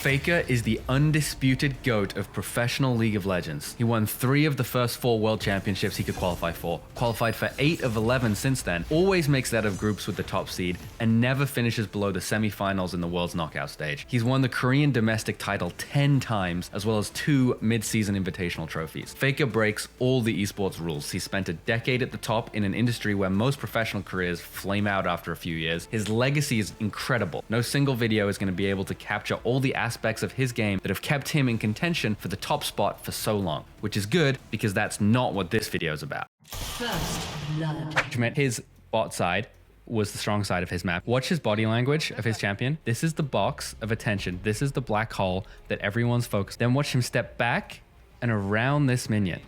FAKER is the undisputed GOAT of professional League of Legends. He won 3 of the first 4 world championships he could qualify for, qualified for 8 of 11 since then, always makes it out of groups with the top seed, and never finishes below the semi-finals in the world's knockout stage. He's won the Korean domestic title 10 times, as well as 2 mid-season invitational trophies. FAKER breaks all the esports rules. He spent a decade at the top in an industry where most professional careers flame out after a few years. His legacy is incredible. No single video is going to be able to capture all the aspects of his game that have kept him in contention for the top spot for so long, which is good because that's not what this video is about. First blood. His bot side was the strong side of his map. Watch his body language of his champion. This is the box of attention. This is the black hole that everyone's focused. Then watch him step back and around this minion.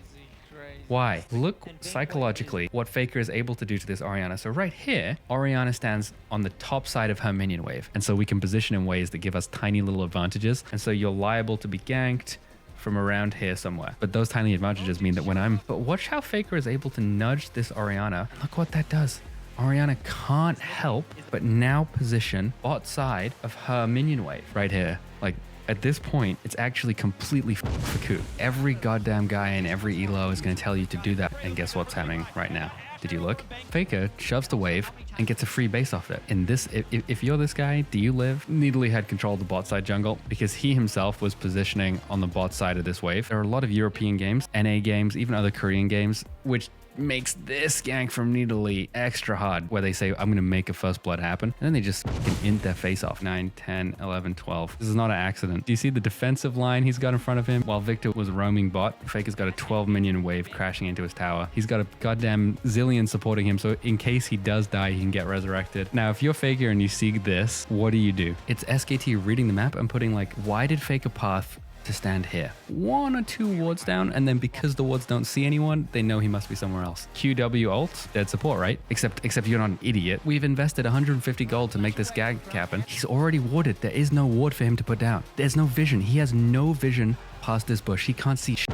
Why? Look psychologically what FAKER is able to do to this Orianna. So right here, Orianna stands on the top side of her minion wave. And so we can position in ways that give us tiny little advantages. And so you're liable to be ganked from around here somewhere. But those tiny advantages mean that but watch how FAKER is able to nudge this Orianna. Look what that does. Orianna can't help but now position bot side of her minion wave right here. Like, at this point, it's actually completely for KOO. Every goddamn guy in every elo is going to tell you to do that. And guess what's happening right now? Did you look? FAKER shoves the wave and gets a free base off it. In this, if you're this guy, do you live? Needly had control of the bot side jungle because he himself was positioning on the bot side of this wave. There are a lot of European games, NA games, even other Korean games, which makes this gank from Needly extra hard, where they say, I'm going to make a first blood happen. And then they just int their face off. 9, 10, 11, 12. This is not an accident. Do you see the defensive line he's got in front of him? While Victor was roaming bot, FAKER's got a 12 minion wave crashing into his tower. He's got a goddamn zillion supporting him, so in case he does die, he can get resurrected. Now, if you're FAKER and you see this, what do? It's SKT reading the map and putting like, why did FAKER path to stand here? 1 or 2 wards down, and then because the wards don't see anyone, they know he must be somewhere else. QW ult, dead support, right? Except you're not an idiot. We've invested 150 gold to make this gag happen. He's already warded. There is no ward for him to put down. There's no vision. He has no vision past this bush. He can't see shit.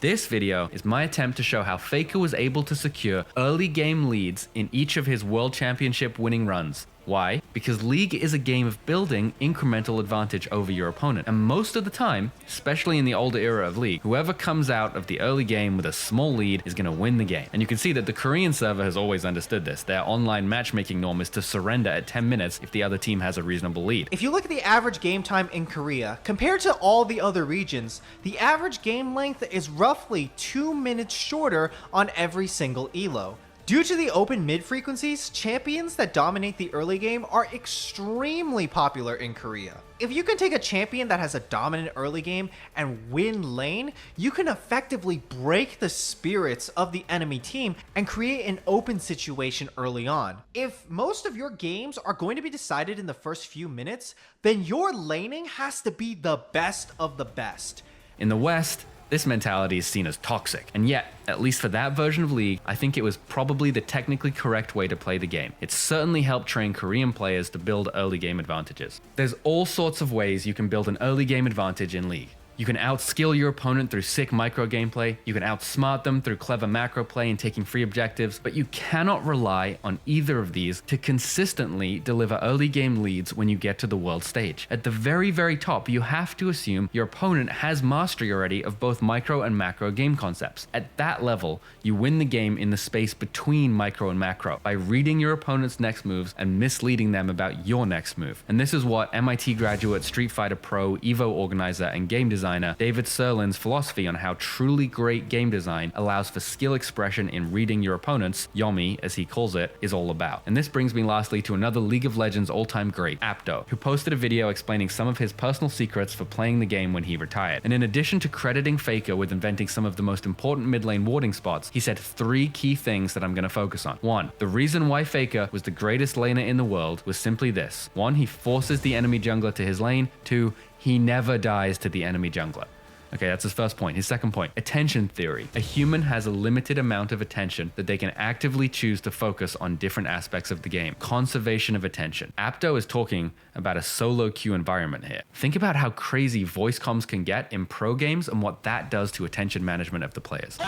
This video is my attempt to show how FAKER was able to secure early game leads in each of his World Championship winning runs. Why? Because League is a game of building incremental advantage over your opponent. And most of the time, especially in the older era of League, whoever comes out of the early game with a small lead is going to win the game. And you can see that the Korean server has always understood this. Their online matchmaking norm is to surrender at 10 minutes if the other team has a reasonable lead. If you look at the average game time in Korea, compared to all the other regions, the average game length is roughly 2 minutes shorter on every single elo. Due to the open mid frequencies, champions that dominate the early game are extremely popular in Korea. If you can take a champion that has a dominant early game and win lane, you can effectively break the spirits of the enemy team and create an open situation early on. If most of your games are going to be decided in the first few minutes, then your laning has to be the best of the best. In the West, this mentality is seen as toxic, and yet, at least for that version of League, I think it was probably the technically correct way to play the game. It certainly helped train Korean players to build early game advantages. There's all sorts of ways you can build an early game advantage in League. You can outskill your opponent through sick micro gameplay, you can outsmart them through clever macro play and taking free objectives, but you cannot rely on either of these to consistently deliver early game leads when you get to the world stage. At the very, very top, you have to assume your opponent has mastery already of both micro and macro game concepts. At that level, you win the game in the space between micro and macro by reading your opponent's next moves and misleading them about your next move. And this is what MIT graduate, Street Fighter Pro, EVO organizer, and game designer David Serlin's philosophy on how truly great game design allows for skill expression in reading your opponents, Yomi as he calls it, is all about. And this brings me lastly to another League of Legends all-time great, Apto, who posted a video explaining some of his personal secrets for playing the game when he retired. And in addition to crediting FAKER with inventing some of the most important mid lane warding spots, he said 3 key things that I'm going to focus on. 1, the reason why FAKER was the greatest laner in the world was simply this. 1, he forces the enemy jungler to his lane. 2, he never dies to the enemy jungler. Okay, that's his first point. His second point, attention theory. A human has a limited amount of attention that they can actively choose to focus on different aspects of the game. Conservation of attention. Apto is talking about a solo queue environment here. Think about how crazy voice comms can get in pro games and what that does to attention management of the players.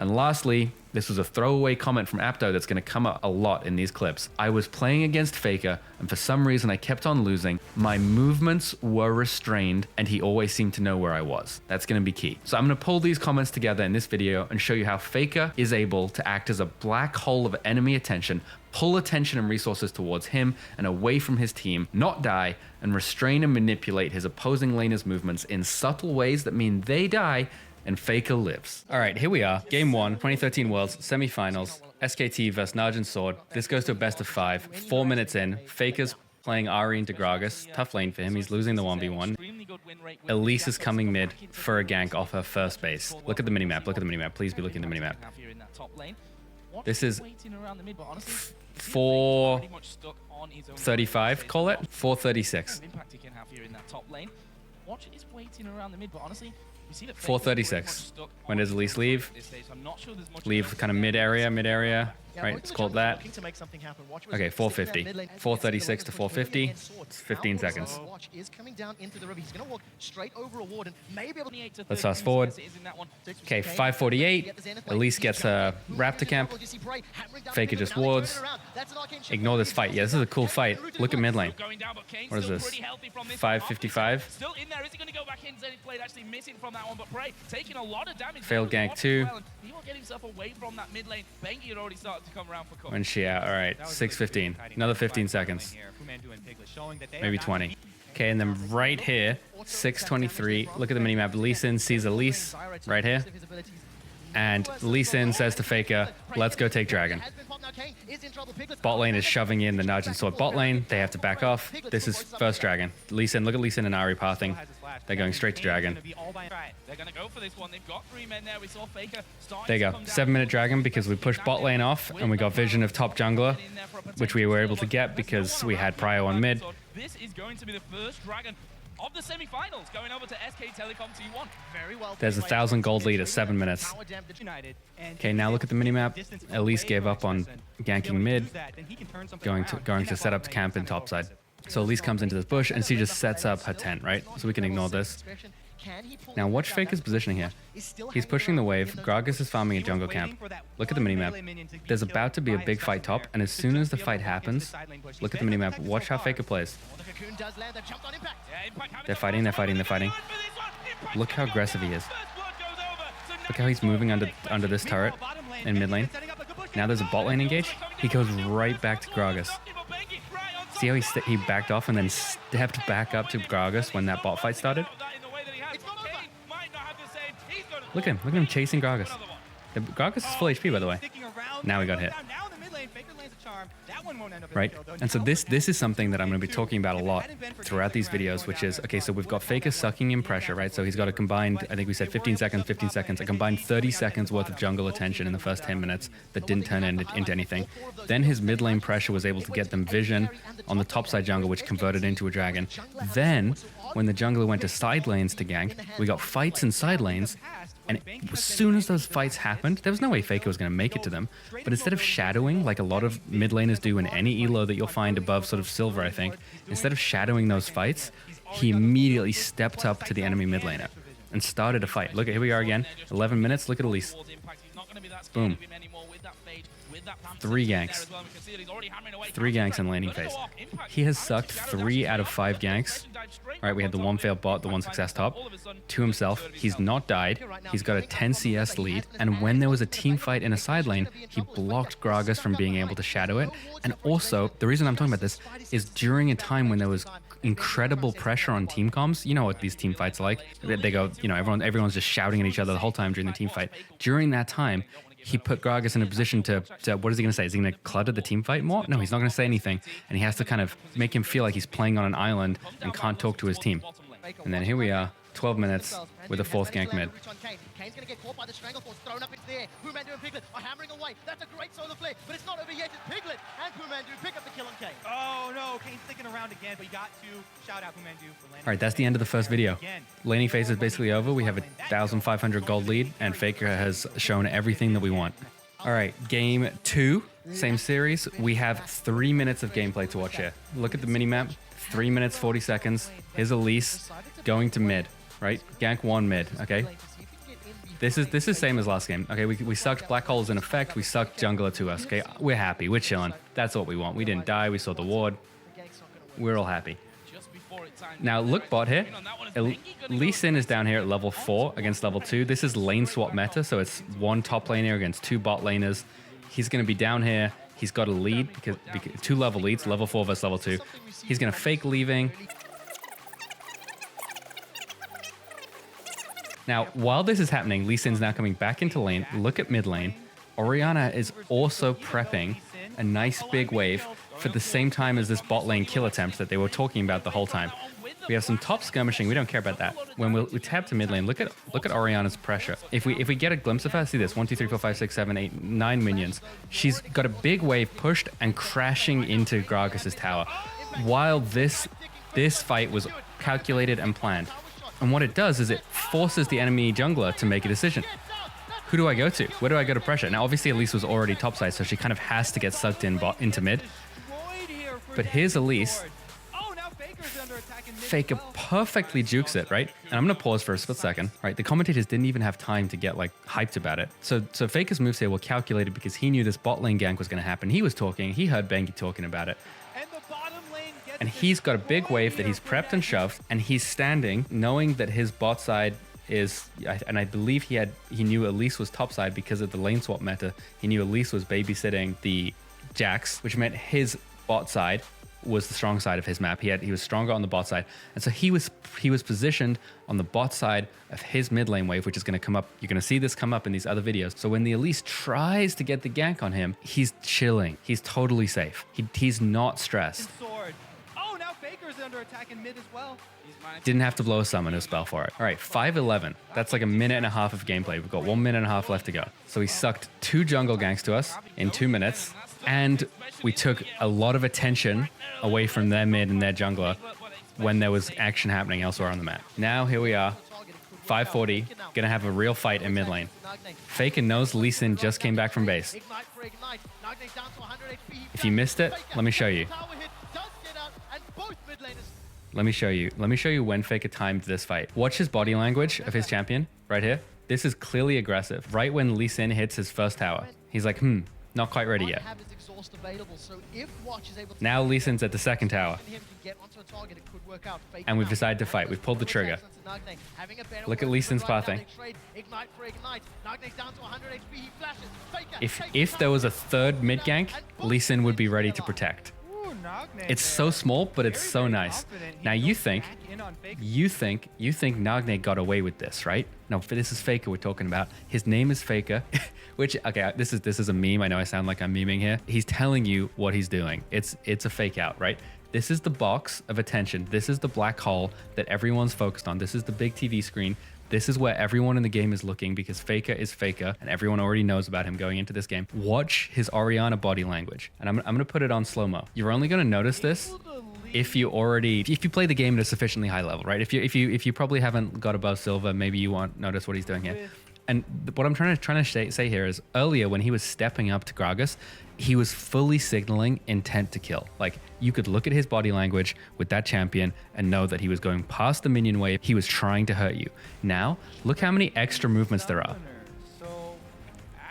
And lastly, this was a throwaway comment from Apto that's going to come up a lot in these clips. I was playing against Faker, and for some reason I kept on losing. My movements were restrained, and he always seemed to know where I was. That's going to be key. So I'm going to pull these comments together in this video and show you how Faker is able to act as a black hole of enemy attention, pull attention and resources towards him and away from his team, not die, and restrain and manipulate his opposing laners' movements in subtle ways that mean they die and Faker lives. All right, here we are. Game 1, 2013 Worlds, semifinals. SKT versus Najin Sword. This goes to a best of 5. 4 minutes in. Faker's playing Ari into Gragas. Tough lane for him. He's losing the 1v1. Elise is coming mid for a gank off her first base. Look at the minimap. Look at the minimap. Please be looking at the minimap. This is 4:35, call it? 4:36. Watch is waiting around the mid, but honestly, we see that 4:36. When does Elise leave? Leave kind of mid area, right? It's called that. Okay, 4:50. 4:36 to 4:50. It's 15 seconds. Let's fast forward. Okay, 5:48. Elise gets a Raptor camp. Faker just wards. Ignore this fight. Yeah, this is a cool fight. Look at mid lane. What is this? 5:55. Failed gank 2. When she out? All right, 6:15. Another 15 seconds. Maybe 20. Okay, and then right here, 6:23. Look at the minimap. Lee Sin sees Elise right here. And Lee Sin says to Faker, let's go take Dragon. Bot lane is shoving in the Najin Sword bot lane. They have to back off. This is first Dragon. Lee Sin, look at Lee Sin and Ari pathing. They're going straight to Dragon. There you go. 7-minute Dragon because we pushed bot lane off and we got vision of top jungler, which we were able to get because we had prio on mid. This is going to be the first Dragon of the semi-finals, going over to SK Telecom T1. Very well. There's 1,000 gold lead at 7 minutes. Okay, now look at the minimap. Elise gave up on ganking mid, going to set up camp in topside. So Elise comes into this bush and she just sets up her tent, right? So we can ignore this. Now watch Faker's positioning here. He's pushing the wave. Gragas is farming a jungle camp. Look at the minimap. There's about to be a big fight top, and as soon as the fight happens, look at the minimap. Watch how Faker plays. They're fighting, they're fighting, they're fighting. Look how aggressive he is. Look how he's moving under this turret in mid lane. Now there's a bot lane engage. He goes right back to Gragas. See how he backed off and then stepped back up to Gragas when that bot fight started? Look at him chasing Gragas. Gragas is full HP, by the way. Now we got hit. Right? And so this is something that I'm going to be talking about a lot throughout these videos, which is, okay, so we've got Faker sucking in pressure, right? So he's got a combined, I think we said 15 seconds, a combined 30 seconds worth of jungle attention in the first 10 minutes that didn't turn into anything. Then his mid lane pressure was able to get them vision on the top side jungle, which converted into a dragon. Then, when the jungler went to side lanes to gank, we got fights in side lanes. And as soon as those fights happened, there was no way Faker was going to make it to them. But instead of shadowing, like a lot of mid laners do in any elo that you'll find above sort of silver, I think, instead of shadowing those fights, he immediately stepped up to the enemy mid laner and started a fight. Look, here we are again. 11 minutes. Look at Elise. Boom. 3 ganks. 3 ganks in laning phase. He has sucked 3 out of 5 ganks. All right, we had the 1 failed bot, the 1 success top. To himself, he's not died. He's got a 10 CS lead. And when there was a team fight in a side lane, he blocked Gragas from being able to shadow it. And also, the reason I'm talking about this is during a time when there was incredible pressure on team comms. You know what these team fights are like. They go, you know, everyone's just shouting at each other the whole time during the team fight. During that time, he put Gragas in a position to what is he going to say? Is he going to clutter the team fight more? No, he's not going to say anything. And he has to kind of make him feel like he's playing on an island and can't talk to his team. And then here we are, 12 minutes with a 4th gank mid. Kane's going to get caught by the Strangleforce thrown up into the air. Kumandu and Piglet are hammering away. That's a great solar flare, but it's not over yet. It's Piglet and Kumandu pick up the kill on Kane. Oh no, Kane's sticking around again, but you got to shout out Kumandu for landing. All right, that's the end of the first video. Laning phase is basically over. We have a 1,500 gold lead, and Faker has shown everything that we want. All right, game 2, same series. We have 3 minutes of gameplay to watch here. Look at the minimap, 3 minutes, 40 seconds. Here's Elise going to mid, right? Gank 1 mid, okay? This is same as last game. Okay, we sucked black holes in effect. We sucked jungler to us. Okay, we're happy. We're chilling. That's what we want. We didn't die. We saw the ward. We're all happy. Now look bot here. Lee Sin is down here at level 4 against level 2. This is lane swap meta, so it's one top laner against 2 bot laners. He's going to be down here. He's got a lead because 2 level leads, level 4 versus level 2. He's going to fake leaving. Now, while this is happening, Lee Sin's now coming back into lane. Look at mid lane. Orianna is also prepping a nice big wave for the same time as this bot lane kill attempt that they were talking about the whole time. We have some top skirmishing. We don't care about that. When we tap to mid lane, look at Orianna's pressure. If we get a glimpse of her, see this: 1, 2, 3, 4, 5, 6, 7, 8, 9 minions. She's got a big wave pushed and crashing into Gragas's tower, while this fight was calculated and planned. And what it does is it forces the enemy jungler to make a decision. Who do I go to? Where do I go to pressure? Now, obviously, Elise was already topside, so she kind of has to get sucked in into mid. But here's Elise. Faker perfectly jukes it, right? And I'm going to pause for a split second, right? The commentators didn't even have time to get like hyped about it. So Faker's moves here were calculated because he knew this bot lane gank was going to happen. He was talking. He heard Bengi talking about it. And he's got a big wave that he's prepped and shoved, and he's standing knowing that his bot side is, and I believe he knew Elise was top side because of the lane swap meta. He knew Elise was babysitting the Jax, which meant his bot side was the strong side of his map. He was stronger on the bot side, and so he was positioned on the bot side of his mid lane wave, which is going to come up. You're going to see this come up in these other videos. So when the Elise tries to get the gank on him, he's chilling. He's totally safe. He's not stressed. Oh, now Faker's under attack in mid as well. Didn't have to blow a summon or spell for it. All right, 5-11. That's like a minute and a half of gameplay. We've got 1 minute and a half left to go. So he sucked 2 jungle ganks to us in 2 minutes, and we took a lot of attention away from their mid and their jungler when there was action happening elsewhere on the map. Now here we are, 5:40, gonna have a real fight in mid lane. Faker knows Lee Sin just came back from base. If you missed it, let me show you. Let me show you when Faker timed this fight. Watch his body language of his champion right here. This is clearly aggressive. Right when Lee Sin hits his first tower, he's like, not quite ready yet. Now Lee Sin's at the second tower. And we've decided to fight. We've pulled the trigger. Look at Lee Sin's pathing. If there was a third mid gank, Lee Sin would be ready to protect. It's so small, but it's so nice. Now you think Nagne got away with this, right? No, this is Faker we're talking about. His name is Faker, which, okay, this is a meme. I know I sound like I'm memeing here. He's telling you what he's doing. It's a fake out, right? This is the box of attention. This is the black hole that everyone's focused on. This is the big TV screen. This is where everyone in the game is looking because Faker is Faker and everyone already knows about him going into this game. Watch his Orianna body language. And I'm going to put it on slow-mo. You're only going to notice this if you play the game at a sufficiently high level, right? If you probably haven't got above silver, maybe you won't notice what he's doing here. And what I'm trying to say here is earlier when he was stepping up to Gragas, he was fully signaling intent to kill. Like you could look at his body language with that champion and know that he was going past the minion wave. He was trying to hurt you. Now, look how many extra movements there are.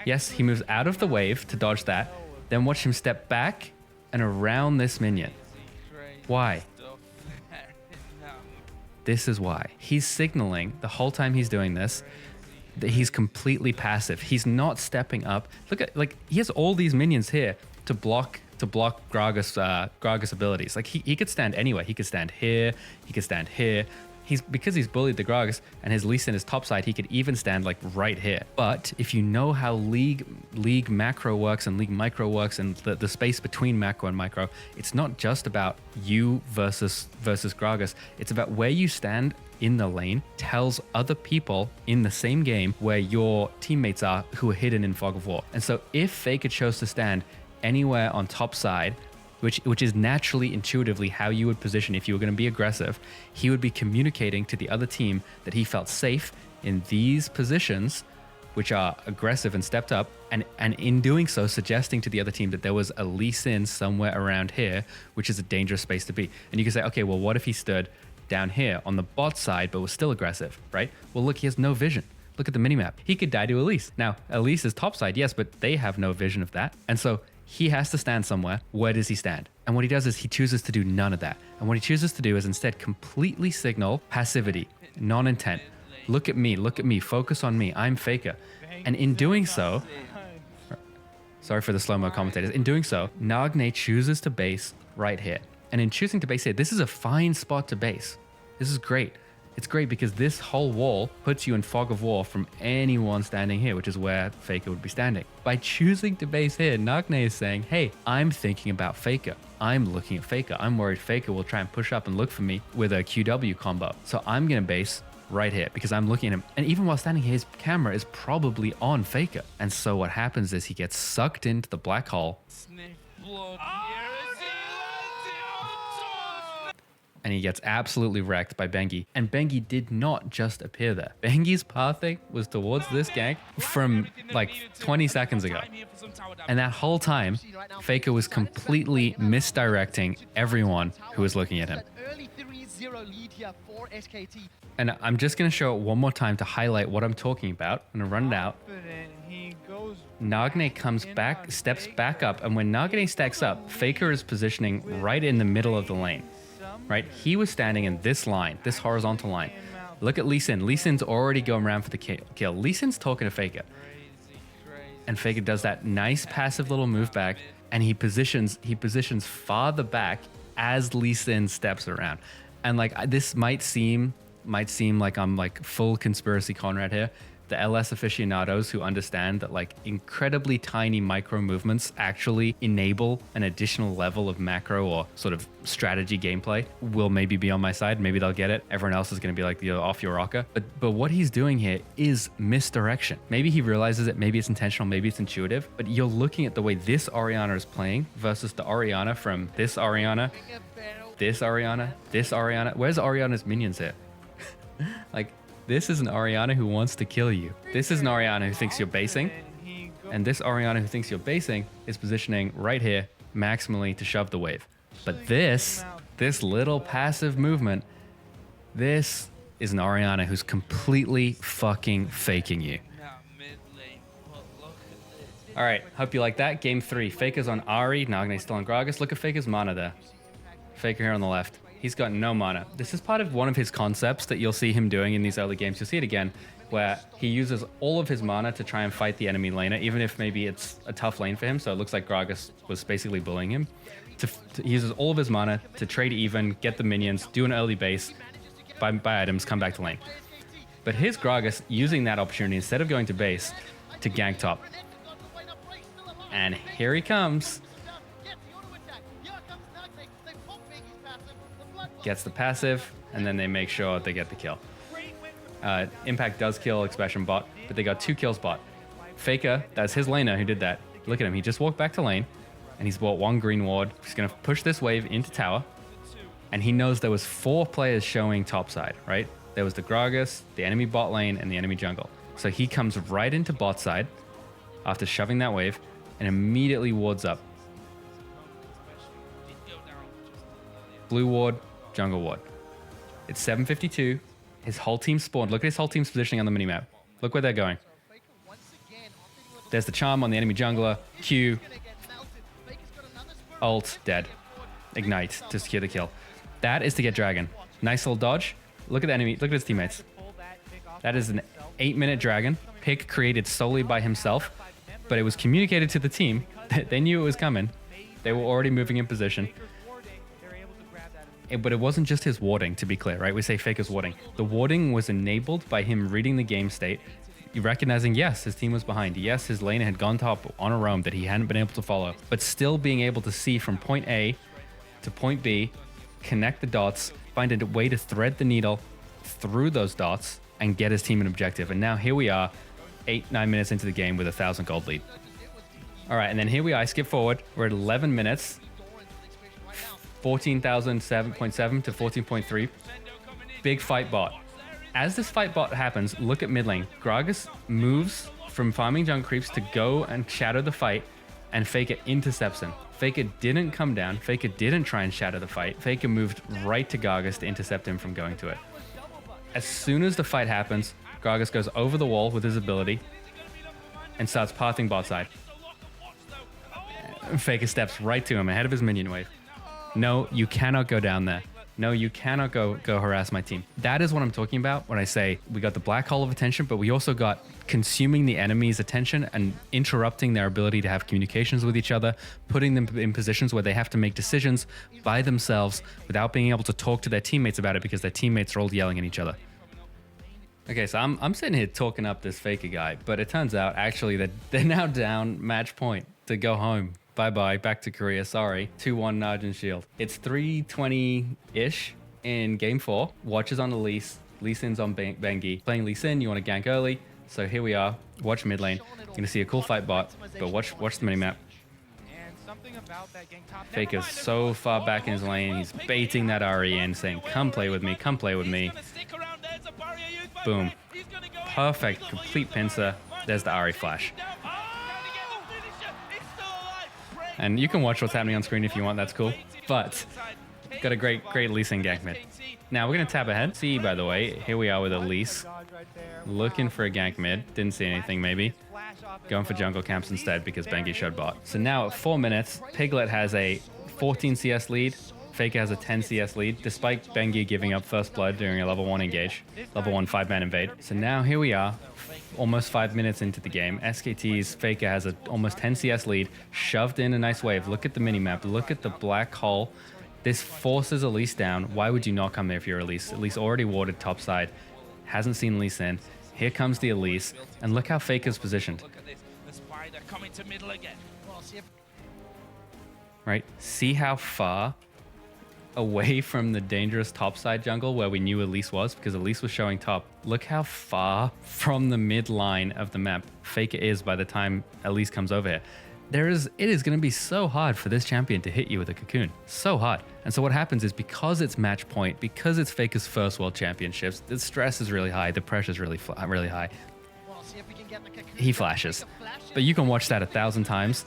Yes, he moves out of the wave to dodge that. Then watch him step back and around this minion. Why? This is why. He's signaling the whole time he's doing this that he's completely passive. He's not stepping up. Look at, like, he has all these minions here to block Gragas abilities. Like he could stand anywhere. He could stand here. He could stand here. Because he's bullied the Gragas and his Lee Sin is topside, he could even stand like right here. But if you know how League macro works and League micro works and the space between macro and micro, it's not just about you versus Gragas. It's about where you stand in the lane tells other people in the same game where your teammates are who are hidden in Fog of War. And so if Faker chose to stand anywhere on top side, which is naturally, intuitively how you would position if you were going to be aggressive, he would be communicating to the other team that he felt safe in these positions, which are aggressive and stepped up, and in doing so, suggesting to the other team that there was a Lee Sin somewhere around here, which is a dangerous space to be. And you can say, okay, well, what if he stood down here on the bot side, but was still aggressive, right? Well, look, he has no vision. Look at the minimap. He could die to Elise. Now, Elise is topside, yes, but they have no vision of that. And so he has to stand somewhere. Where does he stand? And what he does is he chooses to do none of that. And what he chooses to do is instead completely signal passivity, non-intent. Look at me, focus on me, I'm Faker. And in doing so, sorry for the slow-mo commentators, in doing so, Nagne chooses to base right here. And in choosing to base here, this is a fine spot to base. This is great. It's great because this whole wall puts you in fog of war from anyone standing here, which is where Faker would be standing. By choosing to base here, Nagne is saying, hey, I'm thinking about Faker. I'm looking at Faker. I'm worried Faker will try and push up and look for me with a QW combo. So I'm going to base right here because I'm looking at him. And even while standing here, his camera is probably on Faker. And so what happens is he gets sucked into the black hole. And he gets absolutely wrecked by Bengi. And Bengi did not just appear there. Bengi's pathing was towards this gank from like 20 seconds ago. And that whole time, Faker was completely misdirecting everyone who was looking at him. And I'm just going to show it one more time to highlight what I'm talking about. I'm going to run it out. Nagne comes back, steps back up, and when Nagne stacks up, Faker is positioning right in the middle of the lane. Right? He was standing in this line, this horizontal line. Look at Lee Sin. Lee Sin's already going around for the kill. Lee Sin's talking to Faker. And Faker does that nice passive little move back, and he positions farther back as Lee Sin steps around. And like this might seem like I'm like full conspiracy Conrad here. The LS aficionados who understand that like incredibly tiny micro movements actually enable an additional level of macro or sort of strategy gameplay will maybe be on my side. Maybe they'll get it. Everyone else is going to be like, you're off your rocker. But what he's doing here is misdirection. Maybe he realizes it. Maybe it's intentional. Maybe it's intuitive. But you're looking at the way this Orianna is playing versus the Orianna from this Orianna, this Orianna, this Orianna. Where's Orianna's minions here? Like, this is an Orianna who wants to kill you. This is an Orianna who thinks you're basing. And this Orianna who thinks you're basing is positioning right here maximally to shove the wave. But this little passive movement, this is an Orianna who's completely fucking faking you. All right, hope you like that. Game 3, Faker's on Ahri, Nagne still on Gragas. Look at Faker's mana there. Faker here on the left. He's got no mana. This is part of one of his concepts that you'll see him doing in these early games. You'll see it again, where he uses all of his mana to try and fight the enemy laner, even if maybe it's a tough lane for him. So it looks like Gragas was basically bullying him. He uses all of his mana to trade even, get the minions, do an early base, buy items, come back to lane. But here's Gragas using that opportunity instead of going to base to gank top. And here he comes. Gets the passive, and then they make sure they get the kill. Impact does kill Expression bot, but they got 2 kills bot. Faker, that's his laner who did that. Look at him, he just walked back to lane, and he's bought 1 green ward. He's gonna push this wave into tower, and he knows there was 4 players showing topside, right? There was the Gragas, the enemy bot lane, and the enemy jungle. So he comes right into bot side after shoving that wave, and immediately wards up. Blue ward, jungle ward. It's 7:52. His whole team spawned. Look at his whole team's positioning on the minimap. Look where they're going. There's the charm on the enemy jungler. Q. Ult. Dead. Ignite to secure the kill. That is to get dragon. Nice little dodge. Look at the enemy. Look at his teammates. That is an 8-minute dragon. Pick created solely by himself. But it was communicated to the team. They knew it was coming. They were already moving in position. But it wasn't just his warding, to be clear, right? We say Faker's warding. The warding was enabled by him reading the game state, recognizing, yes, his team was behind. Yes, his laner had gone top on a roam that he hadn't been able to follow, but still being able to see from point A to point B, connect the dots, find a way to thread the needle through those dots and get his team an objective. And now here we are, 8-9 minutes into the game with a 1,000 gold lead. All right, and then here we are, I skip forward. We're at 11 minutes. 14,007.7 to 14.3. Big fight bot. As this fight bot happens, look at mid lane. Gragas moves from farming jungle creeps to go and shadow the fight, and Faker intercepts him. Faker didn't come down. Faker didn't try and shadow the fight. Faker moved right to Gragas to intercept him from going to it. As soon as the fight happens, Gragas goes over the wall with his ability and starts pathing bot side. Faker steps right to him ahead of his minion wave. No, you cannot go down there. No, you cannot go harass my team. That is what I'm talking about when I say we got the black hole of attention, but we also got consuming the enemy's attention and interrupting their ability to have communications with each other, putting them in positions where they have to make decisions by themselves without being able to talk to their teammates about it because their teammates are all yelling at each other. Okay, so I'm sitting here talking up this Faker guy, but it turns out actually that they're now down match point to go home. Bye-bye, back to Korea, sorry. 2-1 Narjan Shield. It's 3:20-ish in game 4. Watch is on the Lee Sin's on Bengi. Playing Lee Sin, you want to gank early. So here we are, watch mid lane. You're gonna see a cool fight bot, but watch the minimap. Faker's so far back in his lane, he's baiting that RE in, saying, come play with me, come play with me. Boom. Perfect, complete pincer. There's the RE flash. And you can watch what's happening on screen if you want, that's cool. But got a great Lee Sin gank mid. Now we're gonna tab ahead. See, by the way, here we are with Elise. Looking for a gank mid. Didn't see anything maybe. Going for jungle camps instead because Bengi showed bot. So now at 4 minutes, Piglet has a 14 CS lead. Faker has a 10 CS lead, despite Bengi giving up first blood during a level 1 engage. Level 1 5-man invade. So now here we are, almost 5 minutes into the game. SKT's Faker has a almost 10 CS lead, shoved in a nice wave. Look at the minimap, look at the black hole. This forces Elise down. Why would you not come there if you're Elise? Elise already warded top side, hasn't seen Lee Sin. Here comes the Elise, and look how Faker's positioned. Look at this. The spider coming to middle again. Right? See how far away from the dangerous topside jungle where we knew Elise was, because Elise was showing top. Look how far from the mid line of the map Faker is by the time Elise comes over here. It is going to be so hard for this champion to hit you with a cocoon. So hard. And so what happens is, because it's match point, because it's Faker's first world championships, the stress is really high, the pressure is really high. He flashes. But you can watch that 1,000 times.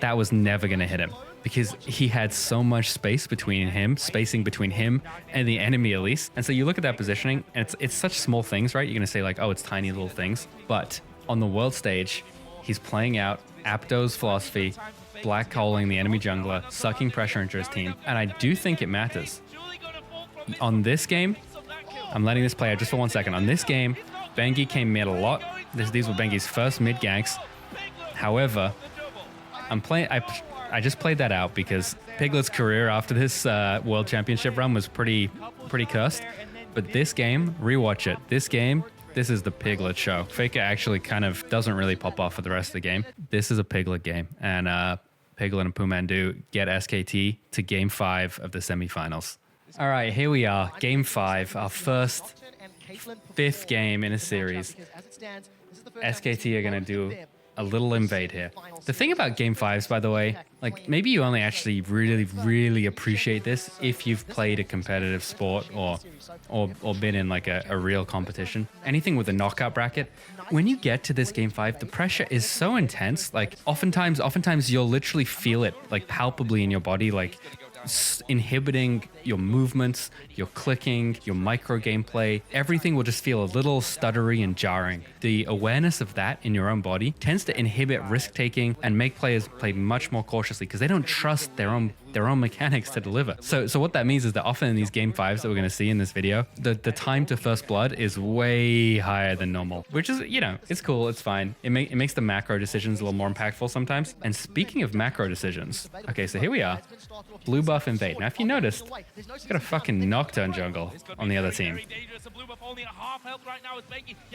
That was never going to hit him, because he had so much space between him, spacing between him and the enemy Elise. And so you look at that positioning, and it's such small things, right? You're going to say like, oh, it's tiny little things. But on the world stage, he's playing out Apto's philosophy, black holing the enemy jungler, sucking pressure into his team. And I do think it matters. On this game, I'm letting this play out just for 1 second. On this game, Bengi came mid a lot. These were Bengi's first mid ganks. However, I just played that out because Piglet's career after this World Championship run was pretty cursed. But this game, rewatch it. This is the Piglet show. Faker actually kind of doesn't really pop off for the rest of the game. This is a Piglet game. And Piglet and Pumandu get SKT to game 5 of the semifinals. All right, here we are. Game 5, our first 5th game in a series. SKT are going to do a little invade here. The thing about game 5s, by the way, like maybe you only actually really appreciate this if you've played a competitive sport or been in like a real competition. Anything with a knockout bracket. When you get to this game 5, the pressure is so intense. Like oftentimes you'll literally feel it like palpably in your body, like inhibiting your movements, your clicking, your micro gameplay. Everything will just feel a little stuttery and jarring. The awareness of that in your own body tends to inhibit risk taking and make players play much more cautiously because they don't trust their own mechanics to deliver. So what that means is that often in these game 5s that we're going to see in this video, the time to first blood is way higher than normal, which is, you know, it's cool, it's fine. It makes the macro decisions a little more impactful sometimes. And speaking of macro decisions, okay, so here we are, blue buff invade. Now, if you noticed, he's got a fucking Nocturne jungle on the other team.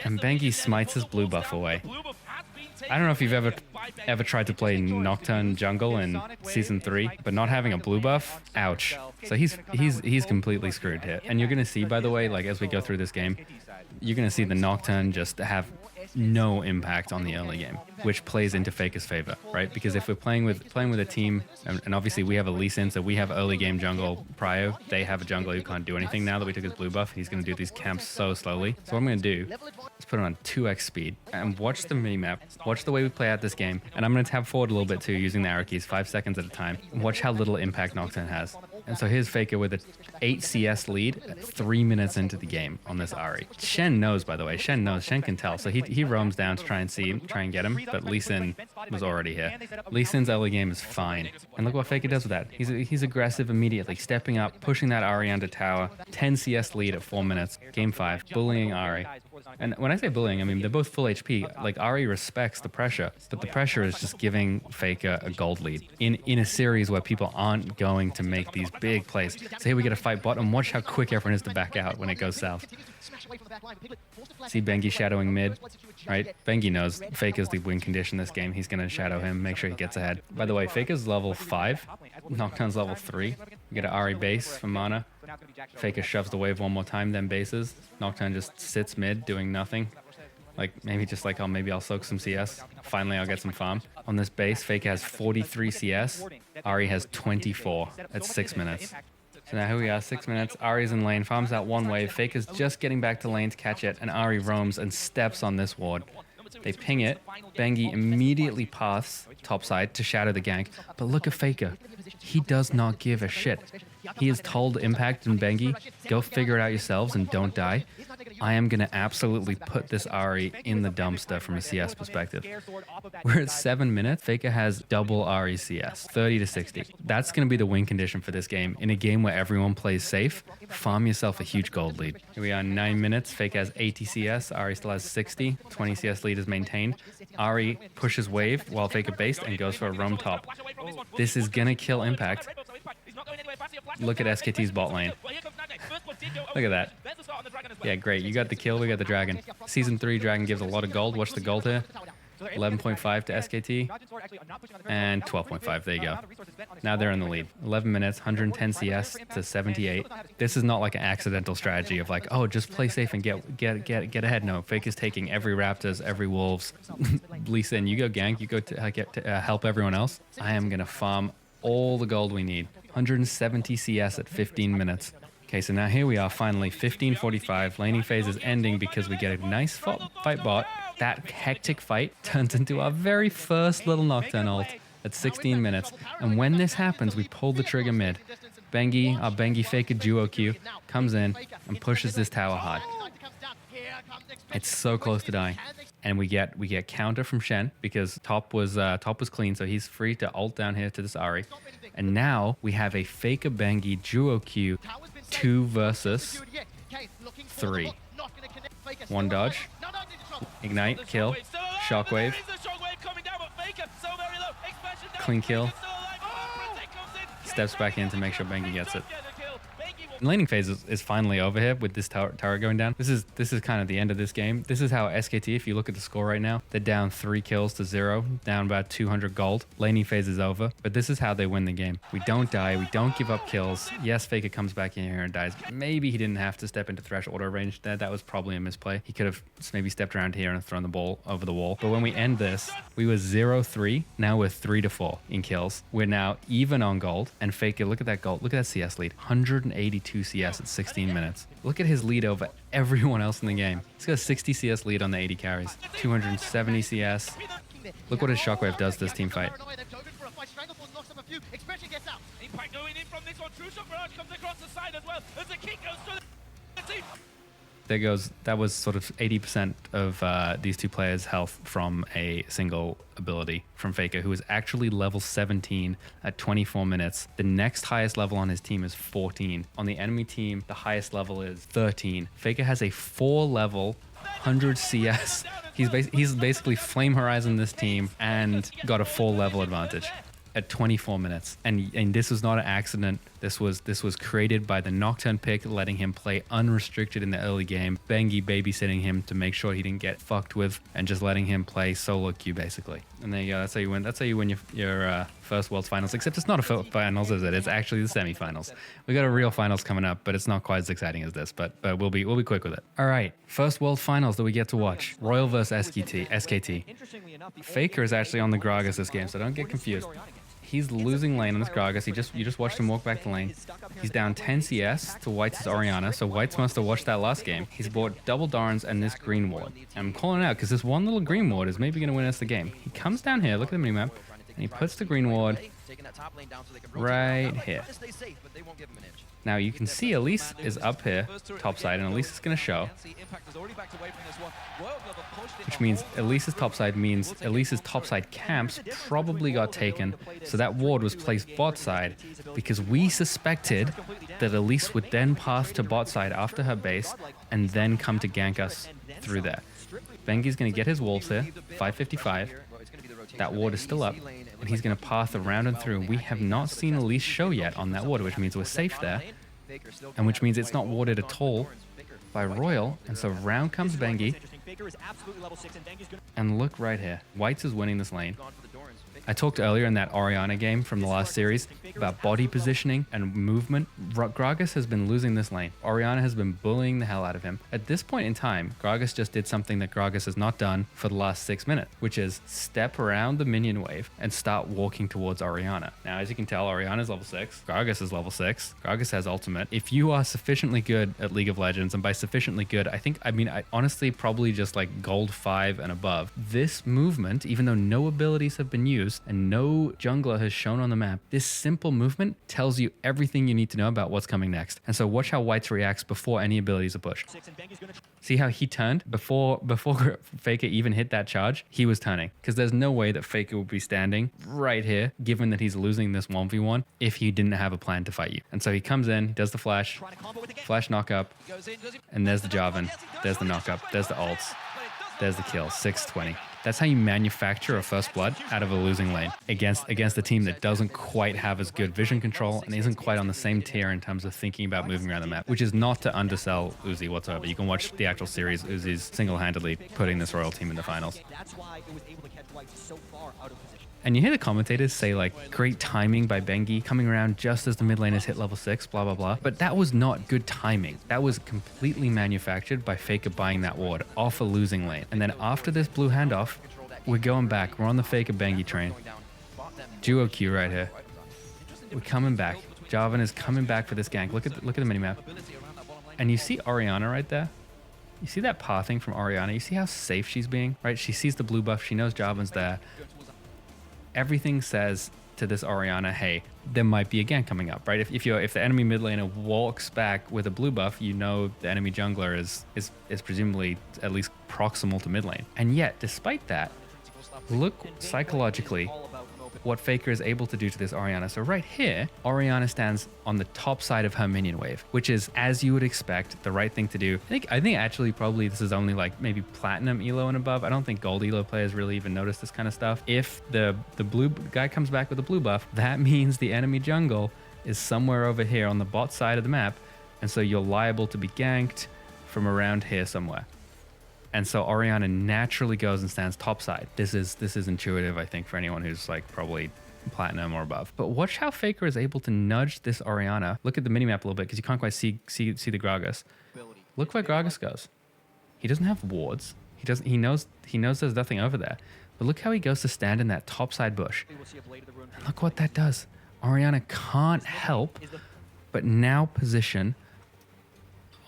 And Bengi smites his blue buff away. I don't know if you've ever tried to play Nocturne jungle in season 3, but not having a blue buff, ouch. So he's completely screwed here. And you're gonna see, by the way, like as we go through this game, you're gonna see the Nocturne just have no impact on the early game, which plays into Faker's favor, right? Because if we're playing with a team, and obviously we have a Lee Sin, so we have early game jungle prio. They have a jungler who can't do anything now that we took his blue buff. He's going to do these camps so slowly. So what I'm going to do is put it on 2x speed and watch the minimap, watch the way we play out this game, and I'm going to tab forward a little bit too using the arrow keys 5 seconds at a time. Watch how little impact Nocturne has. And so here's Faker with a 8 CS lead at 3 minutes into the game on this Ahri. Shen knows, by the way. Shen knows. Shen can tell. So he roams down to try and get him. But Lee Sin was already here. Lee Sin's early game is fine. And look what Faker does with that. He's aggressive immediately, stepping up, pushing that Ahri under tower. 10 CS lead at 4 minutes. Game 5. Bullying Ahri. And when I say bullying, I mean they're both full HP. Like, Ahri respects the pressure, but the pressure is just giving Faker a gold lead in a series where people aren't going to make these big plays. So here we get a fight bot, and watch how quick everyone is to back out when it goes south. See Bengi shadowing mid, right? Bengi knows Faker's the win condition this game. He's going to shadow him, make sure he gets ahead. By the way, Faker's level 5, Nocturne's level 3. We get an Ahri base for mana. Faker shoves the wave one more time, then bases. Nocturne just sits mid, doing nothing. Like, maybe just like, oh, maybe I'll soak some CS. Finally, I'll get some farm. On this base, Faker has 43 CS. Ahri has 24 at 6 minutes. So now here we are, 6 minutes. Ahri's in lane, farms out one wave. Faker's just getting back to lane to catch it, and Ahri roams and steps on this ward. They ping it. Bengi immediately paths topside to shadow the gank. But look at Faker. He does not give a shit. He has told Impact and Bengi, go figure it out yourselves and don't die. I am going to absolutely put this Ahri in the dumpster from a CS perspective. We're at 7 minutes. Faker has double Ahri CS, 30 to 60. That's going to be the win condition for this game. In a game where everyone plays safe, farm yourself a huge gold lead. Here we are, 9 minutes. Faker has 80 CS. Ahri still has 60. 20 CS lead is maintained. Ahri pushes wave while Faker based and goes for a roam top. This is going to kill Impact. Look at SKT's bot lane. Look at that. Yeah, great. You got the kill. We got the dragon. Season 3 dragon gives a lot of gold. Watch the gold here. 11.5 to SKT. And 12.5. There you go. Now they're in the lead. 11 minutes, 110 CS to 78. This is not like an accidental strategy of like, oh, just play safe and get ahead. No, Fake is taking every Raptors, every Wolves. Lee Sin, you go gank. You go to help everyone else. I am going to farm all the gold we need. 170 CS at 15 minutes. Okay, so now here we are, finally, 15:45. Laning phase is ending because we get a nice fight bot. That hectic fight turns into our very first little Nocturne ult at 16 minutes. And when this happens, we pull the trigger mid. Bengi, our Bengi Faker duo Q, comes in and pushes this tower hard. It's so close to dying. And we get counter from Shen because top was clean, so he's free to ult down here to this Ahri. And now we have a Faker Bengi duo Q 2 versus 3. One dodge, ignite, kill, shockwave, clean kill, steps back in to make sure Bengi gets it. Laning phase is finally over here with this tower going down. This is kind of the end of this game. This is how SKT, if you look at the score right now, they're down 3 kills to 0, down about 200 gold. Laning phase is over, but this is how they win the game. We don't die, we don't give up kills. Yes, Faker comes back in here and dies. Maybe he didn't have to step into Thresh auto range there. That was probably a misplay. He could have maybe stepped around here and thrown the ball over the wall. But when we end this, we were 0-3. Now we're 3-4 in kills. We're now even on gold. And Faker, look at that gold. Look at that CS lead. 182 CS at 16 minutes. Look at his lead over everyone else in the game. He's got a 60 CS lead on the 80 carries. 270 CS. Look what his shockwave does this team fight. Impact going in from this one. True Shot Barrage comes across the side as well as the kick goes to the team. There goes, that was sort of 80% of these two players' health from a single ability from Faker, who is actually level 17 at 24 minutes. The next highest level on his team is 14. On the enemy team, the highest level is 13. Faker has a 4-level 100 CS. He's basically Flame Horizon this team and got a 4-level advantage at 24 minutes. And this was not an accident. This was created by the Nocturne pick, letting him play unrestricted in the early game. Bengi babysitting him to make sure he didn't get fucked with, and just letting him play solo queue basically. And there you go. That's how you win. That's how you win your first Worlds Finals. Except it's not a finals, is it? It's actually the semifinals. We got a real finals coming up, but it's not quite as exciting as this. But we'll be quick with it. All right, first World Finals that we get to watch: Royal versus SKT. Faker is actually on the Gragas this game, so don't get confused. He's losing lane on this Gragas. You just watched him walk back to lane. He's down 10 CS to White's Orianna, so White's must have watched that last game. He's bought double Darns and this green ward. And I'm calling it out because this one little green ward is maybe going to win us the game. He comes down here, look at the minimap, and he puts the green ward Right here. Now you can see Elise is up here, topside, and Elise is going to show. Which means Elise's topside camps probably got taken. So that ward was placed bot side because we suspected that Elise would then path to bot side after her base and then come to gank us through there. Bengi's going to get his wolves here, 555. That ward is still up, and he's going to path around and through. We have not seen Elise show yet on that ward, which means we're safe there, and which means it's not warded at all by Royal. And so round comes Bengi, and look right here. Whites is winning this lane. I talked earlier in that Orianna game from the last series about body positioning and movement. Gragas has been losing this lane. Orianna has been bullying the hell out of him. At this point in time, Gragas just did something that Gragas has not done for the last 6 minutes, which is step around the minion wave and start walking towards Orianna. Now, as you can tell, Orianna's level 6. Gragas is level 6. Gragas has ultimate. If you are sufficiently good at League of Legends, and by sufficiently good, I honestly probably just like gold 5 and above, this movement, even though no abilities have been used, and no jungler has shown on the map, this simple movement tells you everything you need to know about what's coming next. And so watch how Whites reacts before any abilities are pushed. See how he turned? Before Faker even hit that charge, he was turning. Because there's no way that Faker would be standing right here, given that he's losing this 1v1, if he didn't have a plan to fight you. And so he comes in, does the flash knock up, and there's the Jarvan, there's the knock up, there's the ults, there's the kill, 620. That's how you manufacture a first blood out of a losing lane against a team that doesn't quite have as good vision control and isn't quite on the same tier in terms of thinking about moving around the map, which is not to undersell Uzi whatsoever. You can watch the actual series. Uzi's single-handedly putting this Royal team in the finals. And you hear the commentators say, like, great timing by Bengi, coming around just as the mid laners hit level 6, blah, blah, blah. But that was not good timing. That was completely manufactured by Faker buying that ward off a losing lane. And then after this blue handoff, we're going back. We're on the Faker Bengi train. Duo Q right here. We're coming back. Jarvan is coming back for this gank. Look at the minimap. And you see Orianna right there? You see that pathing from Orianna? You see how safe she's being, right? She sees the blue buff. She knows Jarvan's there. Everything says to this Orianna, hey, there might be a gank coming up, right? If the enemy mid laner walks back with a blue buff, you know the enemy jungler is presumably at least proximal to mid lane. And yet, despite that, look psychologically what Faker is able to do to this Orianna. So right here, Orianna stands on the top side of her minion wave, which is, as you would expect, the right thing to do. I think actually probably this is only like maybe platinum elo and above. I don't think gold elo players really even notice this kind of stuff. If the blue guy comes back with a blue buff, that means the enemy jungle is somewhere over here on the bot side of the map. And so you're liable to be ganked from around here somewhere. And so Orianna naturally goes and stands topside. This is intuitive, I think, for anyone who's like probably platinum or above. But watch how Faker is able to nudge this Orianna. Look at the minimap a little bit because you can't quite see the Gragas. Look where Gragas goes. He doesn't have wards. He knows there's nothing over there. But look how he goes to stand in that topside bush. And look what that does. Orianna can't help but now position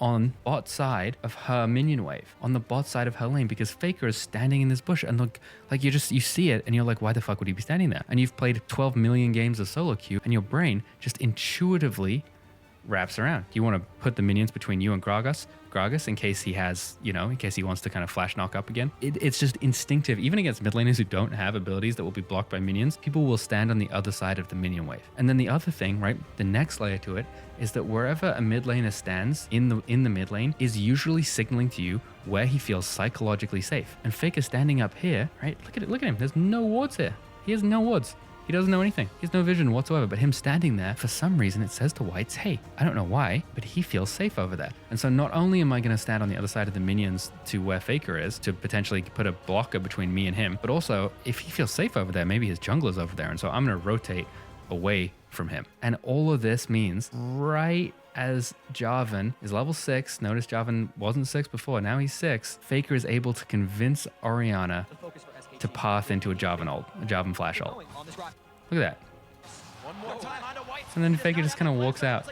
on bot side of her minion wave, on the bot side of her lane, because Faker is standing in this bush. And look, like you see it and you're like, why the fuck would he be standing there? And you've played 12 million games of solo queue and your brain just intuitively wraps around. You want to put the minions between you and Gragas in case he has, in case he wants to kind of flash knock up again. It's just instinctive. Even against mid laners who don't have abilities that will be blocked by minions, people will stand on the other side of the minion wave. And then the other thing, right, the next layer to it is that wherever a mid laner stands in the mid lane is usually signaling to you where he feels psychologically safe. And Faker standing up here, right, look at him. There's no wards here. He has no wards. He doesn't know anything. He has no vision whatsoever. But him standing there, for some reason, it says to Whites, hey, I don't know why, but he feels safe over there. And so not only am I going to stand on the other side of the minions to where Faker is to potentially put a blocker between me and him, but also if he feels safe over there, maybe his jungler's over there. And so I'm going to rotate away from him. And all of this means right as Jarvan is level 6, notice Jarvan wasn't 6 before, now he's 6, Faker is able to convince Orianna to path into a Jarvan ult, a Jarvan flash ult. Look at that. And then Faker just kind of walks out.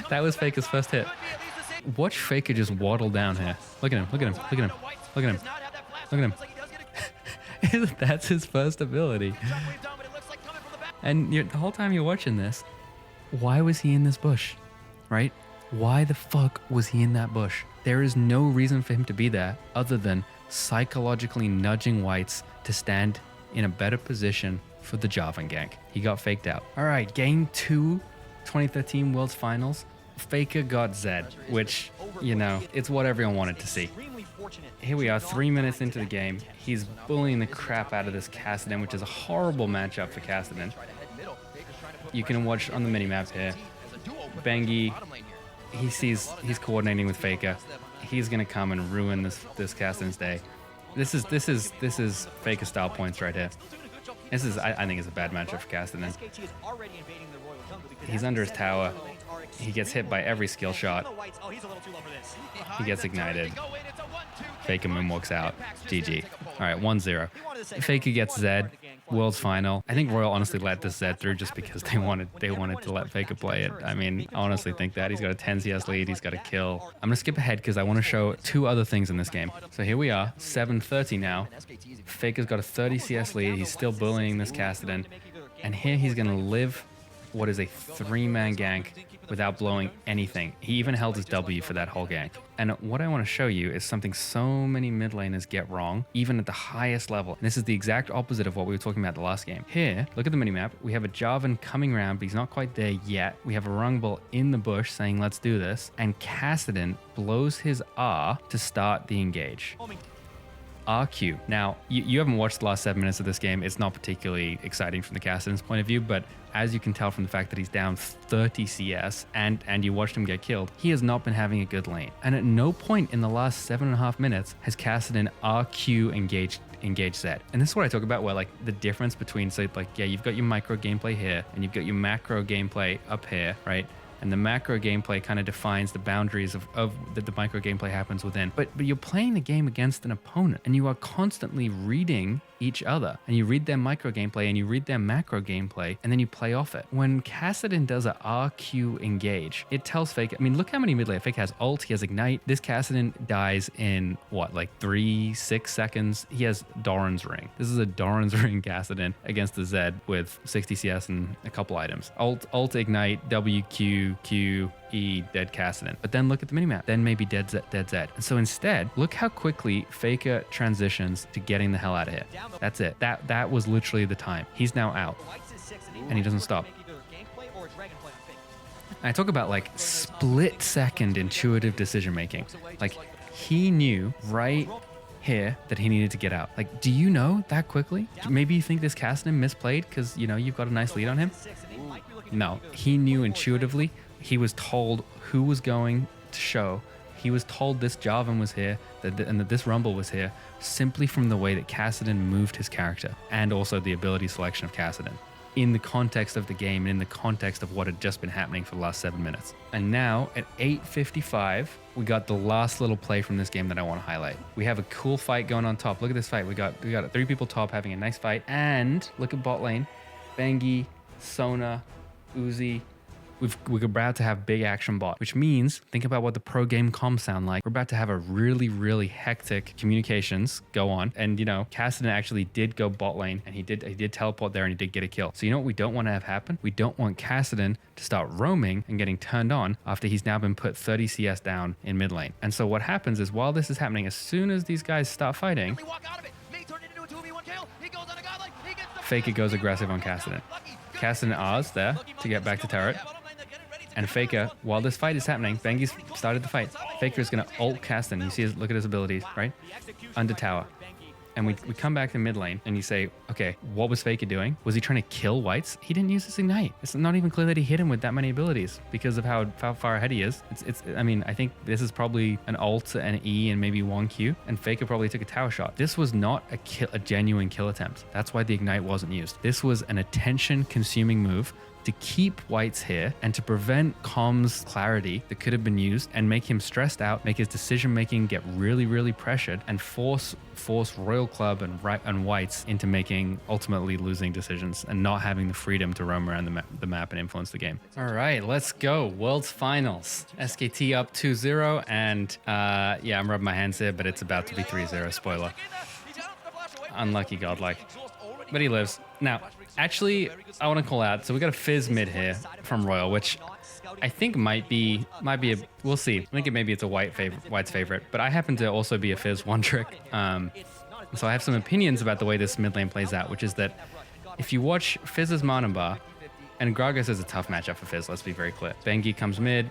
That was Faker's first hit. Watch Faker just waddle down here. Look at him, look at him, look at him, look at him, look at him. That's his first ability. And the whole time you're watching this, why was he in this bush, right? Why the fuck was he in that bush? There is no reason for him to be there other than psychologically nudging whites to stand in a better position for the Jarvan gank. He got faked out. All right, game 2, 2013 Worlds Finals. Faker got Zed, which, you know, it's what everyone wanted to see. Here we are, 3 minutes into the game. He's bullying the crap out of this Kassadin, which is a horrible matchup for Kassadin. You can watch on the minimap here. Bengi, he's coordinating with Faker. He's gonna come and ruin this Kassadin's day. This is Faker style points right here. This is I think it's a bad matchup for Kassadin. He's under his tower. He gets hit by every skill shot. He gets ignited. Faker moonwalks out. GG. All right, 1-0. Faker gets Zed. World's final. I think Royal honestly let this Zed through just because they wanted to let Faker play it. I mean, I honestly think that. He's got a 10 CS lead. He's got a kill. I'm going to skip ahead because I want to show 2 other things in this game. So here we are, 7:30 now. Faker's got a 30 CS lead. He's still bullying this Kassadin. And here he's going to live what is a 3-man gank without blowing anything. He even held his W for that whole gank. And what I want to show you is something so many mid laners get wrong, even at the highest level. And this is the exact opposite of what we were talking about the last game. Here, look at the minimap. We have a Jarvan coming around, but he's not quite there yet. We have a Rungball in the bush saying, let's do this. And Kassadin blows his R to start the engage. RQ. Now, you haven't watched the last 7 minutes of this game. It's not particularly exciting from the Kassadin's point of view, but as you can tell from the fact that he's down 30 CS and you watched him get killed, he has not been having a good lane. And at no point in the last 7.5 minutes has Kassadin RQ engaged Zed. And this is what I talk about, where like the difference between, so like, yeah, you've got your micro gameplay here and you've got your macro gameplay up here, right? And the macro gameplay kind of defines the boundaries of that the micro gameplay happens within. But you're playing the game against an opponent and you are constantly reading each other. And you read their micro gameplay and you read their macro gameplay and then you play off it. When Kassadin does a RQ engage, it tells Faker, I mean, look how many mid lane. Faker has ult, he has ignite. This Kassadin dies in what, like 3-6 seconds? He has Doran's ring. This is a Doran's ring Kassadin against the Zed with 60 CS and a couple items. Ult, ignite, WQ, Q, E, dead Kassadin. But then look at the minimap. Then maybe dead Zed. And so instead, look how quickly Faker transitions to getting the hell out of here. That's it. That was literally the time. He's now out. And he doesn't stop. And I talk about like split second intuitive decision making. Like he knew right here that he needed to get out. Like, do you know that quickly? Maybe you think this Kassadin misplayed because, you know, you've got a nice lead on him? No, he knew intuitively. He was told who was going to show. He was told this Jarvan was here and that this Rumble was here simply from the way that Kassadin moved his character and also the ability selection of Kassadin in the context of the game and in the context of what had just been happening for the last 7 minutes. And now at 8:55, we got the last little play from this game that I want to highlight. We have a cool fight going on top. Look at this fight. We got 3 people top having a nice fight. And look at bot lane. Bengi, Sona, Uzi. We're about to have big action bot, which means think about what the pro game comms sound like. We're about to have a really, really hectic communications go on. And, you know, Kassadin actually did go bot lane and he did teleport there and he did get a kill. So you know what we don't want to have happen? We don't want Kassadin to start roaming and getting turned on after he's now been put 30 CS down in mid lane. And so what happens is while this is happening, as soon as these guys start fighting, Faker goes aggressive on Kassadin. Kassadin R's there to get back to turret. And Faker, while this fight is happening, Bengi's started the fight. Faker is going to ult Kassadin. You see look at his abilities, right? Under tower. And we come back to mid lane and you say, okay, what was Faker doing? Was he trying to kill whites? He didn't use his ignite. It's not even clear that he hit him with that many abilities because of how far ahead he is. I mean, I think this is probably an ult, an E, and maybe 1 Q. And Faker probably took a tower shot. This was not a genuine kill attempt. That's why the ignite wasn't used. This was an attention consuming move to keep whites here and to prevent comms clarity that could have been used and make him stressed out, make his decision making get really, really pressured and force Royal Club and whites into making ultimately losing decisions and not having the freedom to roam around the map and influence the game. All right, let's go. World's Finals. SKT up 2-0 and yeah, I'm rubbing my hands here, but it's about to be 3-0, spoiler. Unlucky godlike. But he lives. Now, Actually, I want to call out. So we got a Fizz mid here from Royal, which I think might be we'll see. I think it's a White's favorite, but I happen to also be a Fizz one trick. So I have some opinions about the way this mid lane plays out, which is that if you watch Fizz's mana bar, and Gragas is a tough matchup for Fizz, let's be very clear. Bengi comes mid,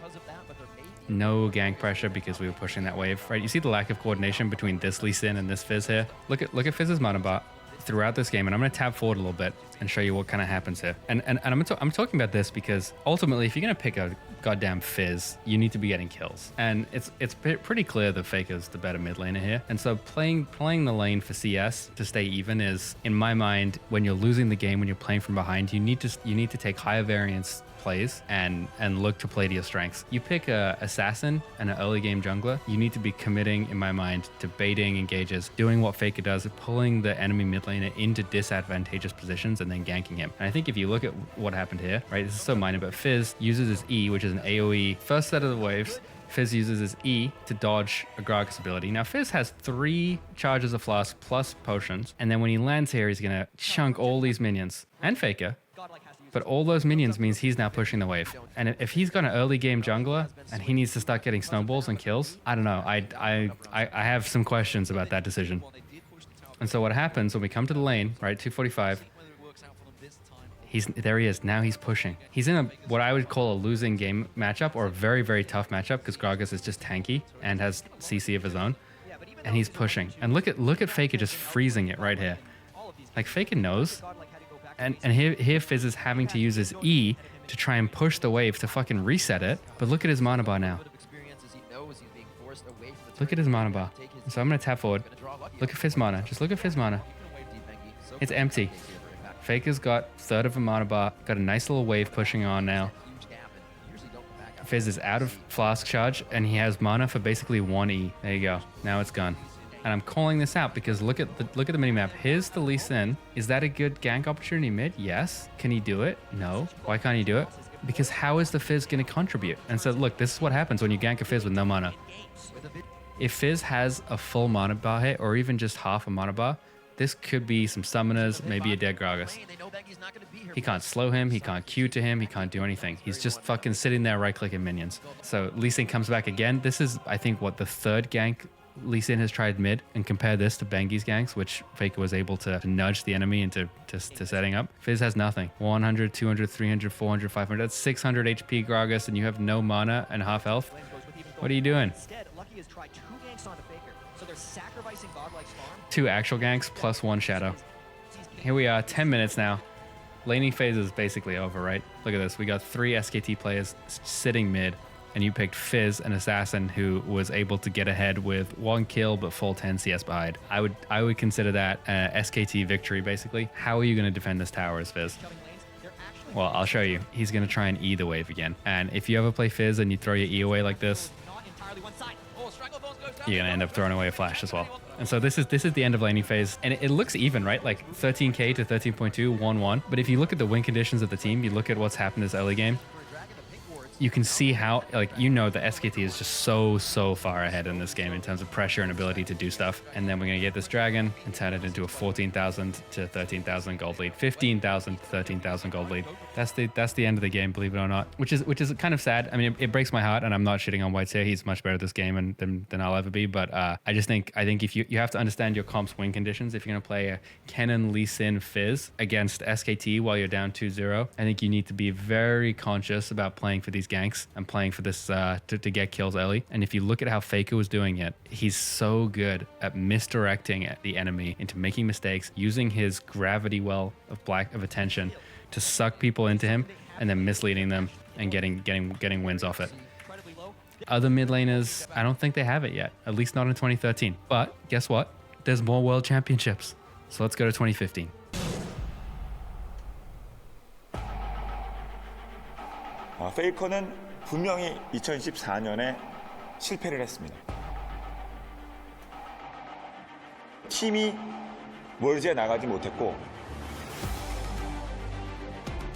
no gank pressure because we were pushing that wave, right? You see the lack of coordination between this Lee Sin and this Fizz here. Look at Fizz's mana bar throughout this game, and I'm going to tab forward a little bit and show you what kind of happens here. And I'm talking about this because ultimately, if you're going to pick a goddamn Fizz, you need to be getting kills. And it's pretty clear that Faker's the better mid laner here. And so playing the lane for CS to stay even is, in my mind, when you're losing the game, when you're playing from behind, you need to take higher variance plays and look to play to your strengths. You pick a assassin and an early game jungler, you need to be committing, in my mind, to baiting engages, doing what Faker does, pulling the enemy mid laner into disadvantageous positions and then ganking him. And I think if you look at what happened here, right, this is so minor, but Fizz uses his E, which is an AoE first set of the waves. Fizz uses his E to dodge a Gragas ability. Now Fizz has 3 charges of Flask plus potions, and then when he lands here, he's gonna chunk all these minions and Faker. But all those minions means he's now pushing the wave. And if he's got an early game jungler and he needs to start getting snowballs and kills, I don't know. I have some questions about that decision. And so what happens when we come to the lane, right, 245, there he is. Now he's pushing. He's in what I would call a losing game matchup, or a very, very tough matchup, because Gragas is just tanky and has CC of his own. And he's pushing. And look at Faker just freezing it right here. Like, Faker knows. And here Fizz is having to use his E to try and push the wave to fucking reset it. But look at his mana bar now. Look at his mana bar. So I'm going to tap forward. Look at Fizz mana. Just look at Fizz mana. It's empty. Faker's got third of a mana bar. Got a nice little wave pushing on now. Fizz is out of Flask charge, and he has mana for basically 1 E. There you go. Now it's gone. And I'm calling this out because look at the minimap. Here's the Lee Sin. Is that a good gank opportunity mid? Yes. Can he do it? No. Why can't he do it? Because how is the Fizz going to contribute? And so look, this is what happens when you gank a Fizz with no mana. If Fizz has a full mana bar hit, or even just half a mana bar, this could be some summoners, maybe a dead Gragas. He can't slow him, he can't Q to him, he can't do anything. He's just fucking sitting there right-clicking minions. So Lee Sin comes back again. This is, I think, what, the third gank Lee Sin has tried mid, and compare this to Bengi's ganks, which Faker was able to nudge the enemy into setting up. Fizz has nothing. 100, 200, 300, 400, 500. That's 600 HP Gragas, and you have no mana and half health. What are you doing? 2 actual ganks plus 1 shadow. Here we are, 10 minutes now. Laning phase is basically over, right? Look at this. We got 3 SKT players sitting mid, and you picked Fizz, an assassin who was able to get ahead with 1 kill but full 10 CS behind. I would consider that SKT victory, basically. How are you going to defend this tower as Fizz? Well, I'll show you. He's going to try and E the wave again. And if you ever play Fizz and you throw your E away like this, you're going to end up throwing away a flash as well. And so this is the end of laning phase, and it looks even, right? Like 13k to 13.2, 1-1. But if you look at the win conditions of the team, you look at what's happened this early game, you can see how, like, you know, the SKT is just so far ahead in this game in terms of pressure and ability to do stuff. And then we're going to get this dragon and turn it into a 14,000 to 13,000 gold lead, 15,000 to 13,000 gold lead. That's the end of the game, believe it or not, which is kind of sad. I mean, it breaks my heart, and I'm not shitting on White's here. He's much better at this game than I'll ever be. But I think if you have to understand your comp's win conditions. If you're going to play a Kennen, Lee Sin, Fizz against SKT while you're down 2-0, I think you need to be very conscious about playing for these ganks and playing for this to get kills early. And if you look at how Faker was doing it, he's so good at misdirecting the enemy into making mistakes, using his gravity well of attention to suck people into him, and then misleading them and getting wins off it. Other mid laners, I don't think they have it yet, at least not in 2013. But guess what? There's more world championships. So let's go to 2015. 페이커는 분명히 2014년에 실패를 했습니다. 팀이 월드에 나가지 못했고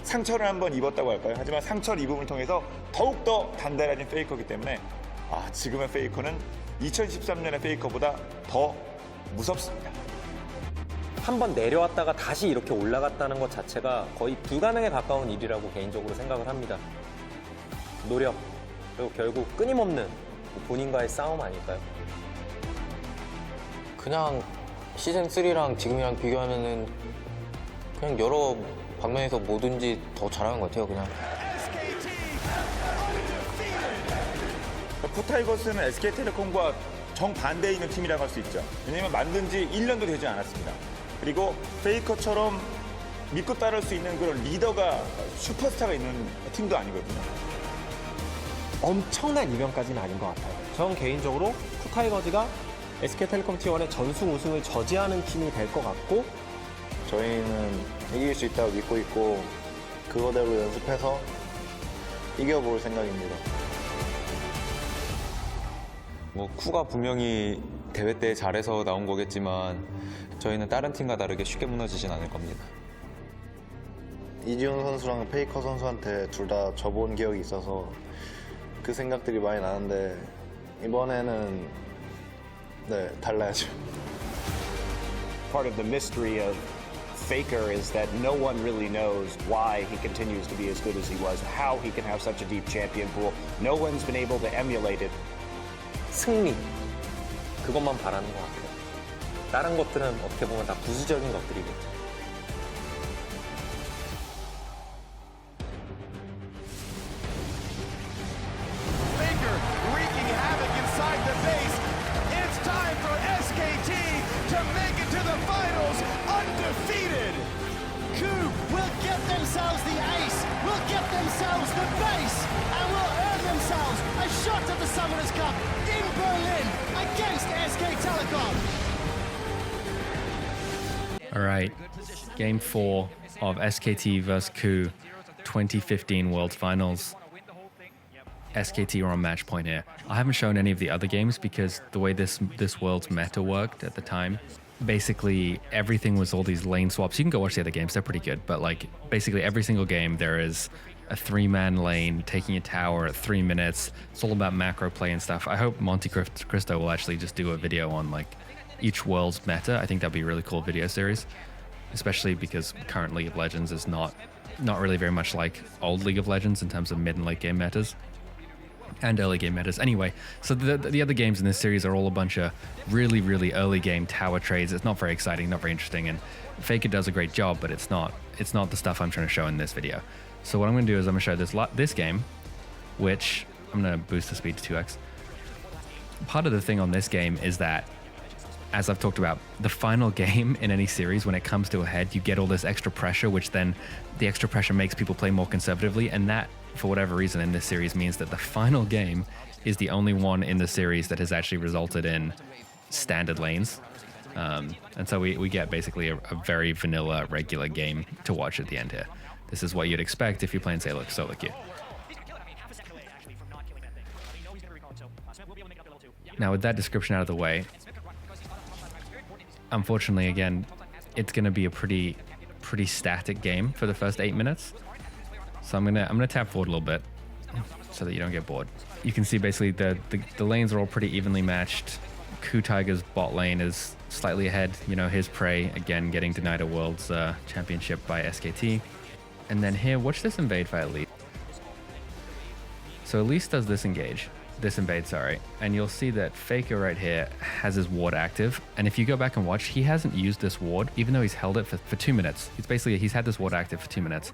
상처를 한번 입었다고 할까요? 하지만 상처를 입음을 통해서 더욱더 단단해진 페이커이기 때문에 지금의 페이커는 2013년의 페이커보다 더 무섭습니다. 한번 내려왔다가 다시 이렇게 올라갔다는 것 자체가 거의 불가능에 가까운 일이라고 개인적으로 생각을 합니다. 노력, 그리고 결국 끊임없는 본인과의 싸움 아닐까요? 그냥 시즌3랑 지금이랑 비교하면은 그냥 여러 방면에서 뭐든지 더 잘하는 것 같아요, 그냥. 쿠타이거스는 SK텔레콤과 정반대에 있는 팀이라고 할 수 있죠. 왜냐면 만든 지 1년도 되지 않았습니다. 그리고 페이커처럼 믿고 따를 수 있는 그런 리더가 슈퍼스타가 있는 팀도 아니거든요. 엄청난 이변까지는 아닌 것 같아요. 전 개인적으로 쿠타이거즈가 SK텔레콤 T1의 전승 우승을 저지하는 팀이 될 것 같고, 저희는 이길 수 있다고 믿고 있고 그거대로 연습해서 이겨볼 생각입니다. 뭐 쿠가 분명히 대회 때 잘해서 나온 거겠지만 저희는 다른 팀과 다르게 쉽게 무너지진 않을 겁니다. 이지훈 선수랑 페이커 선수한테 둘 다 져본 기억이 있어서 그 생각들이 많이 나는데 이번에는 네, 달라야죠. Part of the mystery of FAKER is that no one really knows why he continues to be as good as he was, how he can have such a deep champion pool. No one's been able to emulate it. 승리, 그것만 바라는 것 같아요. 다른 것들은 어떻게 보면 다 부수적인 것들이겠죠. FAKER wreaking havoc inside the base. It's time for SKT to make it to the finals undefeated. KOO will get themselves the ace, will get themselves the base, and will earn themselves a shot at the Summoners Cup in Berlin against SK Telecom. All right, Game 4 of SKT vs KOO 2015 World Finals. SKT are on match point here. I haven't shown any of the other games because the way this world's meta worked at the time, basically everything was all these lane swaps. You can go watch the other games, they're pretty good, but like basically every single game there is a 3-man lane taking a tower at 3 minutes. It's all about macro play and stuff. I hope Monte Cristo will actually just do a video on like each world's meta. I think that'd be a really cool video series, especially because current League of Legends is not really very much like old League of Legends in terms of mid and late game metas and early game metas. Anyway, so the other games in this series are all a bunch of really, really early game tower trades. It's not very exciting, not very interesting, and FAKER does a great job, but it's not the stuff I'm trying to show in this video. So what I'm going to do is I'm going to show this game, which I'm going to boost the speed to 2x. Part of the thing on this game is that, as I've talked about, the final game in any series, when it comes to a head, you get all this extra pressure, which then the extra pressure makes people play more conservatively, and that, for whatever reason in this series, means that the final game is the only one in the series that has actually resulted in standard lanes. And so we get basically a very vanilla, regular game to watch at the end here. This is what you'd expect if you're playing solo queue. Now, with that description out of the way, unfortunately, again, it's going to be a pretty static game for the first 8 minutes. So I'm gonna tap forward a little bit so that you don't get bored. You can see basically the lanes are all pretty evenly matched. KOO Tiger's bot lane is slightly ahead. You know, his prey, again, getting denied a World's Championship by SKT. And then here, watch this invade by Elise. So Elise does this invade, sorry. And you'll see that FAKER right here has his ward active. And if you go back and watch, he hasn't used this ward, even though he's held it for 2 minutes. He's had this ward active for 2 minutes.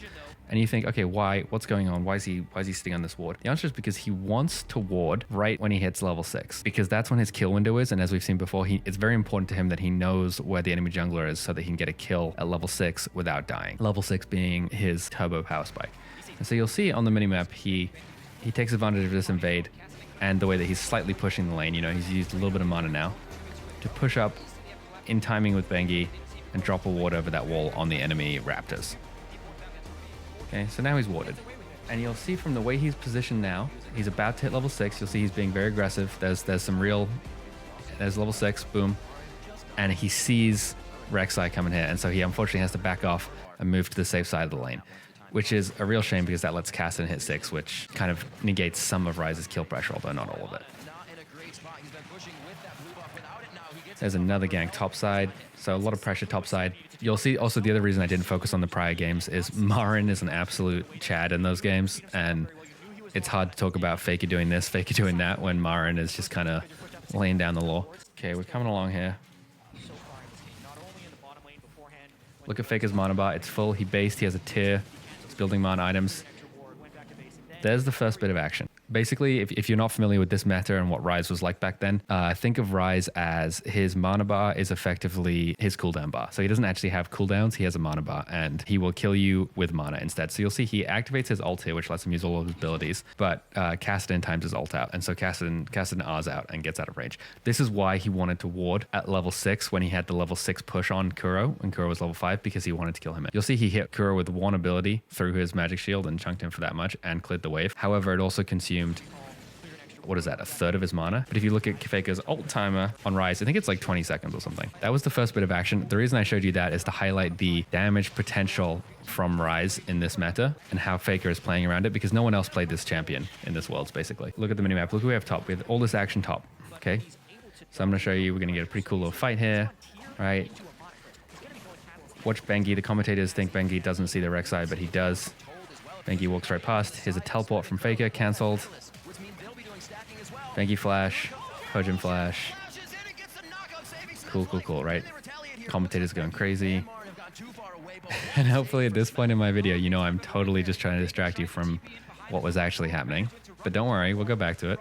And you think, okay, why? What's going on? Why is he sitting on this ward? The answer is because he wants to ward right when he hits level 6, because that's when his kill window is. And as we've seen before, it's very important to him that he knows where the enemy jungler is so that he can get a kill at level 6 without dying. Level 6 being his turbo power spike. And so you'll see on the minimap, he takes advantage of this invade and the way that he's slightly pushing the lane. You know, he's used a little bit of mana now to push up in timing with Bengi and drop a ward over that wall on the enemy Raptors. Okay, so now he's warded. And you'll see from the way he's positioned now, he's about to hit level 6. You'll see he's being very aggressive. There's level 6, boom. And he sees Rek'Sai coming here. And so he unfortunately has to back off and move to the safe side of the lane, which is a real shame because that lets Kassadin hit 6, which kind of negates some of Ryze's kill pressure, although not all of it. There's another gank topside. So a lot of pressure topside. You'll see also the other reason I didn't focus on the prior games is Marin is an absolute Chad in those games. And it's hard to talk about Faker doing this, Faker doing that when Marin is just kind of laying down the law. Okay, we're coming along here. Look at Faker's mana bar. It's full. He based. He has a tier. He's building mana items. There's the first bit of action. Basically, if you're not familiar with this meta and what Ryze was like back then, think of Ryze as his mana bar is effectively his cooldown bar. So he doesn't actually have cooldowns, he has a mana bar, and he will kill you with mana instead. So you'll see he activates his ult here, which lets him use all of his abilities, but Kassadin times his ult out, and so Kassadin R's out and gets out of range. This is why he wanted to ward at level 6 when he had the level 6 push on Kuro, and Kuro was level 5, because he wanted to kill him. You'll see he hit Kuro with one ability through his magic shield and chunked him for that much and cleared the wave. However, it also consumed, what is that, a third of his mana? But if you look at Faker's ult timer on Ryze, I think it's like 20 seconds or something. That was the first bit of action. The reason I showed you that is to highlight the damage potential from Ryze in this meta and how Faker is playing around it, because no one else played this champion in this Worlds, basically. Look at the minimap. Look who we have top. We have all this action top, okay? So I'm going to show you, we're going to get a pretty cool little fight here, right? Watch Bengi. The commentators think Bengi doesn't see the Rek'Sai, but he does. Bengi walks right past. Here's a teleport from Faker, cancelled. Bengi flash, Hojin flash. Cool, cool, cool, right? Commentators going crazy. And hopefully at this point in my video, you know I'm totally just trying to distract you from what was actually happening. But don't worry, we'll go back to it.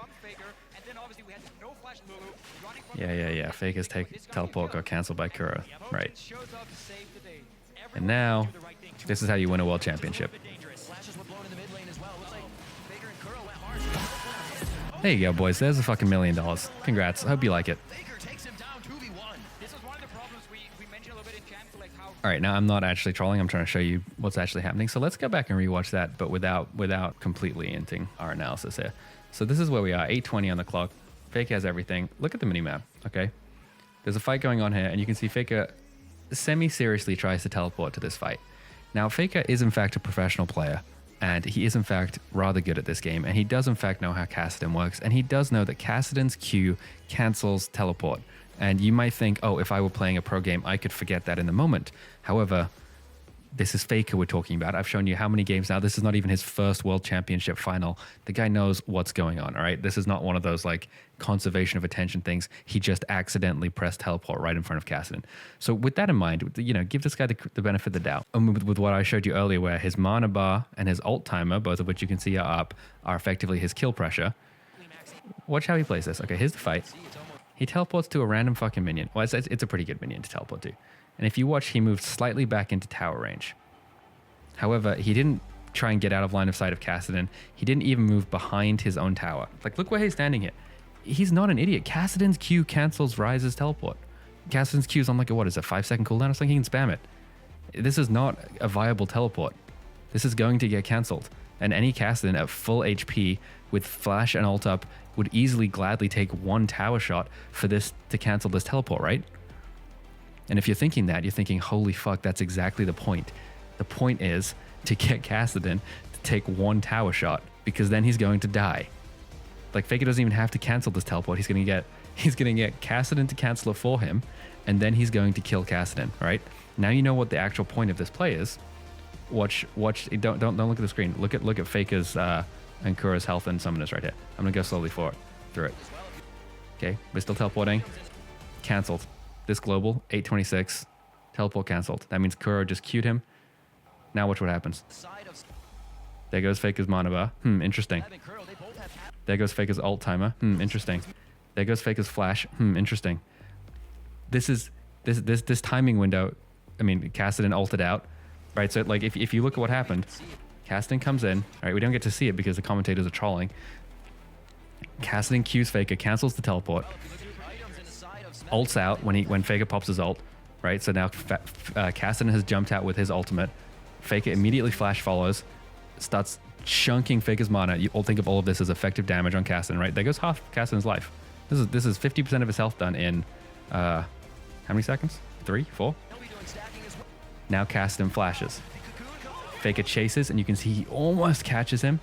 Yeah. Faker's teleport got cancelled by Kuro. Right. And now, this is how you win a world championship. There you go, boys. There's a fucking $1 million. Congrats. I hope you like it. All right, now I'm not actually trolling. I'm trying to show you what's actually happening. So let's go back and rewatch that, but without completely inting our analysis here. So this is where we are, 8:20 on the clock. Faker has everything. Look at the minimap, okay? There's a fight going on here, and you can see Faker semi-seriously tries to teleport to this fight. Now, Faker is in fact a professional player, and he is in fact rather good at this game, and he does in fact know how Kassadin works, and he does know that Kassadin's Q cancels teleport. And you might think, oh, if I were playing a pro game, I could forget that in the moment. However, this is Faker we're talking about. I've shown you how many games now. This is not even his first World Championship final. The guy knows what's going on, all right? This is not one of those like conservation of attention things. He just accidentally pressed teleport right in front of Kassadin. So with that in mind, you know, give this guy the benefit of the doubt. And with what I showed you earlier, where his mana bar and his ult timer, both of which you can see are up, are effectively his kill pressure. Watch how he plays this. Okay, here's the fight. He teleports to a random fucking minion. Well, it's a pretty good minion to teleport to. And if you watch, he moved slightly back into tower range. However, he didn't try and get out of line of sight of Kassadin. He didn't even move behind his own tower. Like, look where he's standing here. He's not an idiot. Kassadin's Q cancels Ryze's teleport. Kassadin's Q is on like a, what is it, 5-second cooldown or something? He can spam it. This is not a viable teleport. This is going to get cancelled. And any Kassadin at full HP with flash and ult up would easily gladly take one tower shot for this to cancel this teleport, right? And if you're thinking that, you're thinking, holy fuck, that's exactly the point. The point is to get Kassadin to take one tower shot, because then he's going to die. Like, Faker doesn't even have to cancel this teleport. He's gonna get Kassadin to cancel it for him, and then he's going to kill Kassadin, right? Now you know what the actual point of this play is. Watch. Don't look at the screen. Look at Faker's and Kuro's health and summoners right here. I'm gonna go slowly through it. Okay, we're still teleporting. Cancelled. This global, 8:26, teleport cancelled. That means Kuro just queued him. Now watch what happens. There goes Faker's mana bar. Interesting. There goes Faker's ult timer. Interesting. There goes Faker's flash. Interesting. This timing window. I mean, Kassadin ulted out, right? So like, if you look at what happened, Kassadin comes in. All right, we don't get to see it because the commentators are trolling. Kassadin Qs Faker, cancels the teleport. Ults out when Faker pops his ult, right? So now Kassadin has jumped out with his ultimate. Faker immediately flash follows, starts chunking Faker's mana. You all think of all of this as effective damage on Kassadin, right? There goes half Kassadin's life. This is 50% of his health done in how many seconds? 3, 4? Now Kassadin flashes. Faker chases, and you can see he almost catches him,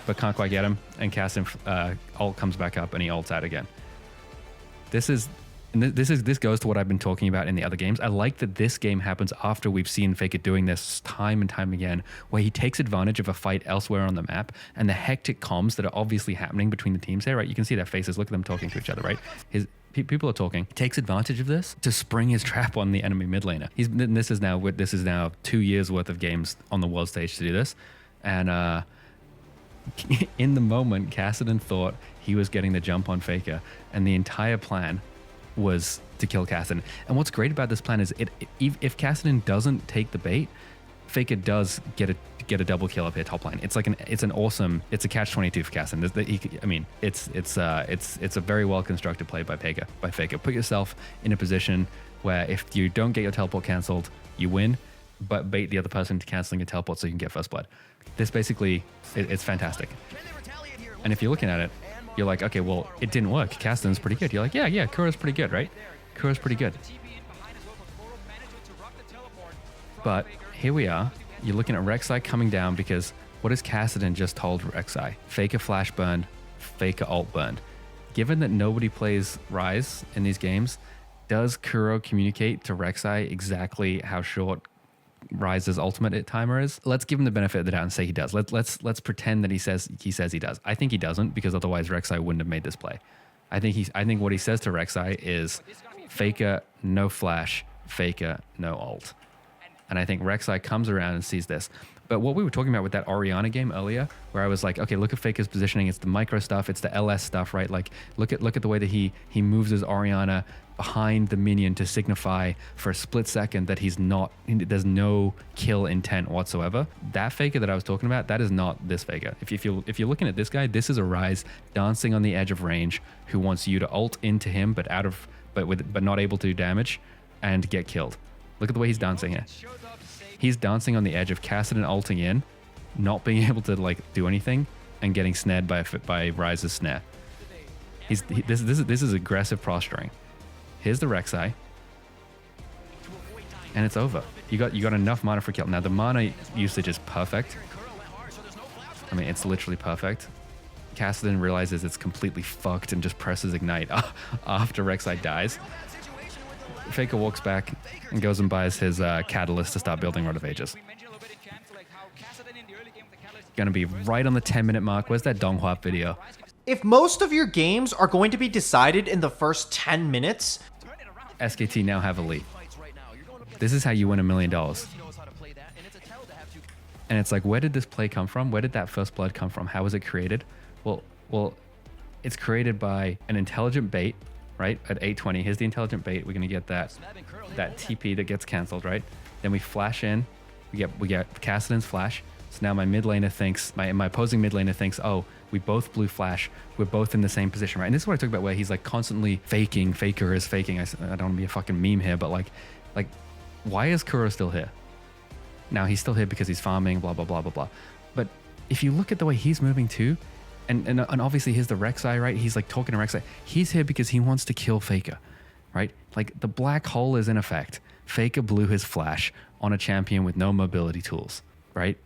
but can't quite get him. And Kassadin ult comes back up, and he ults out again. This is and this goes to what I've been talking about in the other games. I like that this game happens after we've seen Faker doing this time and time again, where he takes advantage of a fight elsewhere on the map and the hectic comms that are obviously happening between the teams here, right? You can see their faces. Look at them talking to each other, right? People are talking. He takes advantage of this to spring his trap on the enemy mid laner. This is now 2 years worth of games on the world stage to do this, and in the moment, Kassadin thought he was getting the jump on Faker, and the entire plan was to kill Kassadin. And what's great about this plan is if Kassadin doesn't take the bait, Faker does get a double kill up here top line. It's a catch-22 for Kassadin. It's a very well constructed play by Faker. Put yourself in a position where if you don't get your teleport cancelled, you win, but bait the other person to canceling your teleport so you can get first blood. This basically, it's fantastic. And if you're looking at it, you're like, okay, well, it didn't work. Kassadin's pretty good. You're like, yeah, Kura's pretty good, right? Kura's pretty good. But here we are. You're looking at Rek'Sai coming down because what has Kassadin just told Rek'Sai? Faker flash burned, Faker ult burned. Given that nobody plays Ryze in these games, does Kuro communicate to Rek'Sai exactly how short Ryze's ultimate timer is? Let's give him the benefit of the doubt and say he does. Let's pretend that he says he does. I think he doesn't, because otherwise Rek'Sai wouldn't have made this play. I think what he says to Rek'Sai is Faker no flash, Faker no ult. And I think Rek'Sai comes around and sees this. But what we were talking about with that Orianna game earlier, where I was like, okay, look at Faker's positioning. It's the micro stuff. It's the LS stuff, right? Like, look at the way that he moves his Orianna behind the minion to signify for a split second that there's no kill intent whatsoever. That Faker that I was talking about, that is not this Faker. If you're looking at this guy, this is a Ryze dancing on the edge of range who wants you to ult into him, but not able to do damage and get killed. Look at the way he's dancing here. He's dancing on the edge of Kassadin ulting in, not being able to like do anything, and getting snared by Ryze's snare. This is aggressive posturing. Here's the Rek'Sai, and it's over. You got enough mana for kill. Now the mana usage is perfect. I mean, it's literally perfect. Kassadin realizes it's completely fucked and just presses ignite after Rek'Sai dies. Faker walks back and goes and buys his catalyst to start building Rod of Ages. Gonna be right on the 10-minute mark. Where's that Donghua video? If most of your games are going to be decided in the first 10 minutes, SKT now have elite. This is how you win $1 million. And it's like, where did this play come from? Where did that first blood come from? How was it created? Well, it's created by an intelligent bait, right? At 820, here's the intelligent bait. We're gonna get that TP that gets canceled, right? Then we flash in. We get Kassadin's flash. So now my mid laner thinks, my opposing mid laner thinks, oh, we both blue flash. We're both in the same position, right? And this is what I talk about, where he's like constantly faking. Faker is faking. I don't want to be a fucking meme here, but like, why is Kuro still here? Now he's still here because he's farming, blah, blah, blah, blah, blah. But if you look at the way he's moving too, and obviously here's the Rek'Sai, right? He's like talking to Rek'Sai. He's here because he wants to kill Faker, right? Like the black hole is in effect. Faker blew his flash on a champion with no mobility tools, right?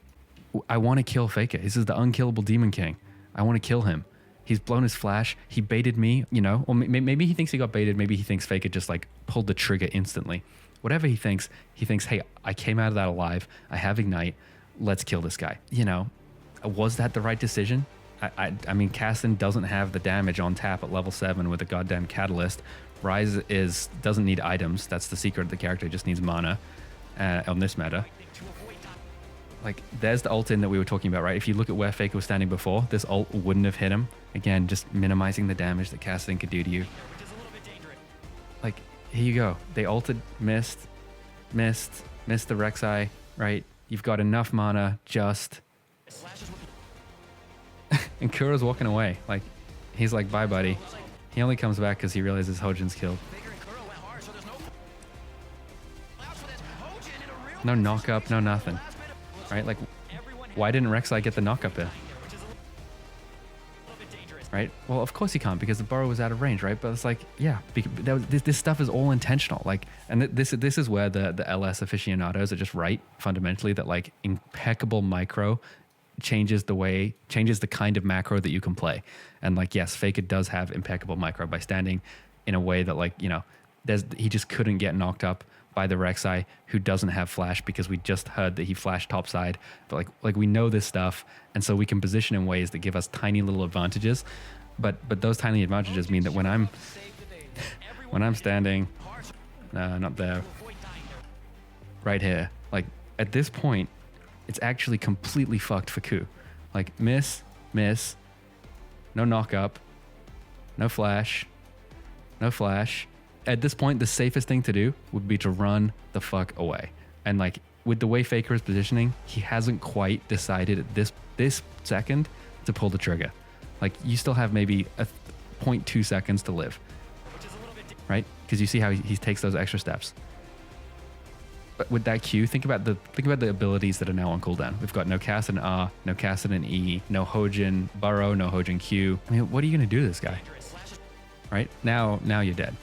I want to kill Faker. This is the unkillable Demon King. I want to kill him. He's blown his flash. He baited me, you know? Or maybe he thinks he got baited. Maybe he thinks Faker just like pulled the trigger instantly. Whatever he thinks, hey, I came out of that alive. I have Ignite. Let's kill this guy. You know, was that the right decision? I mean, Kassadin doesn't have the damage on tap at level 7 with a goddamn catalyst. Ryze doesn't need items. That's the secret of the character. It just needs mana on this meta. Like, there's the ult in that we were talking about, right? If you look at where Faker was standing before, this ult wouldn't have hit him. Again, just minimizing the damage that Kassadin could do to you. Like, here you go. They ulted, missed the Rek'Sai, right? You've got enough mana, just... And Kuro's walking away. Like, he's like, bye, buddy. He only comes back because he realizes Hojin's killed. No knock up, no nothing. Right? Like, why didn't Rek'Sai get the knock up here? Right? Well, of course he can't, because the burrow was out of range, right? But it's like, yeah, this stuff is all intentional. Like, and this is where the LS aficionados are just right, fundamentally, that like impeccable micro changes the kind of macro that you can play. And like, yes, Faker does have impeccable micro by standing in a way that, like, you know, he just couldn't get knocked up by the Rek'Sai, who doesn't have flash, because we just heard that he flashed topside. But like we know this stuff, and so we can position in ways that give us tiny little advantages. But those tiny advantages mean that when I'm standing, not there, right here, like at this point, it's actually completely fucked for KOO. Like miss, no knock up, no flash. At this point, the safest thing to do would be to run the fuck away. And like with the way FAKER is positioning, he hasn't quite decided at this second to pull the trigger. Like you still have maybe a 0.2 seconds to live, right? Because you see how he takes those extra steps. But with that Q, think about the abilities that are now on cooldown. We've got no cast in R, no cast in E, no Hojin burrow, no Hojin Q. I mean, what are you gonna do to this guy? Right? Now you're dead.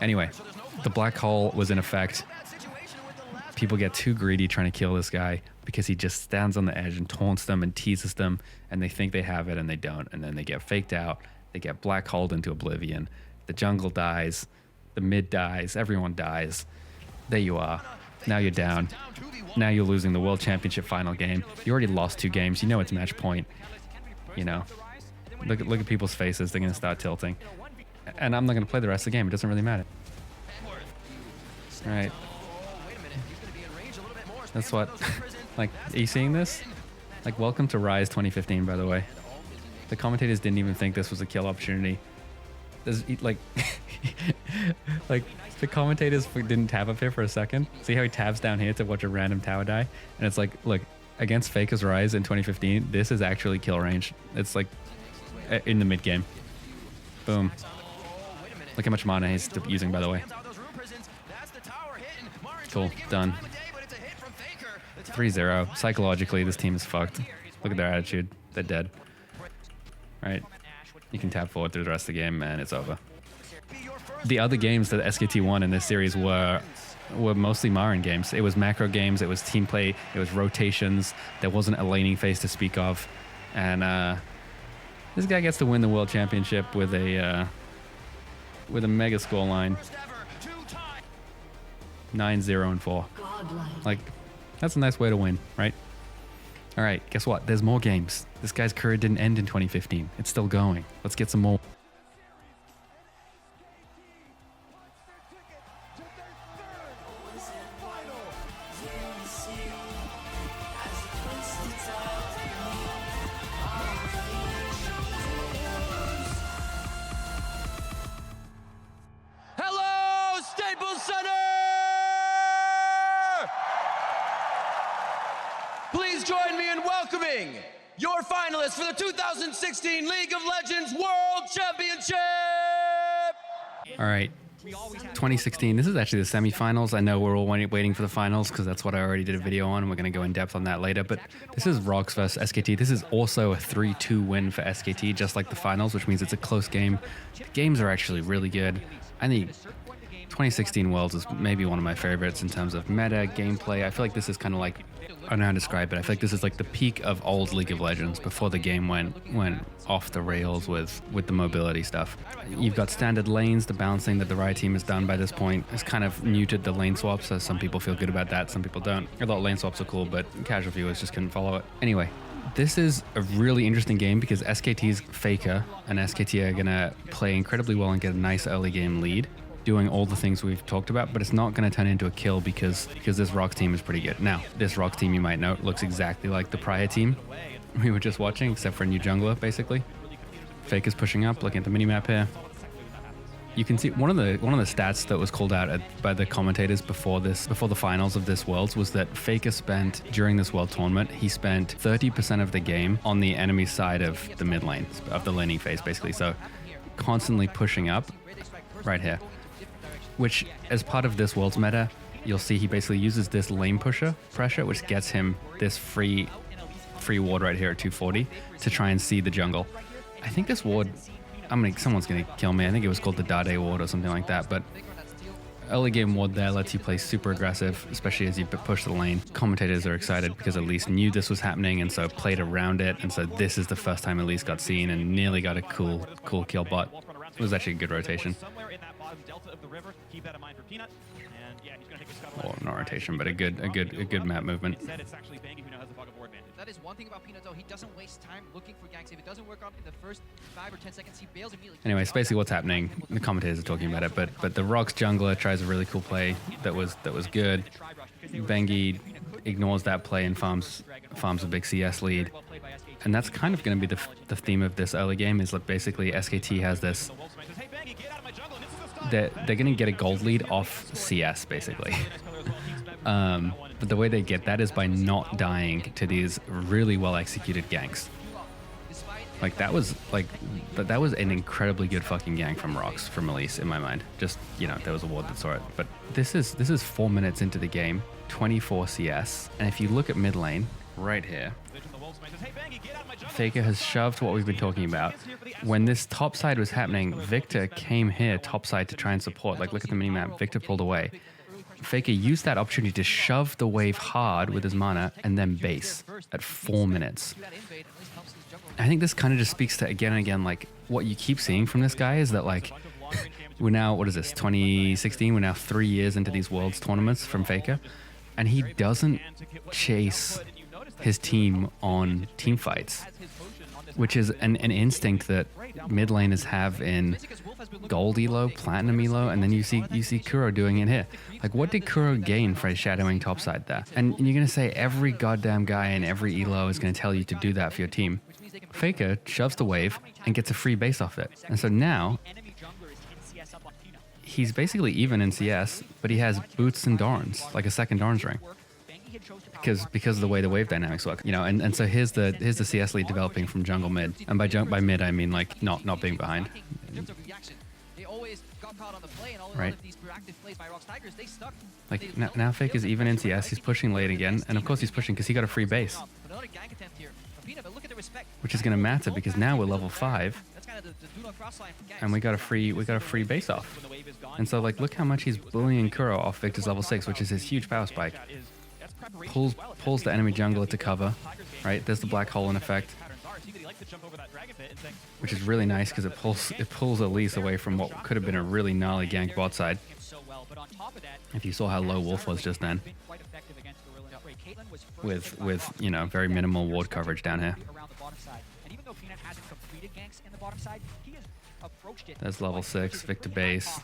Anyway, the black hole was in effect. People get too greedy trying to kill this guy because he just stands on the edge and taunts them and teases them, and they think they have it and they don't, and then they get faked out. They get black holed into oblivion. The jungle dies, the mid dies, everyone dies. There you are. Now you're down. Now you're losing the World Championship final game. You already lost 2 games. You know it's match point. You know, look at people's faces. They're gonna start tilting. And I'm not going to play the rest of the game. It doesn't really matter. All right. That's what... like, are you seeing this? Like, welcome to Rise 2015, by the way. The commentators didn't even think this was a kill opportunity. There's, like... like, the commentators didn't tab up here for a second. See how he tabs down here to watch a random tower die? And it's like, look, against FAKER's Rise in 2015, this is actually kill range. It's like, in the mid game. Boom. Look how much mana he's using, by the way. Cool, done. 3-0. Psychologically, this team is fucked. Look at their attitude. They're dead. Right? You can tap forward through the rest of the game, and it's over. The other games that SKT won in this series were mostly Marin games. It was macro games, it was team play, it was rotations. There wasn't a laning phase to speak of. And this guy gets to win the World Championship with a mega scoreline. 9-0-4. Like, that's a nice way to win, right? All right, guess what? There's more games. This guy's career didn't end in 2015. It's still going. Let's get some more. Please join me in welcoming your finalists for the 2016 League of Legends World Championship! All right, 2016. This is actually the semifinals. I know we're all waiting for the finals because that's what I already did a video on, and we're going to go in depth on that later. But this is Rocks versus SKT. This is also a 3-2 win for SKT, just like the finals, which means it's a close game. The games are actually really good. I think 2016 Worlds is maybe one of my favorites in terms of meta, gameplay. I feel like this is kind of like, I don't know how to describe it. I feel like this is like the peak of old League of Legends before the game went off the rails with the mobility stuff. You've got standard lanes. The balancing that the Riot team has done by this point has kind of muted the lane swaps, so some people feel good about that, some people don't. I thought lane swaps are cool, but casual viewers just couldn't follow it. Anyway, this is a really interesting game because SKT's FAKER and SKT are going to play incredibly well and get a nice early game lead, doing all the things we've talked about, but it's not going to turn into a kill because this Rocks team is pretty good. Now, this Rocks team, you might note, looks exactly like the prior team we were just watching, except for a new jungler, basically. FAKER's pushing up, looking at the minimap here. You can see one of the stats that was called out by the commentators before the finals of this Worlds was that FAKER spent, during this World Tournament, he spent 30% of the game on the enemy side of the mid lane, of the laning phase, basically. So constantly pushing up right here. Which, as part of this World's meta, you'll see he basically uses this lane pusher pressure, which gets him this free ward right here at 240 to try and see the jungle. I think this ward, someone's gonna kill me. I think it was called the Dade ward or something like that, but early game ward there lets you play super aggressive, especially as you push the lane. Commentators are excited because Elise knew this was happening and so played around it. And so this is the first time Elise got seen and nearly got a cool kill bot. It was actually a good rotation. Or not rotation, but a good map movement. That is one thing about Peanut, though. He doesn't waste time looking for ganks. If it doesn't work out in the first 5 or 10 seconds, he bails immediately. Anyway, it's basically what's happening. The commentators are talking about it, but the Rox jungler tries a really cool play that was good. Bengi ignores that play and farms a big CS lead. And that's kind of going to be the theme of this early game, is that basically SKT has this. They're going to get a gold lead off CS, basically. But the way they get that is by not dying to these really well executed ganks. Like that was an incredibly good fucking gank from Rox, from Elise, in my mind. Just, there was a ward that saw it. But this is 4 minutes into the game, 24 CS, and if you look at mid lane right here, Faker has shoved what we've been talking about. When this top side was happening, Victor came here top side to try and support. Like, look at the minimap. Victor pulled away. Faker used that opportunity to shove the wave hard with his mana and then base at 4 minutes. I think this kind of just speaks to, again and again, like, what you keep seeing from this guy is that, like, we're now, what is this, 2016? We're now 3 years into these Worlds tournaments from Faker, and he doesn't chase his team on team fights, which is an instinct that mid laners have in gold elo, platinum elo, and then you see Kuro doing it here. Like, what did Kuro gain for shadowing topside there? And you're gonna say every goddamn guy in every elo is gonna tell you to do that for your team. Faker shoves the wave and gets a free base off it. And so now he's basically even in CS, but he has boots and Dorans, like a second Dorans ring. Because of the way the wave dynamics work, and so here's the CS lead developing from jungle mid, and by mid I mean like not being behind. Right. Like now Faker's even in CS, he's pushing late again, and of course he's pushing because he got a free base, which is going to matter because now we're level 5, and we got a free base off, and so like look how much he's bullying Kuro off Victor's level 6, which is his huge power spike. Pulls the enemy jungler to cover, right? There's the black hole in effect, which is really nice because it pulls Elise away from what could have been a really gnarly gank bot side. If you saw how low Wolf was just then, with very minimal ward coverage down here. There's level 6, Victor base.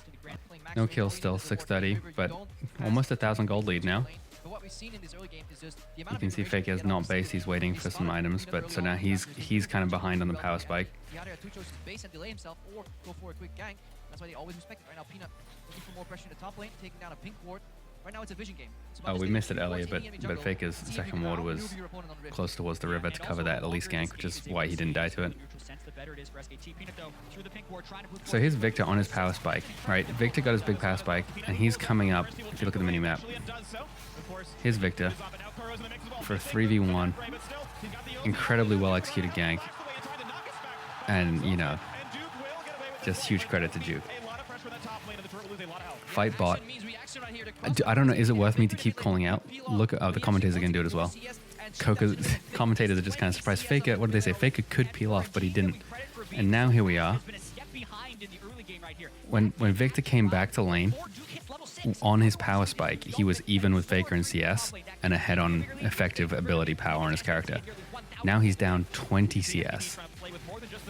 No kill still, 630, but almost 1,000 gold lead now. You can see Faker is not base, he's waiting for some items, but so now he's kind of behind on the power spike. He either had two choices, base and delay himself, or go for a quick gank. That's why they always respect it. Right now, Peanut looking for more pressure in the top lane, taking down a pink ward. Right now, it's a vision game. Oh, we missed it earlier, but Faker's second ward was close towards the river to cover that Elise gank, which is why he didn't die to it. So here's Victor on his power spike, right? Victor got his big power spike, and he's coming up, if you look at the minimap. Here's Victor for a 3v1. Incredibly well executed gank. And, just huge credit to Juke. Fight bot. I don't know, is it worth me to keep calling out? Look, the commentators are going to do it as well. Commentators are just kind of surprised. Faker, what did they say? Faker could peel off, but he didn't. And now here we are. When Victor came back to lane, on his power spike, he was even with Faker in CS and ahead on effective ability power on his character. Now he's down 20 CS,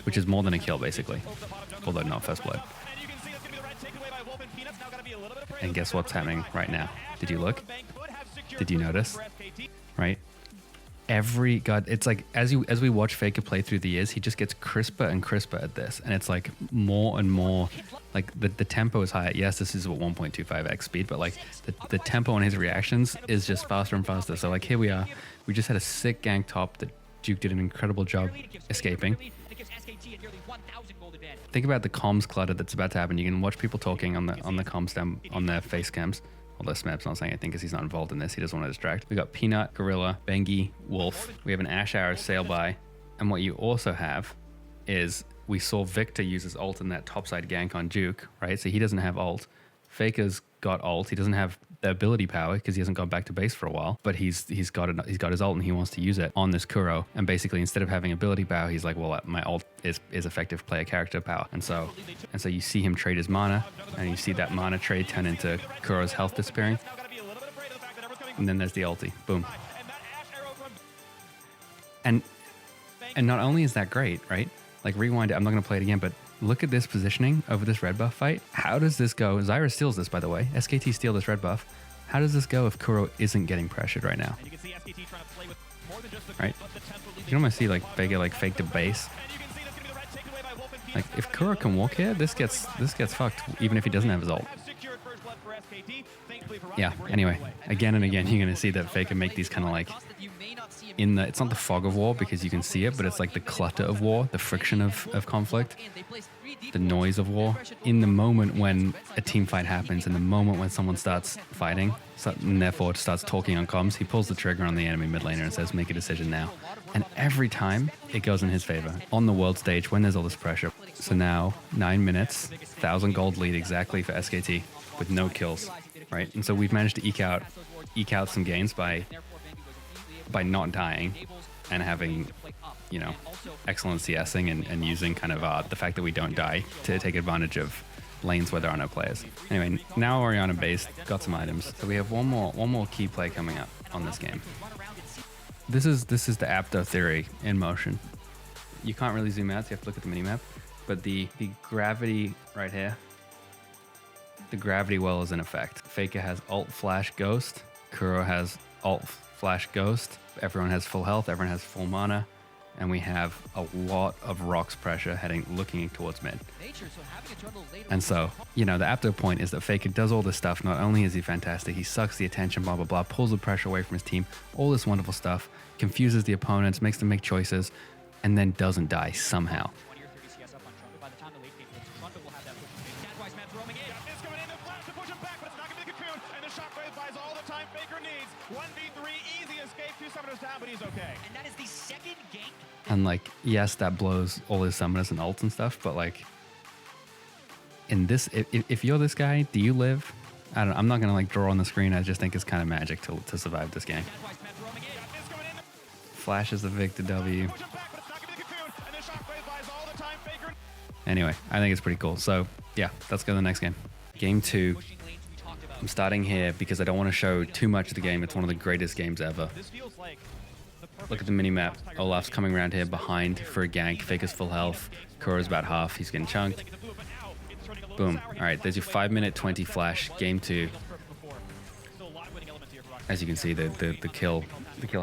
which is more than a kill basically, although not first blood. And guess what's happening right now? Did you look? Did you notice? Right? It's like as we watch Faker play through the years, he just gets crisper and crisper at this, and it's like more and more like the tempo is higher. Yes, this is at 1.25x speed, but like the tempo on his reactions is just faster and faster. So like here we are, we just had a sick gank top that Duke did an incredible job escaping. Think about the comms clutter that's about to happen. You can watch people talking on the comms stem on their face cams. Although Smap's not saying anything because he's not involved in this. He doesn't want to distract. We got Peanut, Gorilla, Bengi, Wolf. We have an Ash Arrow sail by. And what you also have is we saw Victor use his ult in that topside gank on Duke, right? So he doesn't have ult. Faker's got ult. He doesn't have the ability power because he hasn't gone back to base for a while, but he's got his ult and he wants to use it on this Kuro. And basically, instead of having ability power, he's like, well, my ult is effective player character power. And so you see him trade his mana, and you see that mana trade turn into Kuro's health disappearing. And then there's the ulti. Boom. And not only is that great, right? Like, rewind it. I'm not going to play it again, but look at this positioning over this red buff fight. How does this go? Zyra steals this, by the way. SKT steal this red buff. How does this go if Kuro isn't getting pressured right now? Right? You can almost see like Vega like fake to base. Like, if Kuro can walk here, this gets fucked, even if he doesn't have his ult. Yeah, anyway, again and again, you're going to see that Faker make these kind of like, it's not the fog of war because you can see it, but it's like the clutter of war, the friction of conflict, the noise of war. In the moment when a team fight happens, in the moment when someone starts fighting, and therefore starts talking on comms, he pulls the trigger on the enemy mid laner and says, make a decision now. And every time it goes in his favor on the world stage when there's all this pressure. So now 9 minutes, 1,000 gold lead exactly for SKT with no kills, right? And so we've managed to eke out some gains by not dying and having, you know, excellent CSing and using kind of the fact that we don't die to take advantage of lanes where there are no players. Anyway, now Orianna base, got some items. So we have one more key play coming up on this game. This is the Apto theory in motion. You can't really zoom out, so you have to look at the minimap. But the gravity right here, the gravity well is in effect. Faker has ult flash ghost. Kuro has ult flash ghost. Everyone has full health, everyone has full mana, and we have a lot of rocks pressure looking towards mid. And so, you know, the Apto point is that Faker does all this stuff. Not only is he fantastic, he sucks the attention, blah, blah, blah, pulls the pressure away from his team, all this wonderful stuff, confuses the opponents, makes them make choices, and then doesn't die somehow. And like, yes, that blows all his summoners and ults and stuff, but like, in this, if you're this guy, do you live? I don't know, I'm not gonna like draw on the screen. I just think it's kind of magic to survive this game. Flashes the Vic to W. Anyway, I think it's pretty cool. So yeah, let's go to the next game. Game 2. I'm starting here because I don't want to show too much of the game. It's one of the greatest games ever. Look at the minimap. Olaf's coming around here behind for a gank. Faker's full health. Kuro's about half. He's getting chunked. Boom. All right, there's your 5 minute 20 flash. Game 2. As you can see, the kill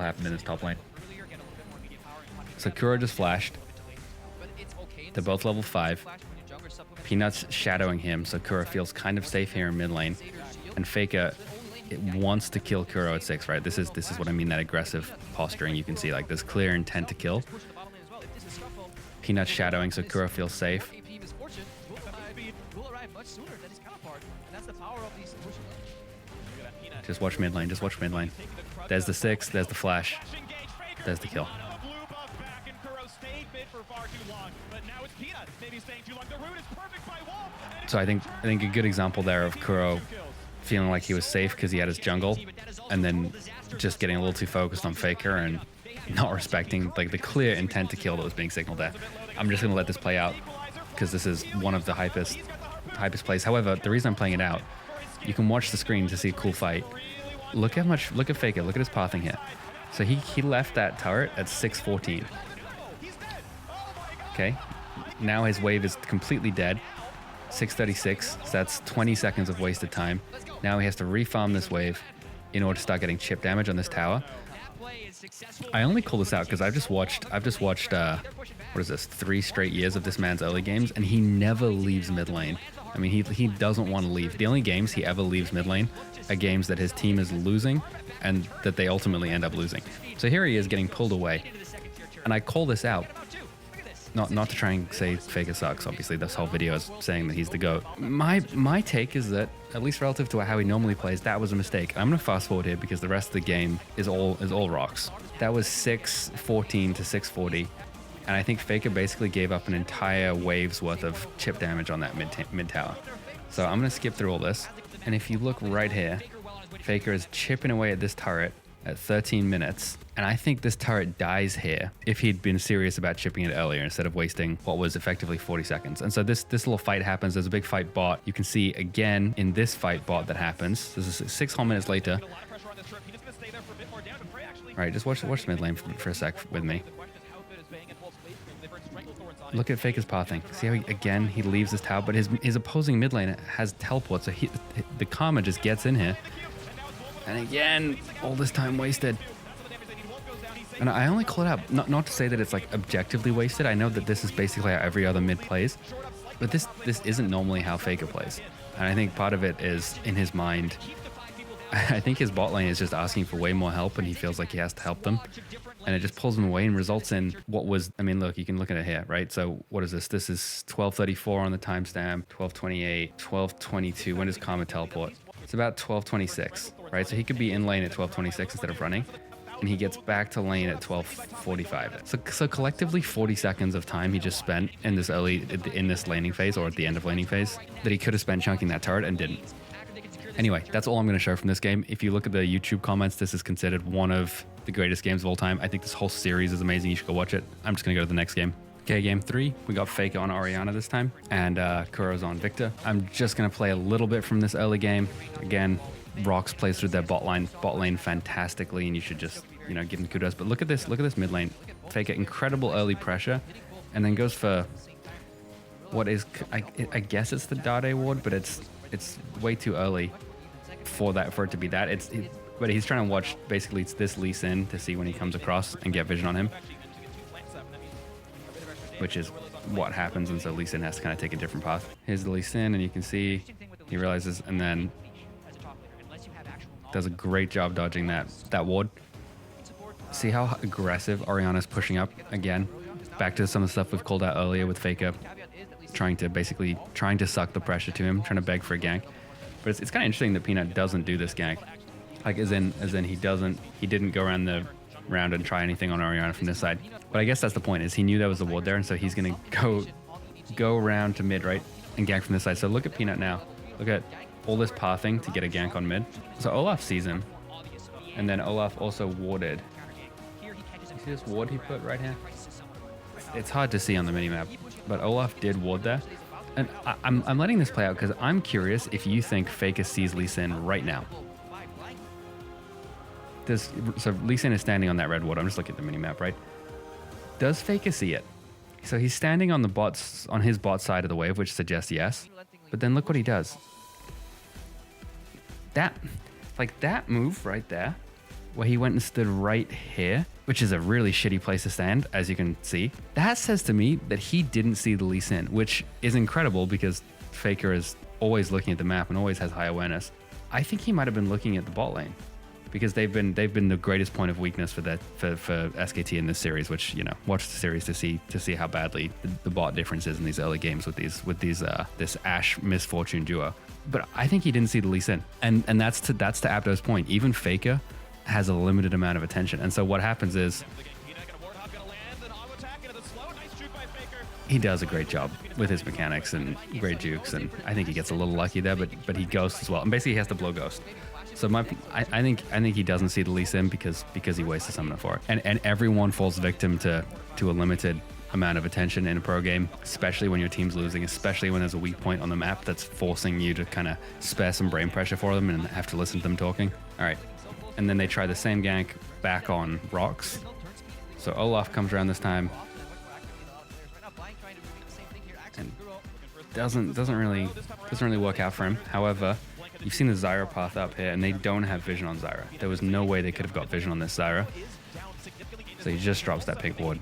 happened in his top lane. So Kuro just flashed. They're both level 5. Peanut's shadowing him, so Kuro feels kind of safe here in mid lane. And Faker wants to kill Kuro at 6, right? This is what I mean, that aggressive posturing. You can see like this clear intent to kill. Peanut's shadowing, so Kuro feels safe. Just watch mid lane, just watch mid lane. There's the 6, there's the flash, there's the kill. So I think a good example there of Kuro feeling like he was safe because he had his jungle, and then just getting a little too focused on Faker and not respecting like the clear intent to kill that was being signaled there. I'm just gonna let this play out because this is one of the hypest plays. However, the reason I'm playing it out, you can watch the screen to see a cool fight. Look at Faker, look at his pathing here. So he left that turret at 6:14. Okay, now his wave is completely dead. 6:36, so that's 20 seconds of wasted time. Now he has to refarm this wave in order to start getting chip damage on this tower. I only call this out because I've just watched what is this, 3 straight years of this man's early games, and he never leaves mid lane. I mean, he doesn't want to leave. The only games he ever leaves mid lane are games that his team is losing and that they ultimately end up losing. So here he is getting pulled away, and I call this out. Not to try and say Faker sucks. Obviously, this whole video is saying that he's the GOAT. My take is that, at least relative to how he normally plays, that was a mistake. I'm gonna fast forward here because the rest of the game is all rocks. That was 6:14 to 6:40, and I think Faker basically gave up an entire wave's worth of chip damage on that mid tower. So I'm gonna skip through all this. And if you look right here, FAKER is chipping away at this turret at 13 minutes. And I think this turret dies here if he'd been serious about chipping it earlier instead of wasting what was effectively 40 seconds. And so this little fight happens. There's a big fight bot. You can see again in this fight bot that happens. This is 6 whole minutes later. All right, just watch the mid lane for a sec with me. Look at FAKER's pathing. See how he leaves this tower, but his opposing mid lane has teleport, so the Karma just gets in here. And again, all this time wasted. And I only call it out, not to say that it's like objectively wasted. I know that this is basically how every other mid plays, but this isn't normally how FAKER plays. And I think part of it is in his mind. I think his bot lane is just asking for way more help, and he feels like he has to help them. And it just pulls him away and results in what was, I mean, look, you can look at it here, right? So what is this? This is 12:34 on the timestamp, 12:28, 12:22. When does Karma teleport? It's about 12:26, right? So he could be in lane at 12:26 instead of running, and he gets back to lane at 12:45. So collectively 40 seconds of time he just spent in this laning phase, or at the end of laning phase, that he could have spent chunking that turret and didn't. Anyway, that's all I'm going to show from this game. If you look at the YouTube comments, this is considered one of the greatest games of all time. I think this whole series is amazing. You should go watch it. I'm just going to go to the next game. Okay, game 3. We got FAKER on Orianna this time, and Kuro's on Victor. I'm just going to play a little bit from this early game. Again, Rox plays through their bot lane fantastically, and you should just, give them kudos. But look at this mid lane. FAKER, incredible early pressure, and then goes for what is, I guess it's the Dade ward, but it's way too early for it to be that. But he's trying to watch basically this Lee Sin to see when he comes across and get vision on him, which is what happens, and so Lee Sin has to kind of take a different path. Here's the Lee Sin, and you can see he realizes, and then does a great job dodging that ward. See how aggressive Orianna's pushing up again. Back to some of the stuff we've called out earlier with FAKER trying to suck the pressure to him, trying to beg for a gank. But it's kind of interesting that Peanut doesn't do this gank. Like as in he didn't go around the round and try anything on Orianna from this side. But I guess that's the point, is he knew there was a ward there, and so he's gonna go around to mid, right, and gank from this side. So look at Peanut now. Look at all this pathing to get a gank on mid. So Olaf sees him, and then Olaf also warded. You see this ward he put right here? It's hard to see on the minimap, but Olaf did ward there. And I'm letting this play out because I'm curious if you think FAKER sees Lee Sin right now. So Lee Sin is standing on that red ward. I'm just looking at the minimap, right? Does FAKER see it? So he's standing on his bot side of the wave, which suggests yes. But then look what he does. That move right there, where he went and stood right here, which is a really shitty place to stand, as you can see. That says to me that he didn't see the Lee Sin, which is incredible because FAKER is always looking at the map and always has high awareness. I think he might have been looking at the bot lane, because they've been the greatest point of weakness for SKT in this series. Which, watch the series to see how badly the bot difference is in these early games with this Ashe misfortune duo. But I think he didn't see the Lee Sin, and that's to Abdo's point. Even FAKER has a limited amount of attention, and so what happens is he does a great job with his mechanics and great jukes, and I think he gets a little lucky there, but he ghosts as well, and basically he has to blow ghost. So I think he doesn't see the Lee Sin because he wastes a summoner for it, and everyone falls victim to a limited amount of attention in a pro game, especially when your team's losing, especially when there's a weak point on the map that's forcing you to kind of spare some brain pressure for them and have to listen to them talking. All right. And then they try the same gank back on Rox. So Olaf comes around this time and doesn't really work out for him. However, you've seen the Zyra path up here, and they don't have vision on Zyra. There was no way they could have got vision on this Zyra. So he just drops that pink ward.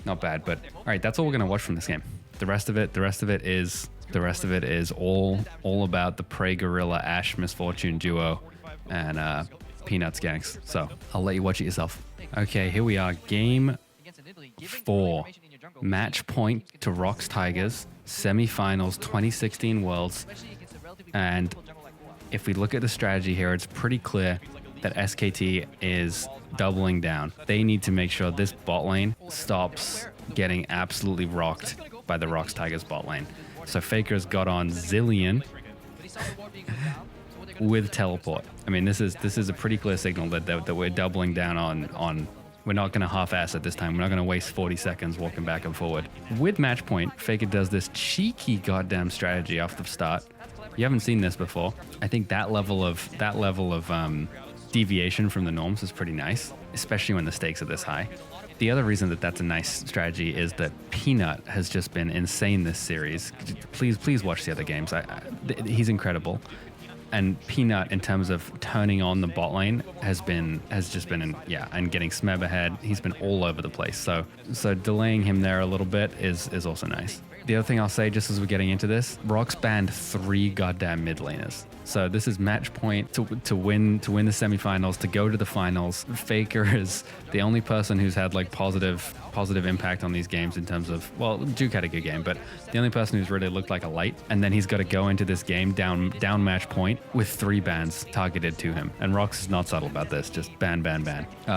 Not bad, but all right, that's all we're gonna watch from this game. The rest of it is all about the Prey Gorilla Ashe misfortune duo and Peanuts ganks. So I'll let you watch it yourself. Okay, here we are, game 4. Match point to Rox Tigers, semi-finals 2016 Worlds. And if we look at the strategy here, it's pretty clear that SKT is doubling down. They need to make sure this bot lane stops getting absolutely rocked by the Rox Tigers bot lane. So FAKER's got on Zilean with teleport. I mean, this is a pretty clear signal that we're doubling down on. We're not going to half-ass it this time. We're not going to waste 40 seconds walking back and forward. With match point, Faker does this cheeky goddamn strategy off the start. You haven't seen this before. I think that level of deviation from the norms is pretty nice, especially when the stakes are this high. The other reason that that's a nice strategy is that Peanut has just been insane this series. Please watch the other games. He's incredible. And Peanut, in terms of turning on the bot lane, has just been and getting Smeb ahead. He's been all over the place. So delaying him there a little bit is also nice. The other thing I'll say, just as we're getting into this, Rock's banned 3 goddamn mid laners. So this is match point to win the semifinals, to go to the finals. Faker is the only person who's had like positive impact on these games in terms of, well, Duke had a good game, but the only person who's really looked like a light. And then he's got to go into this game down match point with 3 bans targeted to him. And Rox is not subtle about this, just ban.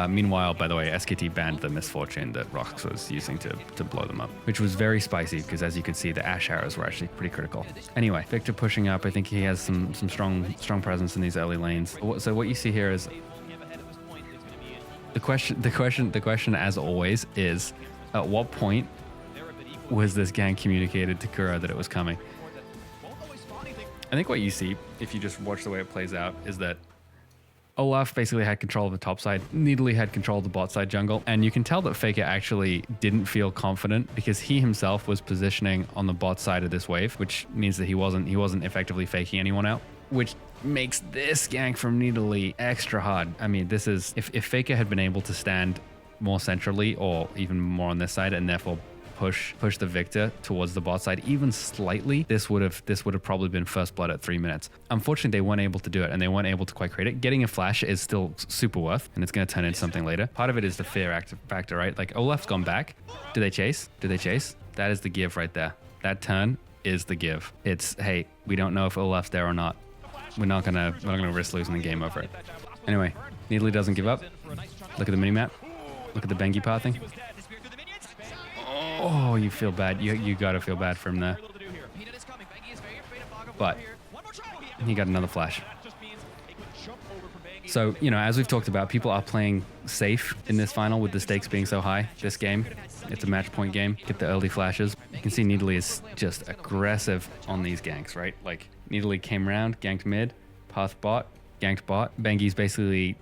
Meanwhile, by the way, SKT banned the Misfortune that Rox was using to blow them up, which was very spicy because, as you can see, the Ash arrows were actually pretty critical. Anyway, Victor pushing up. I think he has some strong presence in these early lanes. So what you see here is the question as always is, at what point was this gank communicated to Kuro that it was coming? I think what you see, if you just watch the way it plays out, is that Olaf basically had control of the top side, Needly had control of the bot side jungle, and you can tell that Faker actually didn't feel confident because he himself was positioning on the bot side of this wave, which means that he wasn't effectively faking anyone out, which makes this gank from Needly extra hard. I mean, this is, if Faker had been able to stand more centrally or even more on this side and therefore push the Victor towards the bot side even slightly, this would have probably been first blood at 3 minutes. Unfortunately, they weren't able to do it, and they weren't able to quite create it. Getting a flash is still super worth, and it's going to turn into something later. Part of it is the fear factor, right? Like, Olaf's gone back. Do they chase? That is the give right there. That turn is the give. It's, hey, we don't know if Olaf's there or not. We're not gonna risk losing the game over it. Anyway, Needly doesn't give up. Look at the minimap. Look at the Bengi pathing. Oh, you feel bad. You gotta feel bad for him there. But he got another flash. So, you know, as we've talked about, people are playing safe in this final with the stakes being so high. This game, it's a match point game. Get the early flashes. You can see Needly is just aggressive on these ganks, right? Like, Needly came around, ganked mid, path bot, ganked bot. Bengi's basically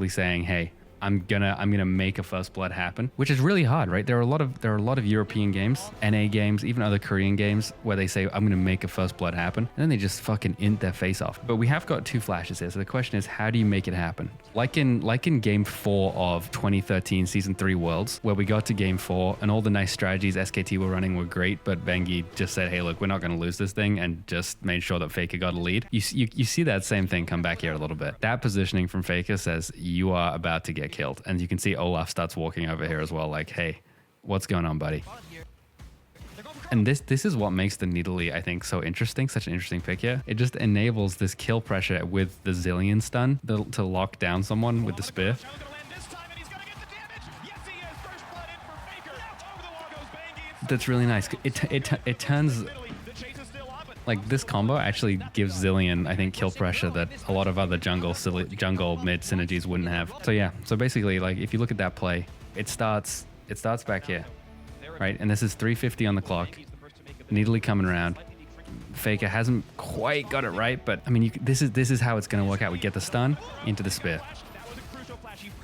saying, hey, I'm gonna make a first blood happen, which is really hard, right? There are a lot of European games, NA games, even other Korean games where they say, I'm gonna make a first blood happen, and then they just fucking int their face off. But we have got 2 flashes here, so the question is, how do you make it happen? Like in game 4 of 2013 season 3 Worlds, where we got to game 4 and all the nice strategies SKT were running were great, but Bengi just said, hey, look, we're not gonna lose this thing, and just made sure that Faker got a lead. You see that same thing come back here a little bit. That positioning from Faker says, you are about to get killed. And you can see Olaf starts walking over here as well, like, hey, what's going on, buddy? And this is what makes the Needly, I think, so interesting, such an interesting pick here. It just enables this kill pressure with the Zillion stun to lock down someone with the spear. That's really nice. It turns... Like, this combo actually gives Zillion, I think, kill pressure that a lot of other jungle mid synergies wouldn't have. So yeah, so basically, like, if you look at that play, it starts back here, right? And this is 350 on the clock. Needly coming around. Faker hasn't quite got it right, but I mean, this is how it's going to work out. We get the stun into the spear,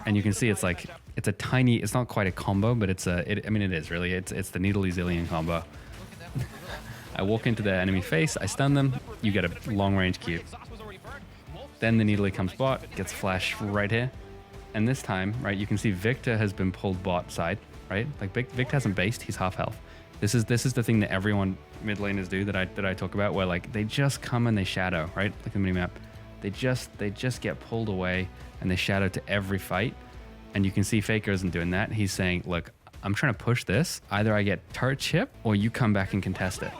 and you can see it's like it's a tiny. It's not quite a combo, but I mean, it is really. It's the Needly Zillion combo. I walk into the enemy face, I stun them, you get a long-range Q. Then the Needly comes bot, gets flash right here. And this time, right, you can see Victor has been pulled bot side, right? Like, Victor hasn't based, he's half health. This is the thing that everyone mid laners do that I talk about, where, like, they just come and they shadow, right? Like the minimap. They just get pulled away and they shadow to every fight. And you can see Faker isn't doing that. He's saying, look, I'm trying to push this. Either I get turret chip or you come back and contest it.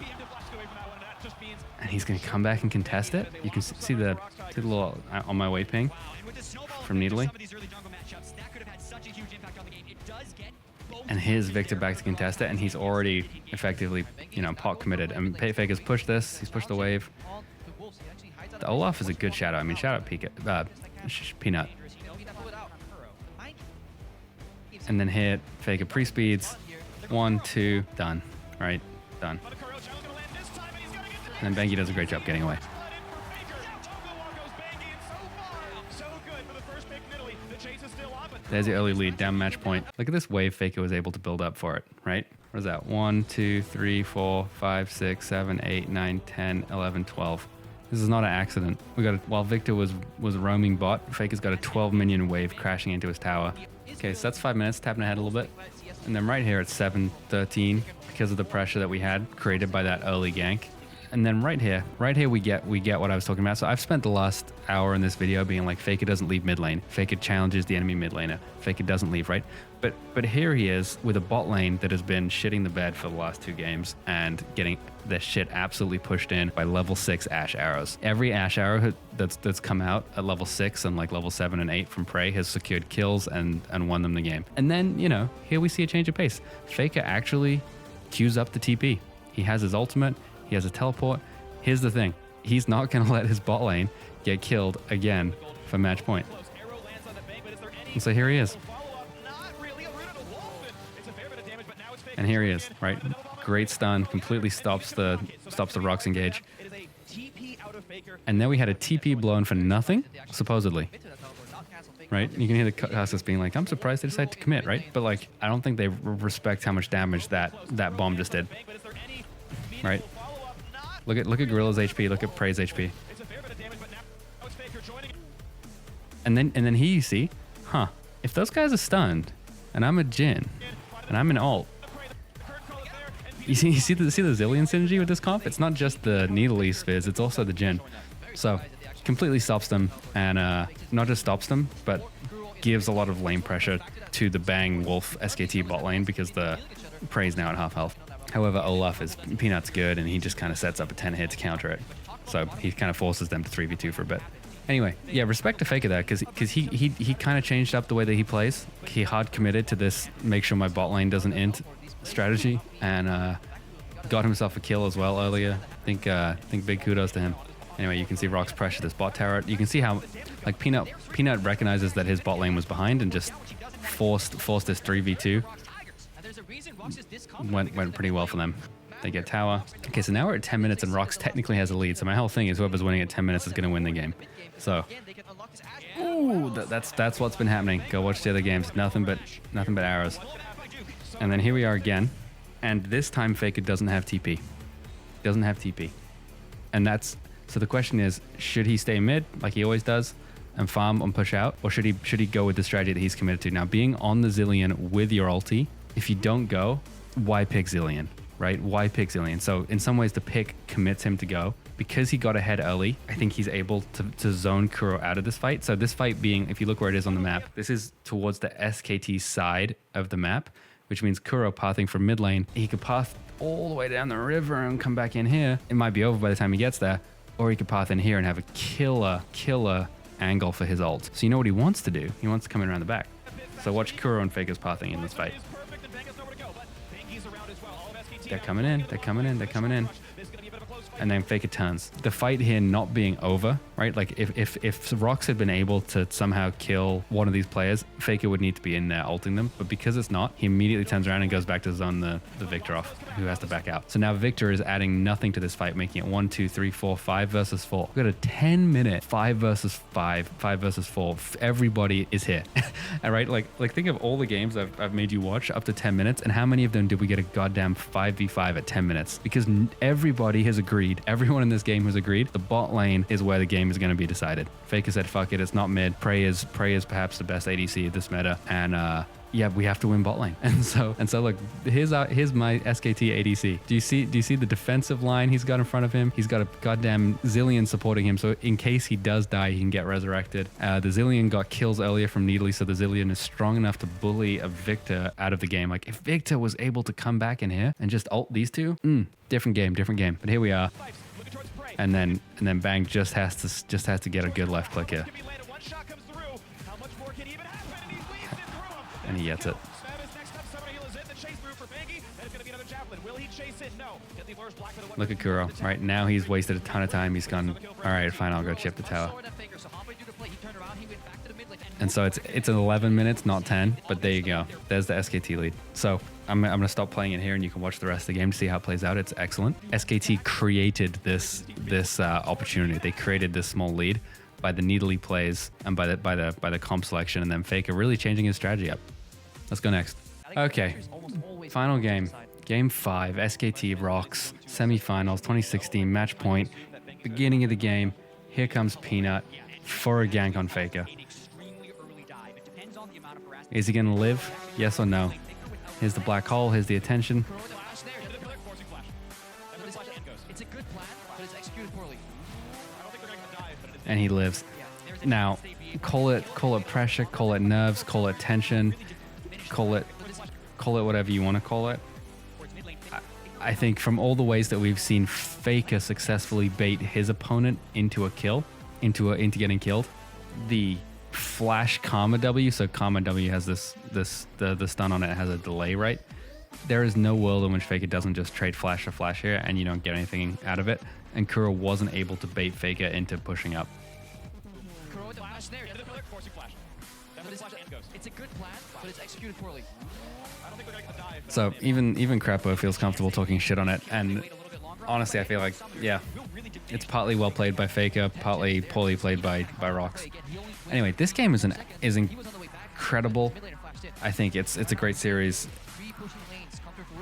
And he's going to come back and contest it. You can see the little on my way ping from Needly. And here's Victor back to contest it, and he's already effectively, you know, pot committed. And Faker's pushed this. He's pushed the wave. The Olaf is a good shadow. I mean, shout out Peanut. And then hit, Faker pre-speeds. 1, 2, done. Right? Done. And then Bengi does a great job getting away. There's the early lead, down match point. Look at this wave Faker was able to build up for it, right? What is that? 1, 2, 3, 4, 5, 6, 7, 8, 9, 10, 11, 12. This is not an accident. While Victor was roaming bot, Faker's got a 12 minion wave crashing into his tower. Okay, so that's 5 minutes, tapping ahead a little bit. And then right here at 7:13, because of the pressure that we had created by that early gank. And then right here we get what I was talking about. So I've spent the last hour in this video being like, Faker doesn't leave mid lane. Faker challenges the enemy mid laner. Faker doesn't leave, right? But here he is with a bot lane that has been shitting the bed for the last 2 games and getting their shit absolutely pushed in by level 6 Ashe arrows. Every Ashe arrow that's come out at level 6 and like level 7 and 8 from Prey has secured kills and won them the game. And then, you know, here we see a change of pace. Faker actually queues up the TP. He has his ultimate. He has a teleport. Here's the thing. He's not going to let his bot lane get killed again for match point. And so here he is. And here he is, right? Great stun, completely stops the Rox engage. And then we had a TP blown for nothing, supposedly. Right? You can hear the casters being like, I'm surprised they decided to commit, right? But like, I don't think they respect how much damage that bomb just did. Right? Look at Gorilla's HP, look at Prey's HP. And then here you see, if those guys are stunned, and I'm a Jhin, and I'm an ult, you see the Zilean synergy with this comp? It's not just the Needly spheres, it's also the Jhin. So, completely stops them, and not just stops them, but gives a lot of lane pressure to the Bang Wolf SKT bot lane because the Prey's now at half health. However, Olaf is Peanut's good, and he just kind of sets up a 10 hit to counter it. So he kind of forces them to 3v2 for a bit. Anyway, yeah, respect to Faker there, because he kind of changed up the way that he plays. He hard committed to this make sure my bot lane doesn't int strategy, and got himself a kill as well earlier. I think big kudos to him. Anyway, you can see Rox pressure this bot tower. You can see how like Peanut recognizes that his bot lane was behind and just forced this 3v2. Went pretty well for them. They get tower. Okay, so now we're at 10 minutes and Rox technically has a lead. So my whole thing is whoever's winning at 10 minutes is going to win the game. So, ooh, that's what's been happening. Go watch the other games. Nothing but arrows. And then here we are again. And this time Faker doesn't have TP. Doesn't have TP. And so the question is, should he stay mid like he always does and farm and push out? Or should he go with the strategy that he's committed to? Now, being on the Zilean with your ulti, if you don't go, why pick Zilean, right? Why pick Zilean? So in some ways the pick commits him to go. Because he got ahead early, I think he's able to zone Kuro out of this fight. So this fight being, if you look where it is on the map, this is towards the SKT side of the map, which means Kuro pathing from mid lane. He could path all the way down the river and come back in here. It might be over by the time he gets there. Or he could path in here and have a killer angle for his ult. So you know what he wants to do? He wants to come in around the back. So watch Kuro and Faker's pathing in this fight. They're coming in. And then Faker turns. The fight here not being over, right? Like if Rox had been able to somehow kill one of these players, Faker would need to be in there ulting them. But because it's not, he immediately turns around and goes back to zone the Victor off, who has to back out. So now Victor is adding nothing to this fight, making it 1, 2, 3, 4, 5 versus 4. We've got a 10-minute 5 versus 5 versus 4. Everybody is here. All right, like think of all the games I've made you watch up to 10 minutes, and how many of them did we get a goddamn 5v5 at 10 minutes? Because everybody has agreed. Everyone in this game has agreed the bot lane is where the game is going to be decided. Faker said, fuck it, it's not mid. Prey is perhaps the best ADC of this meta, and yeah, we have to win bot lane. And so look, here's my SKT ADC. Do you see the defensive line he's got in front of him? He's got a goddamn Zilean supporting him, so in case he does die, he can get resurrected. The Zilean got kills earlier from Needly, so the Zilean is strong enough to bully a Victor out of the game. Like if Victor was able to come back in here and just ult these two, different game. But here we are. And then Bang just has to get a good left click here. And he gets it. Look at Kuro. Right now, he's wasted a ton of time. He's gone, all right, fine, I'll go chip the tower. And so it's 11 minutes, not 10, but there you go. There's the SKT lead. So I'm going to stop playing it here, and you can watch the rest of the game to see how it plays out. It's excellent. SKT created this opportunity. They created this small lead by the needly plays and by the comp selection, and then FAKER really changing his strategy up. Let's go next. Okay, final game. Game 5, SKT Rocks, semifinals, 2016, match point, beginning of the game. Here comes Peanut for a gank on FAKER. Is he going to live? Yes or no? Here's the black hole. Here's the attention. And he lives. Now, call it pressure, call it nerves, call it tension, call it whatever you want to call it. I think from all the ways that we've seen FAKER successfully bait his opponent into a kill, into getting killed, the flash Karma W, so Karma W has the stun on it has a delay, right? There is no world in which FAKER doesn't just trade flash to flash here and you don't get anything out of it. And Kuro wasn't able to bait FAKER into pushing up. It's a good plan, but it's executed poorly. So even Crapo feels comfortable talking shit on it, and honestly I feel like, yeah, it's partly well played by FAKER, partly poorly played by Rocks. Anyway, this game is incredible. I think it's a great series.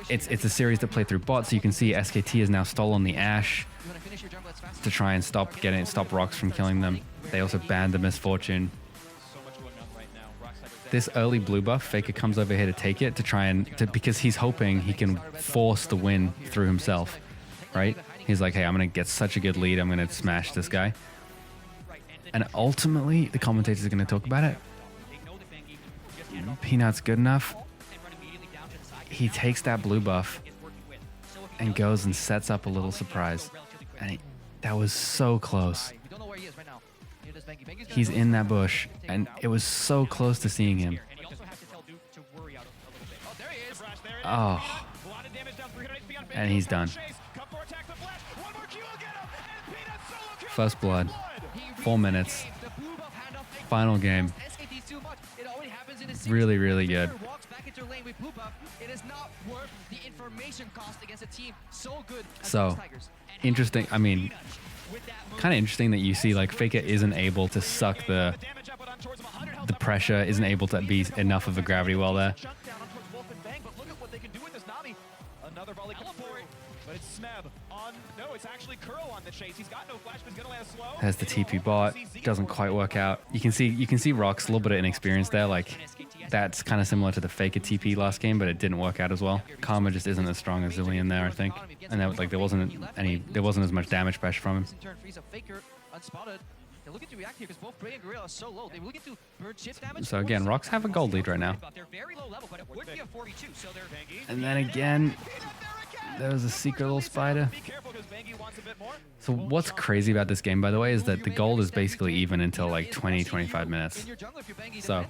It's a series that played through bots, so you can see SKT has now stolen the Ashe to try and stop Rocks from killing them. They also banned the Misfortune. This early blue buff, FAKER comes over here to take it because he's hoping he can force the win through himself, right? He's like, hey, I'm going to get such a good lead. I'm going to smash this guy. And ultimately, the commentators are going to talk about it. Peanut's good enough. He takes that blue buff and goes and sets up a little surprise. And that was so close. He's in that bush, and it was so close to seeing him. Oh. And he's done. First blood. 4 minutes. Final game. Really, really good. So, interesting. I mean, kind of interesting that you see like FAKER isn't able to suck the pressure, isn't able to be enough of a gravity well there. Has the TP bot, doesn't quite work out. You can see Rocks a little bit of inexperience there. Like that's kind of similar to the FAKER TP last game, but it didn't work out as well. Karma just isn't as strong as Zillion there, I think. And there wasn't as much damage pressure from him. So again, Rocks have a gold lead right now. And then again, there was a secret little spider. So what's crazy about this game, by the way, is that the gold is basically even until like 20-25 minutes. So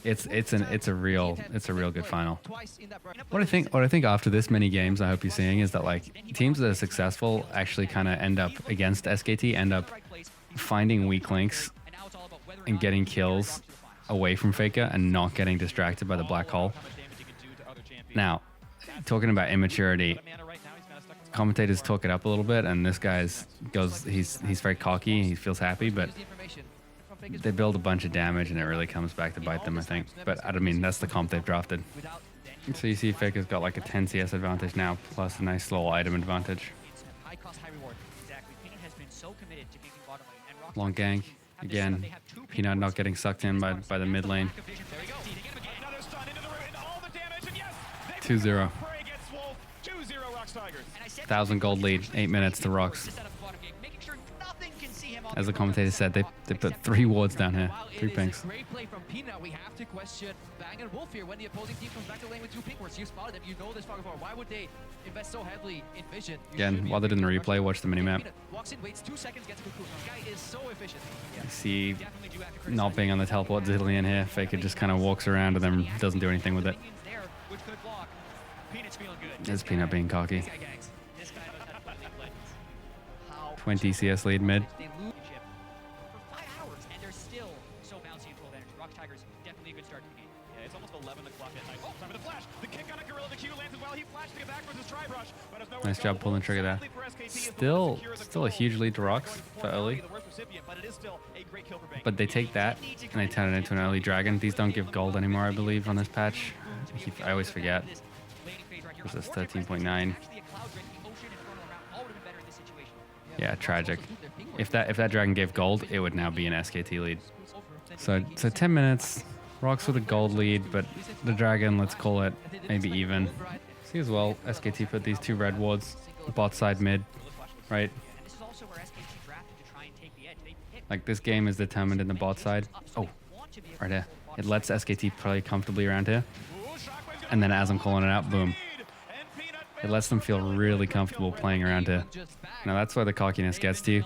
it's a real good final. What I think after this many games, I hope you're seeing is that like teams that are successful actually kind of end up against SKT, end up finding weak links and getting kills away from FAKER and not getting distracted by the black hole. Now, talking about immaturity, commentators talk it up a little bit, and this guy's he's very cocky, he feels happy, but they build a bunch of damage and it really comes back to bite them, I think. But I mean, that's the comp they've drafted. So you see FAKER's got like a 10 CS advantage now, plus a nice little item advantage. Long gank. Again, Peanut not getting sucked in by the mid lane. 2-0. 1,000 gold lead, 8 minutes to Rocks. As the commentator said, they put 3 wards down here, 3 pinks. We have to question Bang and Wolf here when the opposing team comes back to lane with 2 pink wards. You spotted them, you know this far before. Why would they invest so heavily in vision? Again, while they're in the replay, watch the minimap. Walks in, waits 2 seconds, gets a cocoon. This guy is so efficient. You see, not being on the teleport Zillion here, FAKER just kind of walks around and then doesn't do anything with it. It's Peanut being cocky. 20 CS lead mid. They lose for 5 hours, and they're still so bouncy and full of energy. Rock Tigers definitely a good start to the game. Yeah, it's almost 11 o'clock at night. Oh, time of the flash. The kick on a Gorilla. The Q lands as well. He flashed to get back with his try brush, but has nowhere Nice to go. job pulling trigger there. Still a huge lead to Rocks for early. But they take that and they turn it into an early dragon. These don't give gold anymore, I believe, on this patch. I always forget. Was this 13.9? Yeah, tragic. If that dragon gave gold, it would now be an SKT lead. So 10 minutes. Rocks with a gold lead, but the dragon, let's call it maybe even. See as well, SKT put these 2 red wards, bot side mid, right? Like this game is determined in the bot side. Oh, right here. It lets SKT play comfortably around here. And then as I'm calling it out, boom. It lets them feel really comfortable playing around here. Now that's where the cockiness gets to you.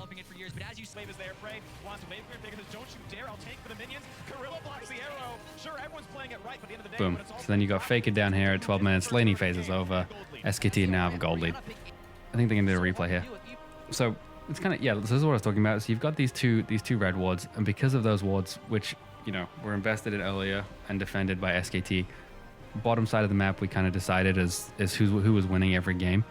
Boom. So then you got Faker down here at 12 minutes. Laning phase is over. SKT now have a gold lead. I think they're going to do a replay here. So it's kind of, yeah, this is what I was talking about. So you've got these two red wards, and because of those wards, which, you know, were invested in earlier and defended by SKT, bottom side of the map we kind of decided is who was winning every game.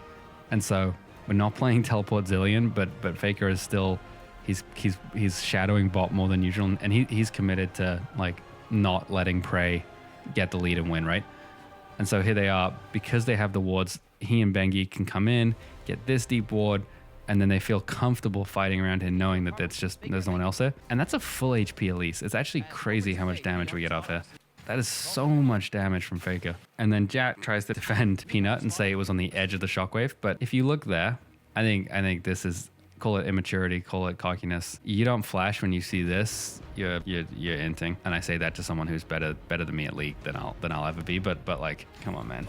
And so we're not playing teleport Zillion, but Faker is still, he's shadowing bot more than usual, and he's committed to like not letting Prey get the lead and win, right? And so here they are, because they have the wards, he and Bengi can come in, get this deep ward, and then they feel comfortable fighting around him, knowing that there's no one else there. And that's a full HP Elise. It's actually crazy how much damage we get off here. That is so much damage from Faker. And then Jack tries to defend Peanut and say it was on the edge of the shockwave. But if you look there, I think this is, call it immaturity, call it cockiness. You don't flash when you see this. You're inting. And I say that to someone who's better than me at League than I'll ever be. But like, come on, man.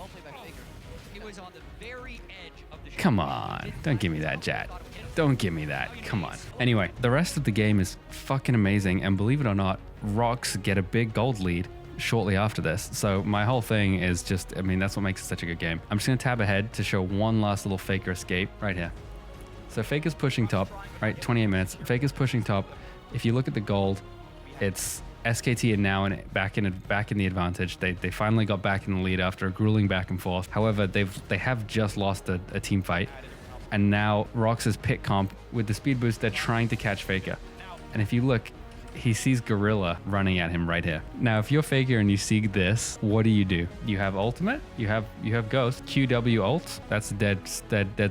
Come on. Don't give me that, Jat. Don't give me that. Come on. Anyway, the rest of the game is fucking amazing. And believe it or not, Rocks get a big gold lead shortly after this. So my whole thing is just, I mean, that's what makes it such a good game. I'm just going to tab ahead to show one last little Faker escape right here. So Faker's pushing top, right? 28 minutes. Faker's pushing top. If you look at the gold, it's SKT and now back in the advantage. They finally got back in the lead after a grueling back and forth. However, they have just lost a team fight, and now Rox's pick comp with the speed boost, they're trying to catch Faker. And if you look, he sees Gorilla running at him right here. Now, if you're Faker and you see this, what do? You have ultimate, you have Ghost, QW ult. That's dead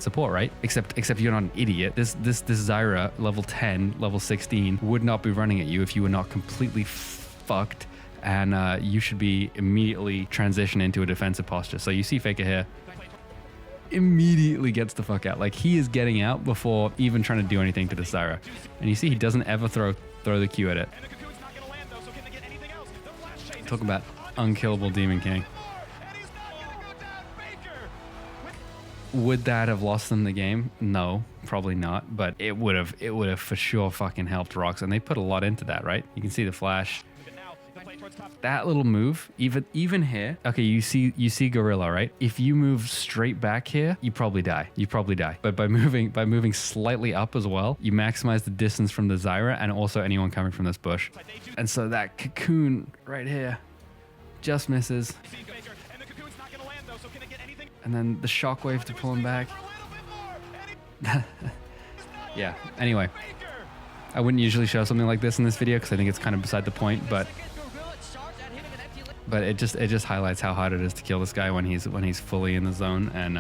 support, right? Except you're not an idiot. This Zyra level 10, level 16 would not be running at you if you were not completely fucked, and you should be immediately transition into a defensive posture. So you see Faker here, immediately gets the fuck out. Like, he is getting out before even trying to do anything to the Zyra. And you see he doesn't ever throw the Q at it. Talk about unkillable Demon King. Would that have lost them the game? No, probably not. But it would have for sure fucking helped Rocks, and they put a lot into that, right? You can see the flash. That little move, even here. Okay, you see Gorilla, right? If you move straight back here, you probably die. But by moving slightly up as well, you maximize the distance from the Zyra and also anyone coming from this bush. And so that cocoon right here just misses. And then the shockwave to pull him back. Yeah, anyway. I wouldn't usually show something like this in this video because I think it's kind of beside the point, but it just highlights how hard it is to kill this guy when he's fully in the zone, and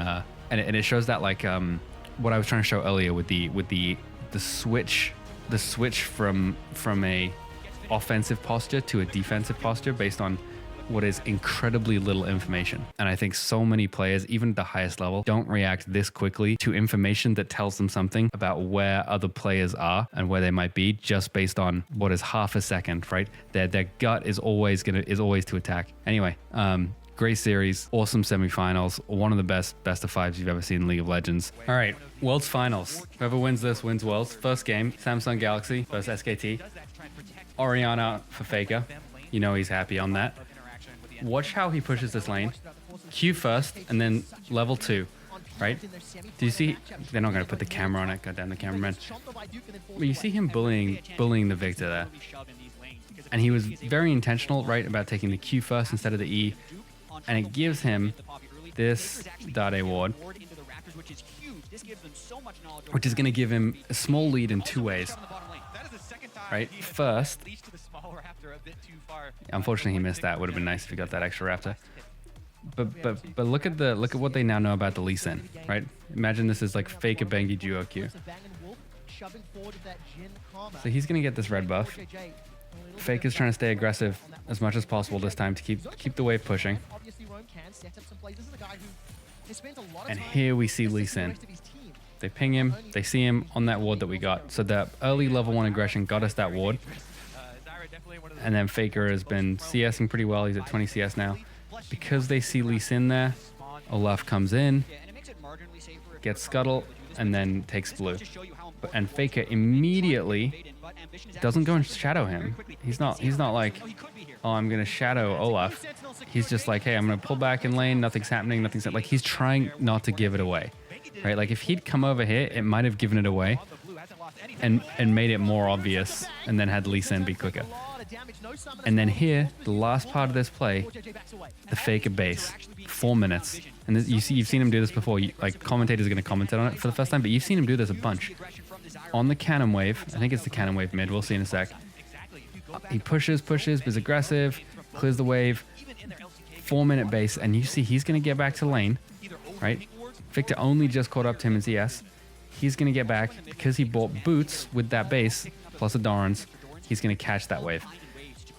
it shows that, like, what I was trying to show earlier with the switch from a offensive posture to a defensive posture based on what is incredibly little information. And I think so many players, even at the highest level, don't react this quickly to information that tells them something about where other players are and where they might be, just based on what is half a second, right? Their gut is always to attack. Anyway, great series, awesome semifinals, one of the best of fives you've ever seen in League of Legends. All right, Worlds Finals. Whoever wins this wins Worlds. First game, Samsung Galaxy versus SKT. Orianna for Faker. You know he's happy on that. Watch how he pushes this lane. Q first, and then level 2, right? Do you see? They're not going to put the camera on it. Goddamn the cameraman. But you see him bullying the Victor there, and he was very intentional, right, about taking the Q first instead of the E, and it gives him this Dade ward, which is going to give him a small lead in 2 ways. Right, first, unfortunately he missed that. Would have been nice if he got that extra raptor. But look at what they now know about the Lee Sin, right? Imagine this is like Faker Bengi duo Q. So he's gonna get this red buff. Faker's trying to stay aggressive as much as possible this time to keep the wave pushing. And here we see Lee Sin. They ping him, they see him on that ward that we got. So that early level 1 aggression got us that ward. And then Faker has been CSing pretty well. He's at 20 CS now. Because they see Lee Sin there, Olaf comes in, gets Scuttle, and then takes blue. And Faker immediately doesn't go and shadow him. He's not like, oh, I'm gonna shadow Olaf. He's just like, hey, I'm gonna pull back in lane, nothing's happening, like he's trying not to give it away. Right? Like if he'd come over here, it might have given it away and made it more obvious, and then had Lee Sin be quicker. And then here, the last part of this play, the Faker base, 4 minutes. And this, you've seen him do this before. Like commentators are going to commentate on it for the first time, but you've seen him do this a bunch. On the cannon wave, I think it's the cannon wave mid. We'll see in a sec. He pushes, is aggressive, clears the wave. 4-minute base, and you see he's going to get back to lane, right? Victor only just caught up to him in CS. He's going to get back because he bought boots with that base plus a Doran's. He's going to catch that wave.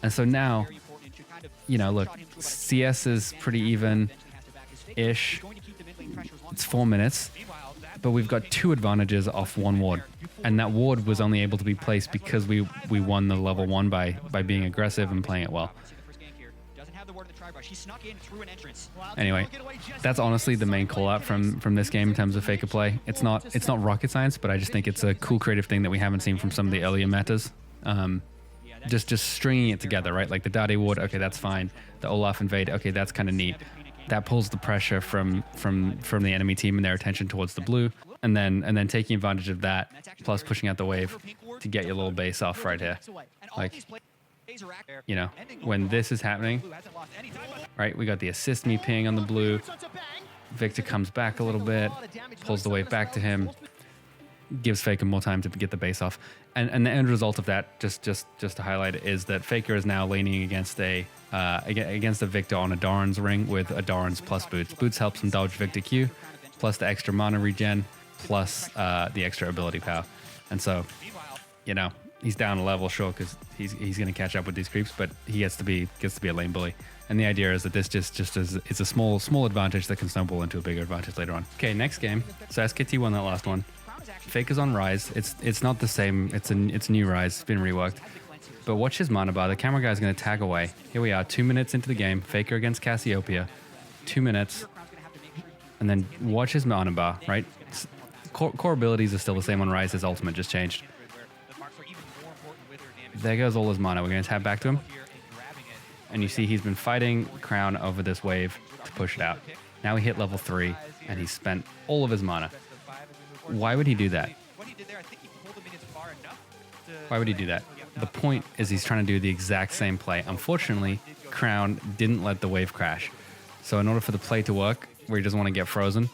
And so now, you know, look, CS is pretty even-ish. It's 4 minutes, but we've got 2 advantages off 1 ward. And that ward was only able to be placed because we won the level 1 by being aggressive and playing it well. Anyway, that's honestly the main call out from this game in terms of Faker play. It's not rocket science, but I just think it's a cool creative thing that we haven't seen from some of the earlier metas. Just stringing it together, right? Like the Dade ward, okay, that's fine. The Olaf invade, okay, that's kind of neat. That pulls the pressure from the enemy team and their attention towards the blue, and then taking advantage of that, plus pushing out the wave to get your little base off right here. Like, you know, when this is happening, right? We got the assist me ping on the blue. Victor comes back a little bit, pulls the wave back to him, gives Faker more time to get the base off. And the end result of that, just to highlight it, is that Faker is now laning against a Victor on a Doran's ring with a Doran's plus boots. Boots helps him dodge Victor Q, plus the extra mana regen, plus the extra ability power. And so, you know, he's down a level, sure, because he's going to catch up with these creeps, but he gets to be a lane bully. And the idea is that this just is a small advantage that can snowball into a bigger advantage later on. Okay, next game. So SKT won that last one. Faker's on Rise. It's not the same. It's new Rise. It's been reworked. But watch his mana bar. The camera guy's going to tag away. Here we are, 2 minutes into the game. Faker against Cassiopeia. 2 minutes. And then watch his mana bar, right? Core abilities are still the same on Rise. His ultimate just changed. There goes all his mana. We're going to tab back to him. And you see he's been fighting Crown over this wave to push it out. Now he hit level 3, and he spent all of his mana. Why would he do that? Why would he do that? The point is he's trying to do the exact same play. Unfortunately, Crown didn't let the wave crash. So in order for the play to work, where he doesn't want to get frozen,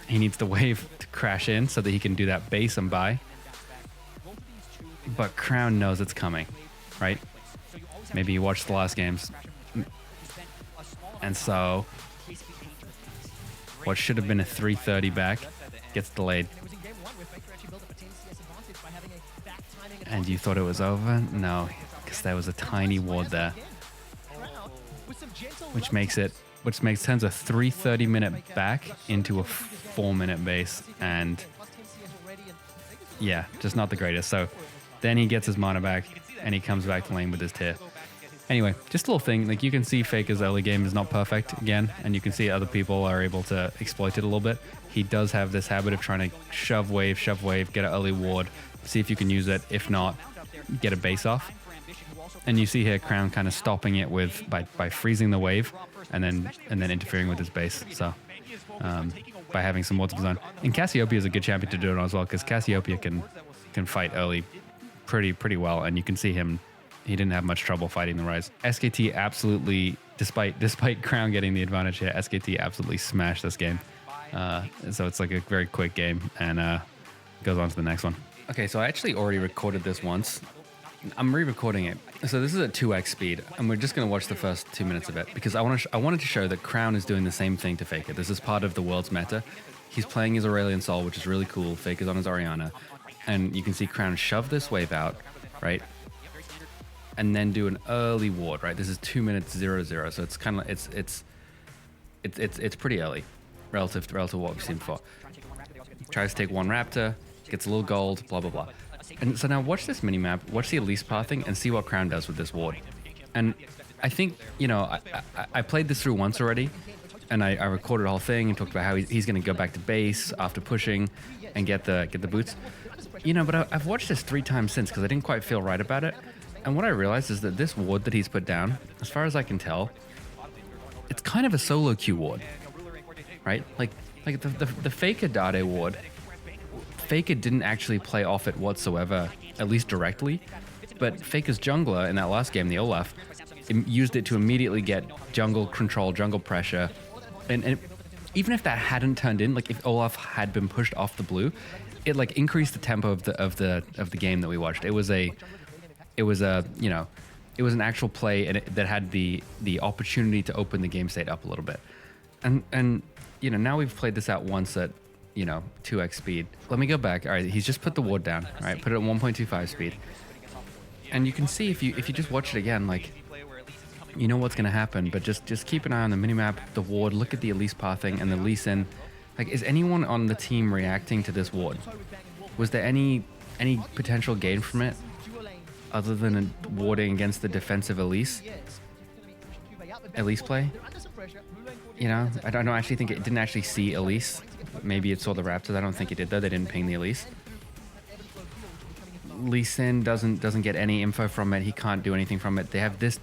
he needs the wave to crash in so that he can do that base and buy. But Crown knows it's coming, right? Maybe you watched the last games. And so what should have been a 330 back gets delayed. And you thought it was over? No, because there was a tiny ward there. Which turns a 330-minute back into a 4-minute base. And yeah, just not the greatest. So then he gets his mana back and he comes back to lane with his tier. Anyway, just a little thing, like you can see Faker's early game is not perfect again, and you can see other people are able to exploit it a little bit. He does have this habit of trying to shove wave, get an early ward, see if you can use it. If not, get a base off. And you see here Crown kind of stopping it with by freezing the wave and then interfering with his base. So by having some wards of his own. And Cassiopeia is a good champion to do it as well, because Cassiopeia can fight early pretty well, and you can see him. He didn't have much trouble fighting the Rise. SKT absolutely, despite Crown getting the advantage here, SKT absolutely smashed this game. So it's like a very quick game, and goes on to the next one. Okay, so I actually already recorded this once. I'm re-recording it. So this is at 2x speed, and we're just going to watch the first 2 minutes of it, because I wanted to show that Crown is doing the same thing to Faker. This is part of the world's meta. He's playing his Aurelion Sol, which is really cool. Faker's on his Orianna, and you can see Crown shove this wave out, right? And then do an early ward, right? This is 2 minutes 0-0, so it's kind of it's pretty early relative to what we've seen before. Tries to take one Raptor, gets a little gold, blah blah blah. And so now watch this minimap, watch the Elise pathing, and see what Crown does with this ward. And I think, you know, I played this through once already, and I recorded the whole thing and talked about how he's going to go back to base after pushing and get the boots. You know, but I've watched this 3 times since because I didn't quite feel right about it. And what I realized is that this ward that he's put down, as far as I can tell, it's kind of a solo queue ward, right? Like the Faker Dade ward, Faker didn't actually play off it whatsoever, at least directly, but Faker's jungler in that last game, the Olaf, used it to immediately get jungle control, jungle pressure, and even if that hadn't turned in, like if Olaf had been pushed off the blue, it like increased the tempo of the game that we watched. It was an actual play, and that had the opportunity to open the game state up a little bit, and you know, now we've played this out once at 2x speed. Let me go back. All right, he's just put the ward down. All right, put it at 1.25 speed, and you can see if you just watch it again, like, you know what's gonna happen. But just keep an eye on the minimap, the ward. Look at the Elise pathing and the Lee Sin. Like, is anyone on the team reacting to this ward? Was there any potential gain from it other than warding against the defensive Elise play? You know, I don't actually think it didn't actually see Elise. Maybe it saw the Raptors. I don't think it did though. They didn't ping the Elise. Lee Sin doesn't get any info from it. He can't do anything from it. They have this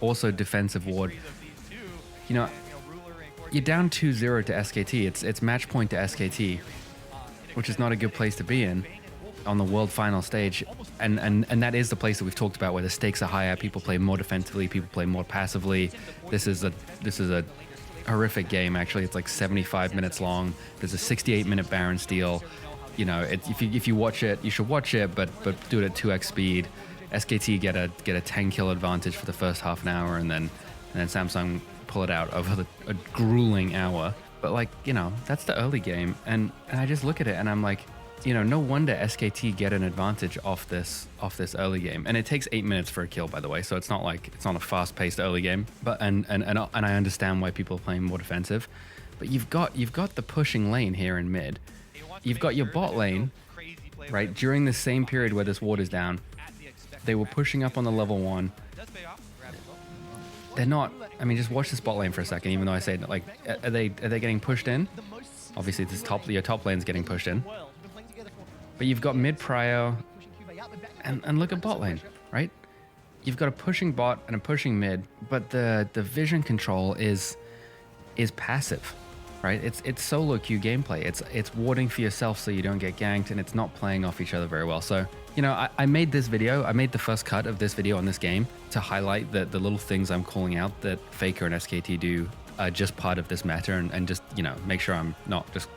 also defensive ward. You know, you're down 2-0 to SKT. It's match point to SKT, which is not a good place to be in on the world final stage. And that is the place that we've talked about, where the stakes are higher. People play more defensively. People play more passively. This is a horrific game. Actually, it's like 75 minutes long. There's a 68-minute Baron steal. You know, if you watch it, you should watch it, but do it at 2x speed. SKT get a 10 kill advantage for the first half an hour, and then Samsung pull it out over a grueling hour. But like, you know, that's the early game, and I just look at it and I'm like, you know, no wonder SKT get an advantage off this early game. And it takes 8 minutes for a kill, by the way, so it's not a fast-paced early game. But and I understand why people are playing more defensive. But you've got the pushing lane here in mid. You've got your bot lane, right? During the same period where this ward is down, they were pushing up on the level 1. They're not. I mean, just watch this bot lane for a second. Even though I say, like, are they getting pushed in? Obviously, your top lane's getting pushed in. But you've got mid prio, and look at bot lane, right? You've got a pushing bot and a pushing mid, but the vision control is passive, right? It's solo queue gameplay. It's warding for yourself so you don't get ganked, and it's not playing off each other very well. So, you know, I made this video. I made the first cut of this video on this game to highlight the little things I'm calling out that Faker and SKT do just part of this meta, and just, you know, make sure I'm not just,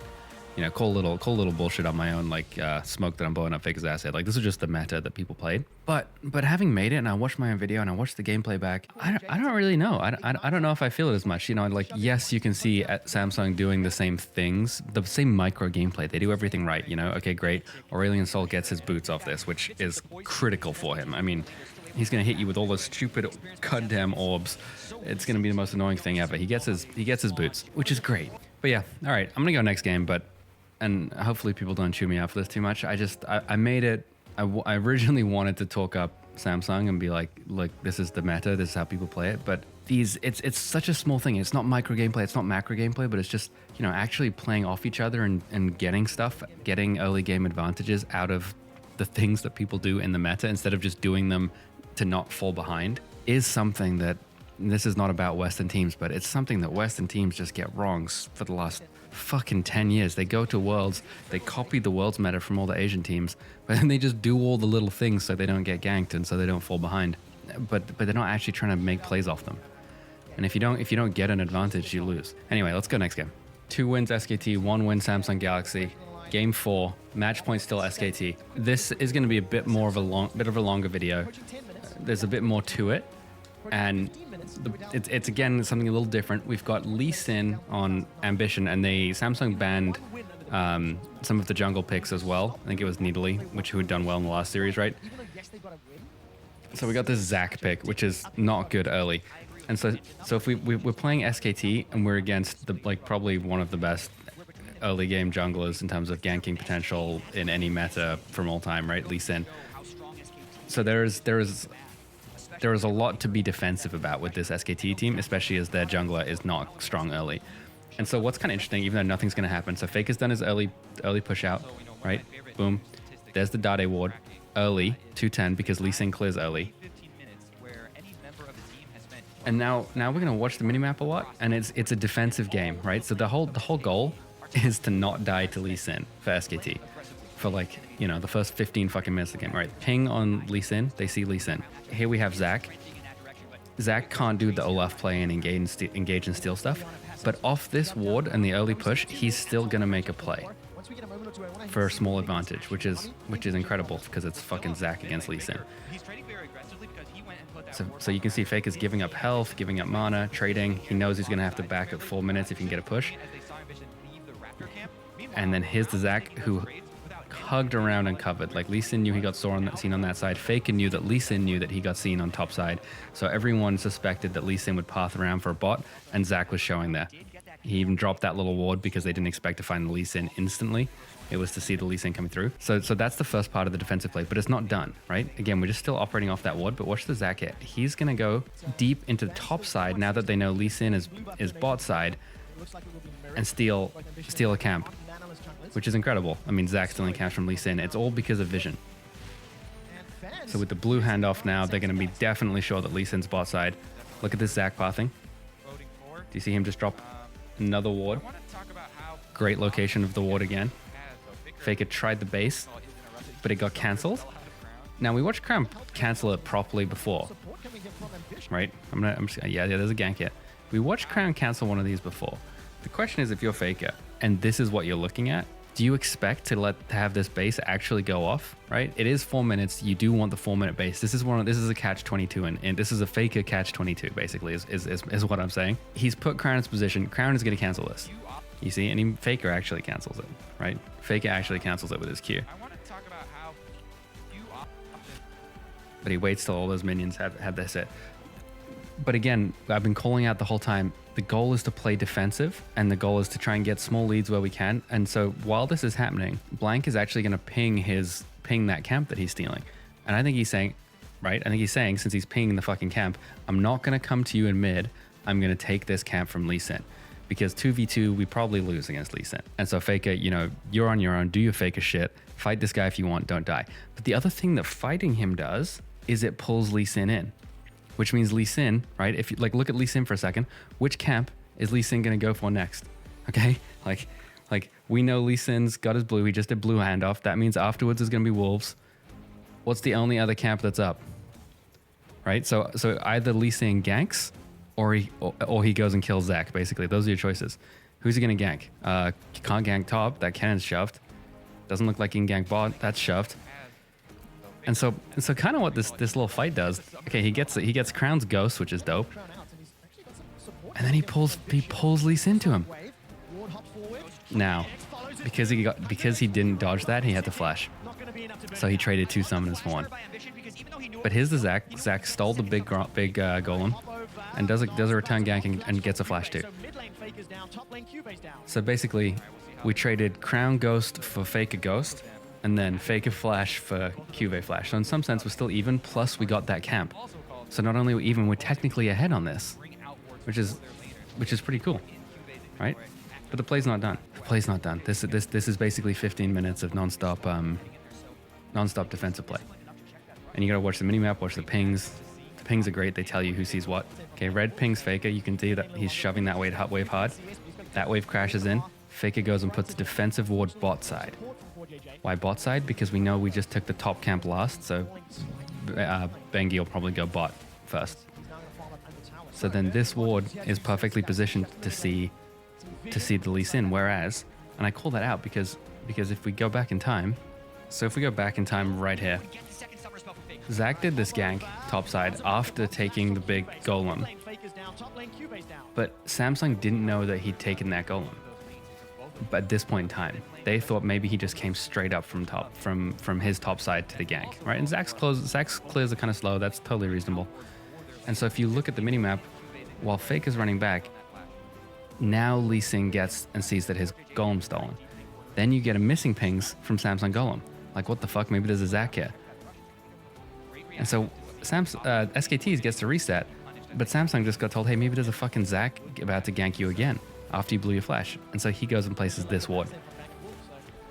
you know, call little bullshit on my own, like smoke that I'm blowing up Faker's asset. Like, this is just the meta that people played. But having made it, and I watched my own video and I watched the gameplay back, I don't really know. I don't know if I feel it as much. You know, like, yes, you can see at Samsung doing the same things, the same micro gameplay. They do everything right. You know, okay, great. Aurelion Sol gets his boots off this, which is critical for him. I mean, he's gonna hit you with all those stupid goddamn orbs. It's gonna be the most annoying thing ever. He gets his boots, which is great. But yeah, all right, I'm gonna go next game, and hopefully people don't chew me out for this too much. I made it. I originally wanted to talk up Samsung and be like, look, this is the meta. This is how people play it. But it's such a small thing. It's not micro gameplay. It's not macro gameplay. But it's just, you know, actually playing off each other and getting stuff, getting early game advantages out of the things that people do in the meta, instead of just doing them to not fall behind is something that, this is not about Western teams, but it's something that Western teams just get wrong for the last fucking 10 years. They go to Worlds, they copy the Worlds meta from all the Asian teams, but then they just do all the little things so they don't get ganked and so they don't fall behind. But they're not actually trying to make plays off them. And if you don't get an advantage, you lose. Anyway, let's go next game. 2 wins SKT, 1 win Samsung Galaxy. Game 4, match point still SKT. This is going to be a bit more of a bit of a longer video. There's a bit more to it, and it's again something a little different. We've got Lee Sin on Ambition, and Samsung banned some of the jungle picks as well. I think it was Nidalee, who had done well in the last series, right? So we got this Zac pick, which is not good early. And so if we're playing SKT and we're against probably one of the best early game junglers in terms of ganking potential in any meta from all time, right? Lee Sin. So there is a lot to be defensive about with this SKT team, especially as their jungler is not strong early. And so what's kind of interesting, even though nothing's going to happen, so Faker's done his early push out, right? Boom. There's the Dade ward early, 210 because Lee Sin clears early. And now we're going to watch the minimap a lot, and it's a defensive game, right? So the whole goal is to not die to Lee Sin for SKT for the first 15 fucking minutes of the game. All right, ping on Lee Sin, they see Lee Sin. Here we have Zac. Zac can't do the Olaf play and engage and steal stuff, but off this ward and the early push, he's still gonna make a play for a small advantage, which is incredible because it's fucking Zac against Lee Sin. So you can see Faker's giving up health, giving up mana, trading. He knows he's gonna have to back at 4 minutes if he can get a push. And then here's the Zac who hugged around and covered. Like Lee Sin knew he got seen on that side. Faker knew that Lee Sin knew that he got seen on top side. So everyone suspected that Lee Sin would path around for a bot, and Zac was showing there. He even dropped that little ward because they didn't expect to find the Lee Sin instantly. It was to see the Lee Sin coming through. So that's the first part of the defensive play, but it's not done, right? Again, we're just still operating off that ward, but watch the Zac hit. He's gonna go deep into the top side now that they know Lee Sin is bot side and steal a camp, which is incredible. I mean, Zac stealing camps from Lee Sin. It's all because of vision. So with the blue handoff now, they're gonna be definitely sure that Lee Sin's bot side. Look at this Zac pathing. Do you see him just drop another ward? Great location of the ward again. Faker tried the base, but it got cancelled. Now we watched Crown cancel it properly before, right? Yeah, there's a gank hit. We watched Crown cancel one of these before. The question is, if you're Faker and this is what you're looking at, do you expect to have this base actually go off, right? It is 4 minutes. You do want the 4 minute base. This is a catch 22, and this is a Faker catch 22, basically, is what I'm saying. He's put Crown in his position. Crown is going to cancel this. You see, and Faker actually cancels it, right? Faker actually cancels it with his Q. But he waits till all those minions have their set. But again, I've been calling out the whole time, the goal is to play defensive, and the goal is to try and get small leads where we can. And so while this is happening, Blank is actually going to ping that camp that he's stealing. And I think he's saying, right? I think he's saying, since he's pinging the fucking camp, I'm not going to come to you in mid. I'm going to take this camp from Lee Sin. Because 2v2, we probably lose against Lee Sin. And so Faker, you're on your own, do your Faker shit, fight this guy if you want, don't die. But the other thing that fighting him does is it pulls Lee Sin in, which means Lee Sin, right? If you look at Lee Sin for a second, which camp is Lee Sin gonna go for next? Okay, like we know Lee Sin's got his blue, he just did blue handoff. That means afterwards is gonna be Wolves. What's the only other camp that's up? Right, so either Lee Sin ganks, or he goes and kills Zac, basically. Those are your choices. Who's he gonna gank? You can't gank top, that cannon's shoved. Doesn't look like he can gank bot, that's shoved. And so kind of what this little fight does, okay, he gets Crown's Ghost, which is dope. And then he pulls Lee Sin to him. Now, because he didn't dodge that, he had to flash. So he traded 2 summoners for 1. But here's the Zac. Zac stole the big golem and does a return gank and gets a flash too. So basically, we traded Crown Ghost for Faker Ghost, and then Faker Flash for QV Flash. So in some sense, we're still even, plus we got that camp. So not only are we even, we're technically ahead on this, which is pretty cool, right? But the play's not done. The play's not done. This is basically 15 minutes of non-stop defensive play. And you gotta watch the minimap, watch the pings. The pings are great, they tell you who sees what. Okay, red pings Faker, you can see that he's shoving that wave hard. That wave crashes in. Faker goes and puts defensive ward bot side. Why bot side? Because we know we just took the top camp last, so Bengi will probably go bot first. So then this ward is perfectly positioned to see the Lee Sin, whereas, and I call that out because if we go back in time, so if we go back in time right here, Zach did this gank topside after taking the big golem, but Samsung didn't know that he'd taken that golem. But at this point in time, they thought maybe he just came straight up from top, from his top side to the gank, right? And Zach's clears are kind of slow. That's totally reasonable. And so if you look at the minimap, while Faker's running back, now Lee Sin gets and sees that his golem's stolen. Then you get a missing pings from Samsung golem. Like, what the fuck? Maybe there's a Zach here. And so SKTs gets to reset, but Samsung just got told, hey, maybe there's a fucking Zach about to gank you again after you blew your flash. And so he goes and places this ward.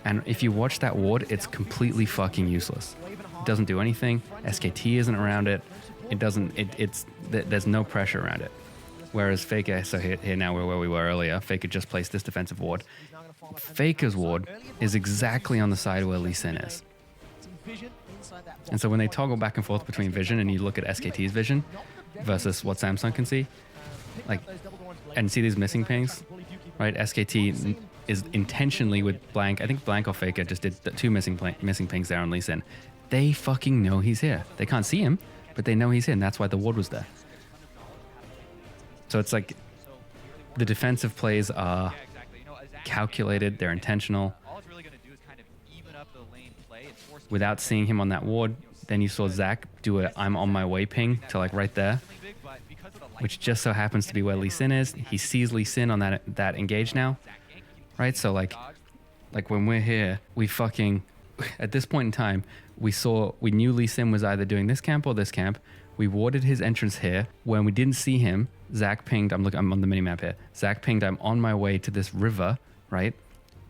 And if you watch that ward, it's completely fucking useless. It doesn't do anything. SKT isn't around it. It doesn't, there's no pressure around it. Whereas Faker, so here now we're where we were earlier, Faker just placed this defensive ward. Faker's ward is exactly on the side where Lee Sin is. And so when they toggle back and forth between vision and you look at SKT's vision versus what Samsung can see, like, and see these missing pings, right? SKT is intentionally with blank. I think blank or Faker just did the two missing pings there on Lee Sin. They fucking know he's here. They can't see him, but they know he's here, and that's why the ward was there. So it's like the defensive plays are calculated, they're intentional. Without seeing him on that ward, then you saw Zach do a I'm on my way ping to like right there, which just so happens to be where Lee Sin is. He sees Lee Sin on that engage now, right? So like when we're here, we fucking, at this point in time, we knew Lee Sin was either doing this camp or this camp. We warded his entrance here. When we didn't see him, Zach pinged, I'm on the minimap here. Zach pinged, I'm on my way to this river, right?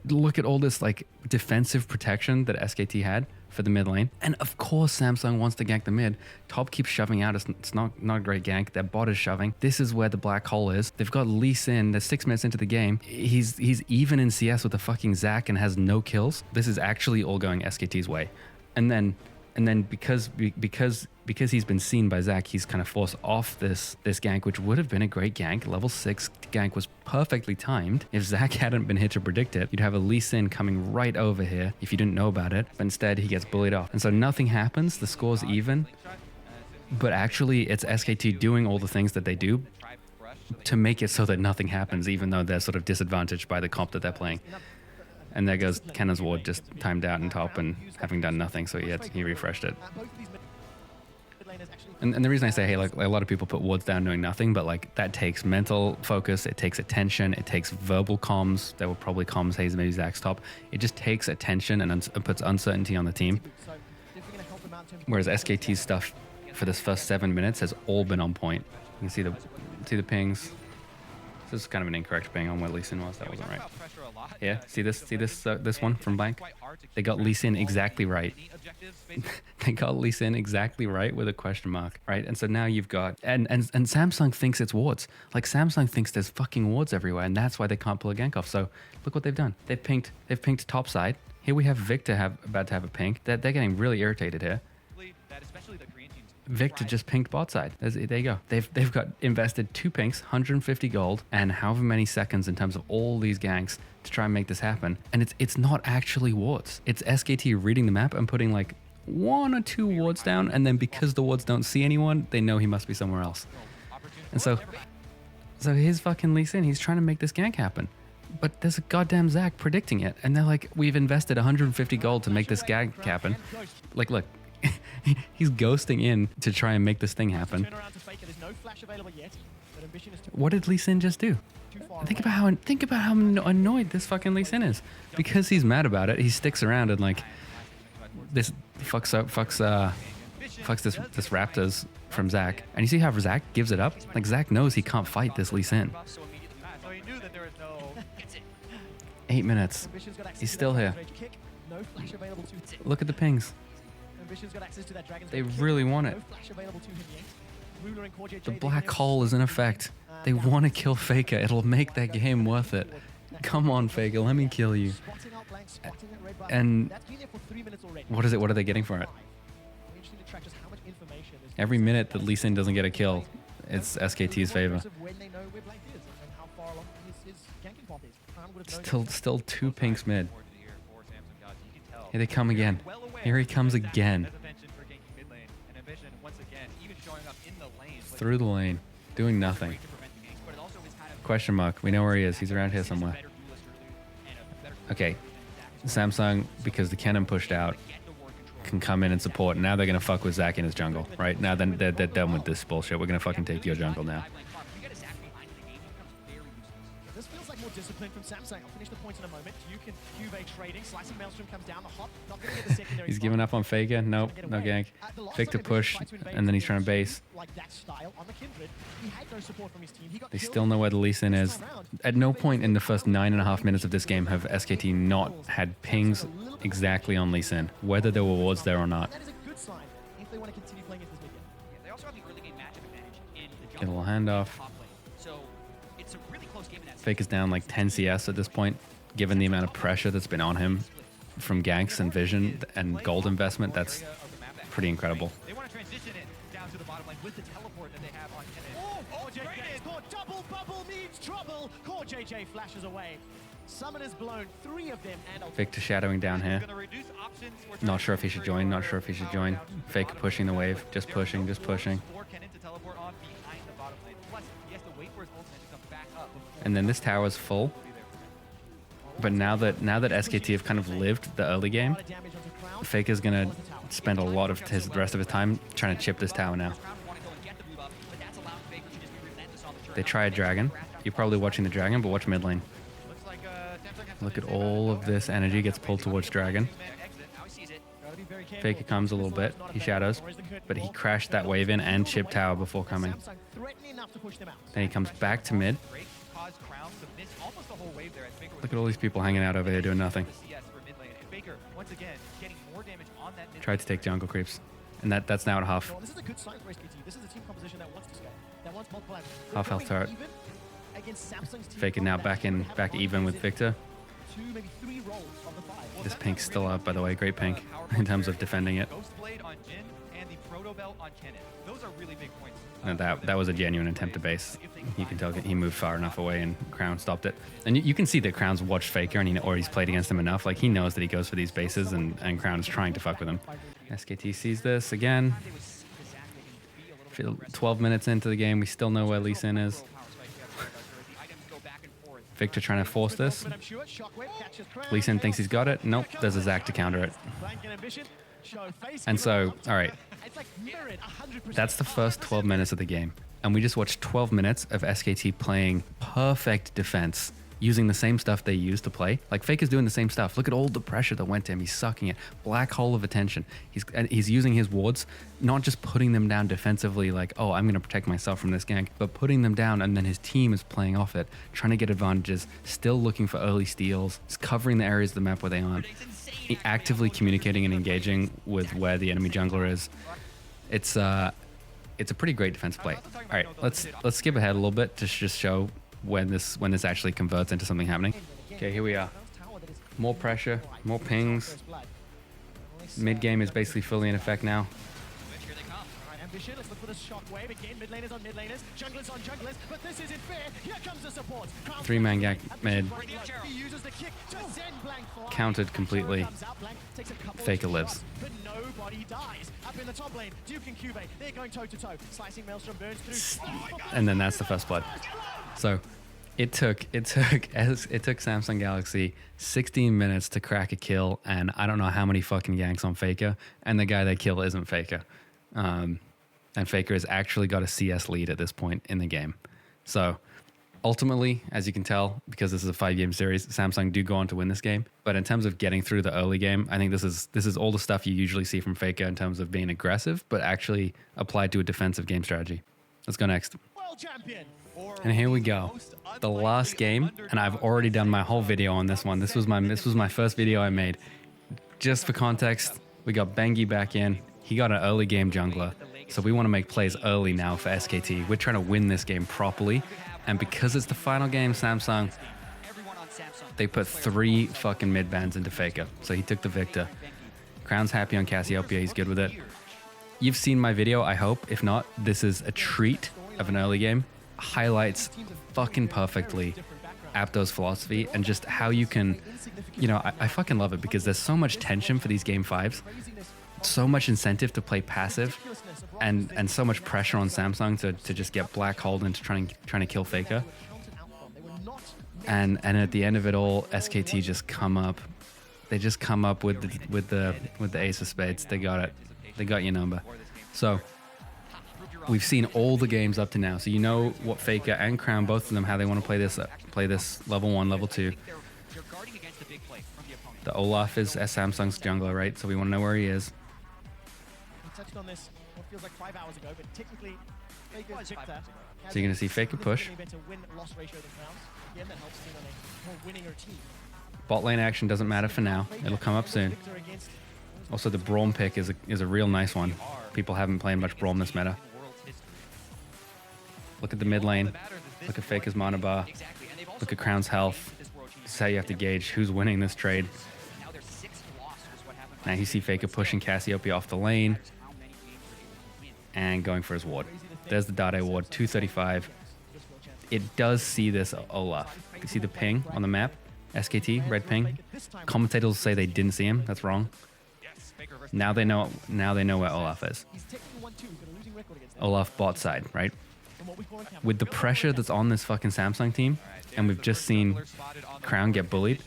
Look at all this like defensive protection that SKT had for the mid lane. And of course Samsung wants to gank the mid. Top keeps shoving out. It's not a great gank. Their bot is shoving. This is where the black hole is. They've got Lee Sin. They're 6 minutes into the game. He's even in CS with a fucking Zach and has no kills. This is actually all going SKT's way. And then because he's been seen by Zach, he's kind of forced off this gank, which would have been a great gank. Level 6 gank was perfectly timed. If Zach hadn't been here to predict it, you'd have a Lee Sin coming right over here if you didn't know about it. But instead, he gets bullied off. And so nothing happens. The score's even. But actually, it's SKT doing all the things that they do to make it so that nothing happens, even though they're sort of disadvantaged by the comp that they're playing. And there goes Kenna's ward just timed out in top and having done nothing, so he refreshed it. And the reason I say, hey, like a lot of people put wards down doing nothing, but like that takes mental focus, it takes attention, it takes verbal comms. There were probably comms, hey, maybe Zach's top. It just takes attention and puts uncertainty on the team. Whereas SKT's stuff for this first 7 minutes has all been on point. You can see the pings. This is kind of an incorrect ping on where Lee Sin was. That wasn't right. Yeah, see this one from blank? They got Lee Sin exactly right. They got Lee Sin exactly right with a question mark, right? And so now you've got, and Samsung thinks it's wards. Like Samsung thinks there's fucking wards everywhere, and that's why they can't pull a gank off. So look what they've done. They've pinged top side. Here we have Victor about to have a ping. They're getting really irritated here. Victor just pinked bot side. There you go. They've got invested 2 pinks, 150 gold, and however many seconds in terms of all these ganks to try and make this happen. And it's not actually wards. It's SKT reading the map and putting like 1 or 2 wards down, and then because the wards don't see anyone, they know he must be somewhere else. And so here's fucking Lee Sin. He's trying to make this gank happen. But there's a goddamn Zach predicting it. And they're like, we've invested 150 gold to make this gank happen. Like, look. He's ghosting in to try and make this thing happen. What did Lee Sin just do? Think about how annoyed this fucking Lee Sin is. Because he's mad about it, he sticks around and like this fucks this Raptors from Zach. And you see how Zach gives it up? Like Zach knows he can't fight this Lee Sin. 8 minutes. He's still here. Look at the pings. They really want it. The black hole is in effect. They want to kill Faker. It'll make that game worth it. Come on, Faker, let me kill you. And what is it? What are they getting for it? Every minute that Lee Sin doesn't get a kill, it's SKT's favor. Still 2 pinks mid. Here they come again. Here he comes again. Through the lane, doing nothing. Question mark. We know where he is. He's around here somewhere. Okay. Samsung, because the cannon pushed out, can come in and support. Now they're going to fuck with Zach in his jungle, right? Now then they're done with this bullshit. We're going to fucking take your jungle now. This feels like more discipline from Samsung. I'll finish the points in a moment. You can QV trading. Slicing Maelstrom comes down the hop. Not going to get the secondary. He's giving up on Faker. Nope, no gank. Victor push, and then he's trying to base. They still know where the Lee Sin is. At no point in the first 9.5 minutes of this game have SKT not had pings exactly on Lee Sin, whether there were wards there or not. That is a good sign if they want to continue playing into this mid game. They also have the early game matchup advantage in the Get a little handoff. So it's a really close game in that. Faker's down like 10 CS at this point, given the amount of pressure that's been on him from ganks and vision and gold investment. That's pretty incredible. They want to transition it down to the bottom lane with the teleport that they have on Kenneth. Oh, JJ scored. Double bubble means trouble. KOO JJ flashes away. Summoners blown, 3 of them, and Victor shadowing down here. Not sure if he should join, not sure if he should join. Faker pushing the wave, just pushing, just pushing. And then this tower's full. But now that SKT have kind of lived the early game, Faker's gonna spend a lot of the rest of his time trying to chip this tower now. They try a dragon. You're probably watching the dragon, but watch mid lane. Look at all of this energy gets pulled towards dragon. Faker comes a little bit. He shadows, but he crashed that wave in and chipped tower before coming. Then he comes back to mid. Look at all these people hanging out over here doing nothing. Tried to take jungle creeps, and that's now at half. This is a good sign for SKT. This is a team composition that wants to scale. That wants multiple. Half health turret. Faker now back even with Victor. This pink's still up, by the way. Great pink in terms of defending it. And that was a genuine attempt to base. You can tell he moved far enough away and Crown stopped it. And you can see that Crown's watched Faker and he's played against him enough. Like he knows that he goes for these bases and Crown's trying to fuck with him. SKT sees this again. 12 minutes into the game, we still know where Lee Sin is. Victor trying to force this. Lee Sin thinks he's got it. Nope, there's a Zac to counter it. And so, all right, that's the first 12 minutes of the game. And we just watched 12 minutes of SKT playing perfect defense, using the same stuff they used to play. Like Faker's doing the same stuff. Look at all the pressure that went to him. He's sucking it. Black hole of attention. He's using his wards, not just putting them down defensively like, oh, I'm going to protect myself from this gank, but putting them down, and then his team is playing off it, trying to get advantages, still looking for early steals, covering the areas of the map where they aren't, actively communicating and engaging with where the enemy jungler is. It's a pretty great defense play. All right, let's skip ahead a little bit to just show when this actually converts into something happening. Okay, here we are. More pressure, more pings. Mid game is basically fully in effect now. Let's look for the shockwave again. Mid laners on mid laners, junglers on junglers, but this isn't fair. Here comes the support. 3-man gank mid. Countered completely. Faker lives. But nobody dies. Up in the top lane, Duke and Cube, they're going toe to toe. Slicing Maelstrom burns through. And then that's the first blood. So it took Samsung Galaxy 16 minutes to crack a kill, and I don't know how many fucking ganks on Faker, and the guy they kill isn't Faker. And Faker has actually got a CS lead at this point in the game. So ultimately, as you can tell, because this is a 5-game series, Samsung do go on to win this game. But in terms of getting through the early game, I think this is all the stuff you usually see from Faker in terms of being aggressive, but actually applied to a defensive game strategy. Let's go next. And here we go. The last game, and I've already done my whole video on this one. This was my first video I made. Just for context, We got Bengi back in. He got an early game jungler. So we want to make plays early now for SKT. We're trying to win this game properly. And because it's the final game, Samsung, they put 3 fucking mid bans into Faker. So he took the victor. Crown's happy on Cassiopeia. He's good with it. You've seen my video, I hope. If not, this is a treat of an early game. Highlights fucking perfectly Apto's philosophy and just how you can, you know, I fucking love it because there's so much tension for these game 5s. So much incentive to play passive and so much pressure on Samsung to just get black holed into trying to kill Faker. And at the end of it all, SKT just come up. They just come up with the ace of spades. They got it. They got your number. So we've seen all the games up to now. So you know what Faker and Crown, both of them, how they want to play this level 1, level 2. The Olaf is Samsung's jungler, right? So we want to know where he is. Touched on this what feels like 5 hours ago, but technically Faker's victor. So you're going to see Faker push. Bot lane action doesn't matter for now. It'll come up soon. Also, the Braum pick is a real nice one. People haven't played much Braum this meta. Look at the mid lane. Look at Faker's mana bar. Look at Crown's health. This is how you have to gauge who's winning this trade. Now you see Faker pushing Cassiopeia off the lane and going for his ward. There's the Dade ward, 235. It does see this Olaf. You see the ping on the map? SKT, red ping. Commentators say they didn't see him. That's wrong. Now they know where Olaf is. Olaf bot side, right? With the pressure that's on this fucking Samsung team, and we've just seen Crown get bullied.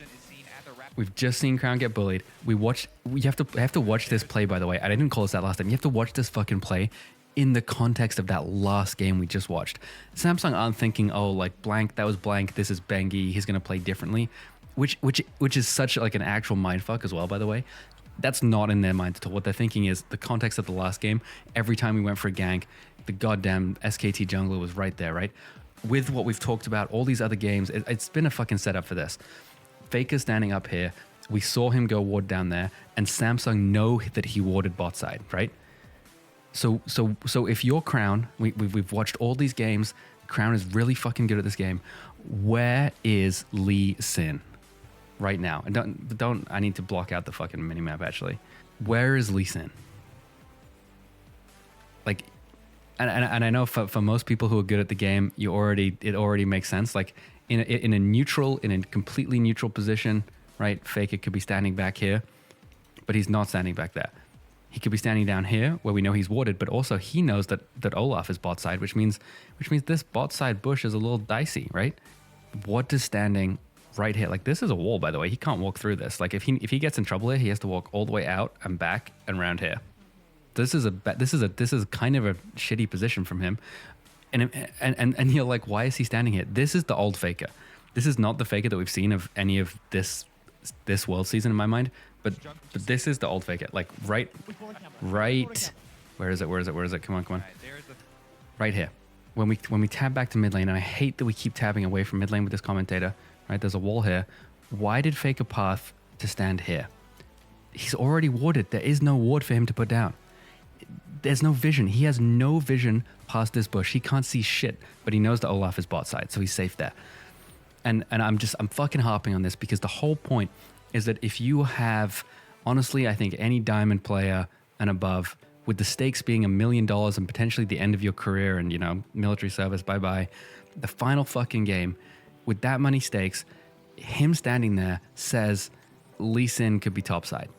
We have to watch this play, by the way. I didn't call this that last time. You have to watch this fucking play in the context of that last game we just watched. Samsung aren't thinking, oh, like blank, that was blank, this is Bengi, he's gonna play differently, which is such like an actual mindfuck as well, by the way. That's not in their mind at all. What they're thinking is the context of the last game. Every time we went for a gank, the goddamn SKT jungler was right there, right? With what we've talked about, all these other games, it's been a fucking setup for this. Faker standing up here, we saw him go ward down there, and Samsung know that he warded bot side, right? So if you're Crown, we've watched all these games, Crown is really fucking good at this game. Where is Lee Sin right now? And I need to block out the fucking minimap actually. Where is Lee Sin? Like, and I know for most people who are good at the game, it already makes sense. Like in a completely neutral position, right? Faker could be standing back here, but he's not standing back there. He could be standing down here where we know he's warded, but also he knows that Olaf is bot side, which means this bot side bush is a little dicey, right? What does standing right here? Like this is a wall, by the way. He can't walk through this. Like if he gets in trouble here, he has to walk all the way out and back and around here. This is kind of a shitty position from him. And you're like, why is he standing here? This is the old Faker. This is not the Faker that we've seen of any of this world season in my mind. But this is the old Faker. Like right. Where is it? Come on. Right here. When we tab back to mid lane, and I hate that we keep tabbing away from mid lane with this commentator. Right, there's a wall here. Why did Faker path to stand here? He's already warded. There is no ward for him to put down. There's no vision. He has no vision past this bush. He can't see shit, but he knows that Olaf is bot side, so he's safe there. And I'm fucking harping on this because the whole point is that if you have, honestly, I think any diamond player and above, with the stakes being $1 million and potentially the end of your career and, you know, military service, bye-bye, the final fucking game, with that many stakes, him standing there says Lee Sin could be topside.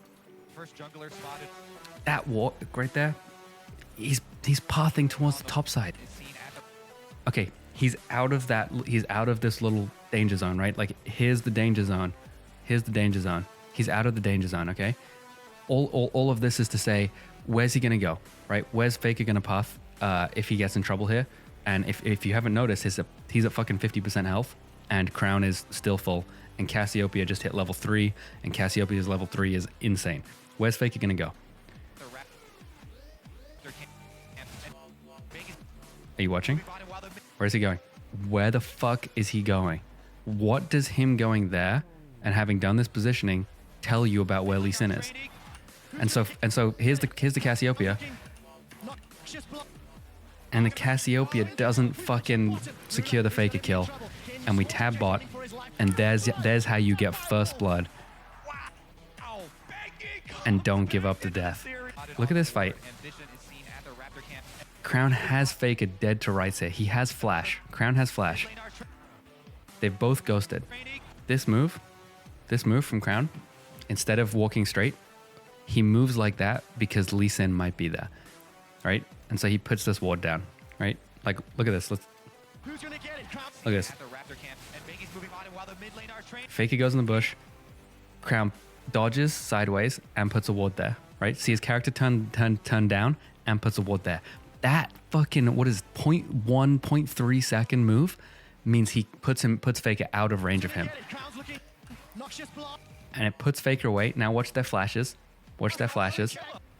First jungler spotted. That walk right there, he's pathing towards the top side. Okay, he's out of this little danger zone, right? Like here's the danger zone. He's out of the danger zone, okay? All of this is to say, where's he gonna go, right? Where's Faker gonna path if he gets in trouble here? And if you haven't noticed, he's at fucking 50% health, and Crown is still full, and Cassiopeia just hit level 3, and Cassiopeia's level 3 is insane. Where's Faker gonna go? Are you watching? Where is he going? Where the fuck is he going? What does him going there and having done this positioning tell you about where Lee Sin is? And so here's the Cassiopeia. And the Cassiopeia doesn't fucking secure the Faker kill. And we tab bot, and there's how you get first blood. And don't give up the death. Look at this fight. Crown has Faker dead to rights here. He has flash. Crown has flash. They've both ghosted. This move from Crown, instead of walking straight, he moves like that because Lee Sin might be there, right? And so he puts this ward down, right? Like, look at this. Look at this. Faker goes in the bush. Crown dodges sideways and puts a ward there, right? See his character turn down and puts a ward there. That fucking, what is 0.1, 0.3 second move means he puts Faker out of range of him. And it puts Faker away. Now watch their flashes. Watch their flashes.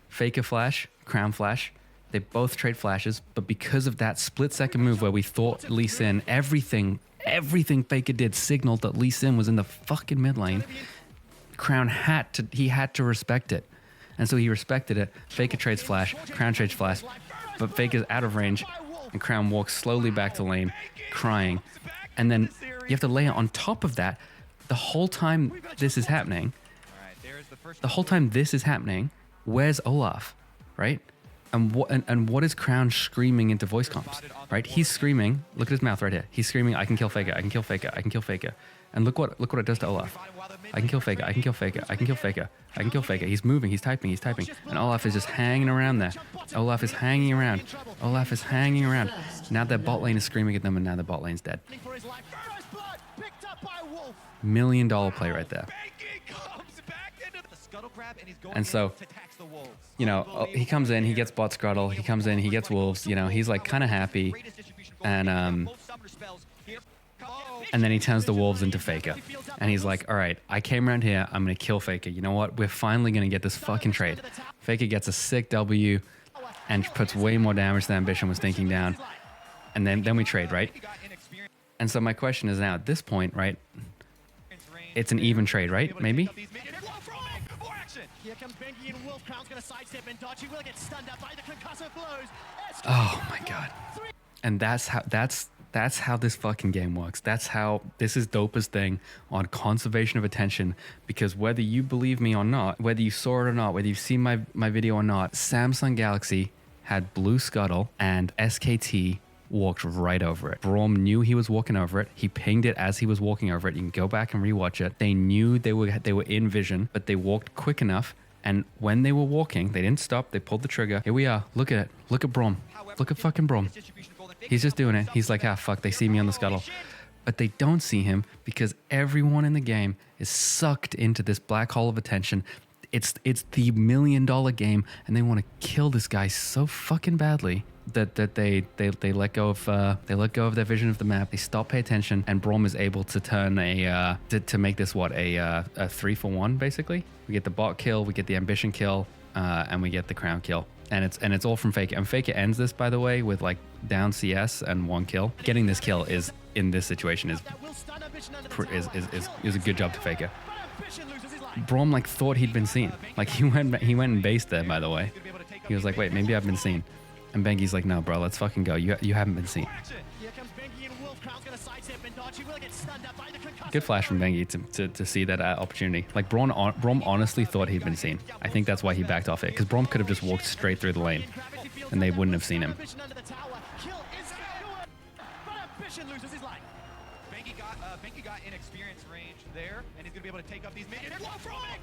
Faker flash, Crown flash. They both trade flashes, but because of that split second move where we thought Lee Sin, everything Faker did signaled that Lee Sin was in the fucking mid lane. Crown had to respect it. And so he respected it. Faker trades flash, Crown trades flash, but Faker's out of range, and Crown walks slowly back to lane, crying. And then you have to layer on top of that, the whole time this is happening, where's Olaf, right? And what is Crown screaming into voice comps, right? He's screaming, look at his mouth right here. He's screaming, I can kill Faker, I can kill Faker, I can kill Faker. And look what it does to Olaf. I can kill Faker, I can kill Faker, I can kill Faker, I can kill Faker. He's moving, he's typing. And Olaf is just hanging around there. Olaf is hanging around. Now their bot lane is screaming at them, and now the bot lane's dead. $1 million play right there. And so, you know, he comes in, he gets bot scuttle, he comes in, he gets wolves, you know, he's like kind of happy. And then he turns the wolves into Faker. And he's like, all right, I came around here, I'm going to kill Faker. You know what? We're finally going to get this fucking trade. Faker gets a sick W and puts way more damage than Ambition was thinking down. And then we trade, right? And so my question is now, at this point, right, it's an even trade, right? Maybe? Oh my god. And that's how this fucking game works. That's how this is dopest thing on conservation of attention, because whether you believe me or not, whether you saw it or not, whether you've seen my video or not, Samsung Galaxy had blue scuttle and SKT walked right over it. Braum knew he was walking over it. He pinged it as he was walking over it. You can go back and rewatch it. They knew they were in vision, but they walked quick enough. And when they were walking, they didn't stop. They pulled the trigger. Here we are. Look at it. Look at Braum. Look at fucking Braum. He's just doing it. He's like, ah, fuck, they see me on the scuttle. But they don't see him because everyone in the game is sucked into this black hole of attention. It's the $1 million game, and they want to kill this guy so fucking badly that they let go of their vision of the map. They stop paying attention, and Braum is able to turn to make this what a 3-for-1 basically. We get the bot kill, we get the ambition kill, and we get the crown kill. And it's all from Faker. And Faker ends this, by the way, with like down CS and 1 kill. Getting this kill is in this situation is a good job to Faker. Braum like thought he'd been seen. Like he went and based there, by the way. He was like, wait, maybe I've been seen. And Bengi's like, no, bro, let's fucking go. You haven't been seen. Good flash from Bengi to see that opportunity. Like Braum honestly thought he'd been seen. I think that's why he backed off it, because Braum could have just walked straight through the lane and they wouldn't have seen him. Bengi got inexperience range there, and he's gonna be able to take up these minions.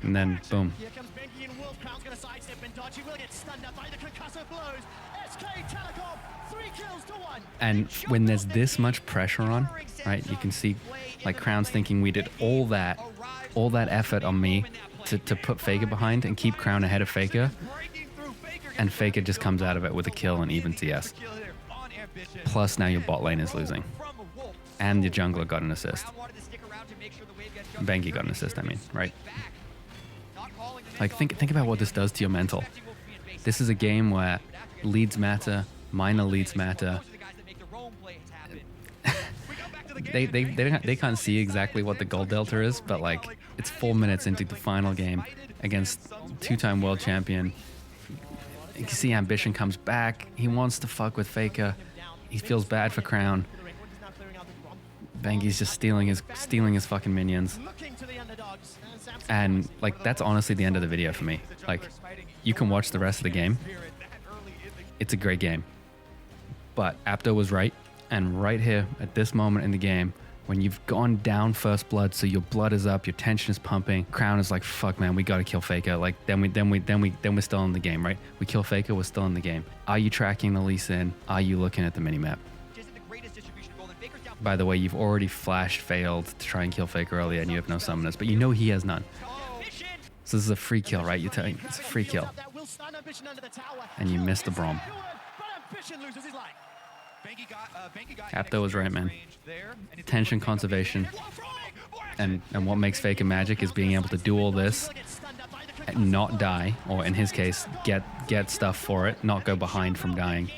And then boom. Here comes Bengi and Wolf. Crown's gonna sidestep and dodge. He will get stunned up by the concussive blows. SK Telecom, 3 kills to 1. And when there's this much pressure on, right, you can see like Crown's thinking we did all that effort on me to put Faker behind and keep Crown ahead of Faker. And Faker just comes out of it with a kill and even CS. Plus now your bot lane is losing. And your jungler got an assist. Bengi got an assist, I mean, right? Like think about what this does to your mental. This is a game where leads matter, minor leads matter. they can't see exactly what the goal delta is, but like it's 4 minutes into the final game against two-time world champion. You can see ambition comes back. He wants to fuck with Faker. He feels bad for Crown. Bengi's just stealing his fucking minions. And like that's honestly the end of the video for me. Like you can watch the rest of the game. It's a great game. But Apto was right, and right here at this moment in the game, when you've gone down first blood, so your blood is up, your tension is pumping, Crown is like, fuck man, we gotta kill Faker. Like then we're still in the game, right? We kill Faker, we're still in the game. Are you tracking the Lee Sin? Are you looking at the minimap? By the way, you've already flash failed to try and kill Faker earlier, and you have no summoners, but you know he has none. So this is a free kill, right? You're telling it's a free kill, and you missed the Brom. Apto was right, man. Tension conservation, and what makes Faker magic is being able to do all this and not die, or in his case, get stuff for it, not go behind from dying.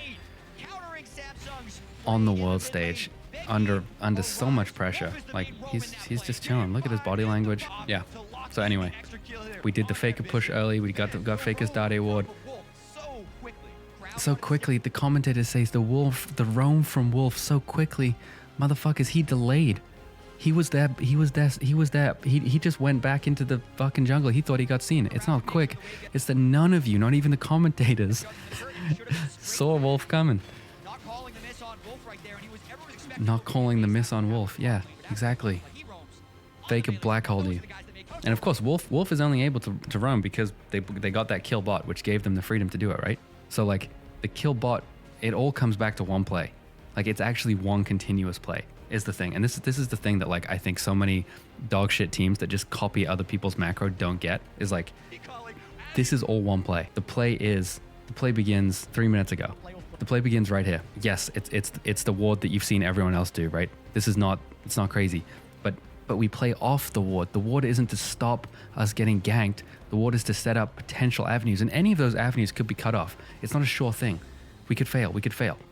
On the world stage, under so much pressure, like he's just chilling. Look at his body language. Yeah. So anyway, we did the Faker push early. We got Faker's Dade award. So quickly, the commentator says the roam from Wolf so quickly. Motherfuckers, he delayed. He was there. He just went back into the fucking jungle. He thought he got seen. It's not quick. It's that none of you, not even the commentators, saw Wolf coming. Not calling the miss on Wolf. Yeah, exactly. Faker black hole you. And of course, Wolf is only able to roam because they got that kill bot, which gave them the freedom to do it, right? So like the kill bot, it all comes back to one play. Like it's actually one continuous play is the thing. And this is the thing that like I think so many dog shit teams that just copy other people's macro don't get is like this is all one play. The play begins 3 minutes ago. The play begins right here. Yes, it's the ward that you've seen everyone else do, right? It's not crazy. But we play off the ward. The ward isn't to stop us getting ganked. The ward is to set up potential avenues, and any of those avenues could be cut off. It's not a sure thing. We could fail,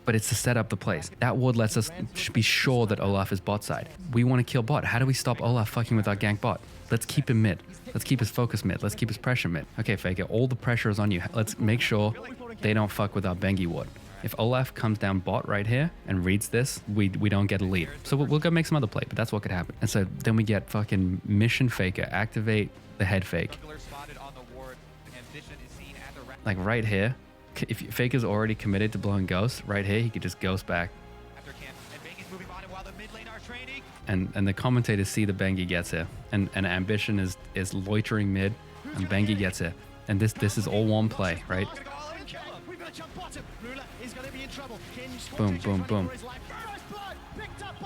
but it's to set up the plays. That ward lets us be sure that Olaf is bot side. We want to kill bot. How do we stop Olaf fucking with our gank bot? Let's keep him mid. Let's keep his focus mid. Let's keep his pressure mid. Okay, Faker, all the pressure is on you. Let's make sure they don't fuck with our Bengi ward. If Olaf comes down bot right here and reads this, we don't get a lead. So we'll go make some other play, but that's what could happen. And so then we get fucking mission Faker, activate the head fake. Like right here, if Faker's already committed to blowing ghost, right here, he could just ghost back. And the commentators see the Bengi gets here. And ambition is loitering mid, and Bengi gets here. And this is all one play, right? Boom, boom, boom.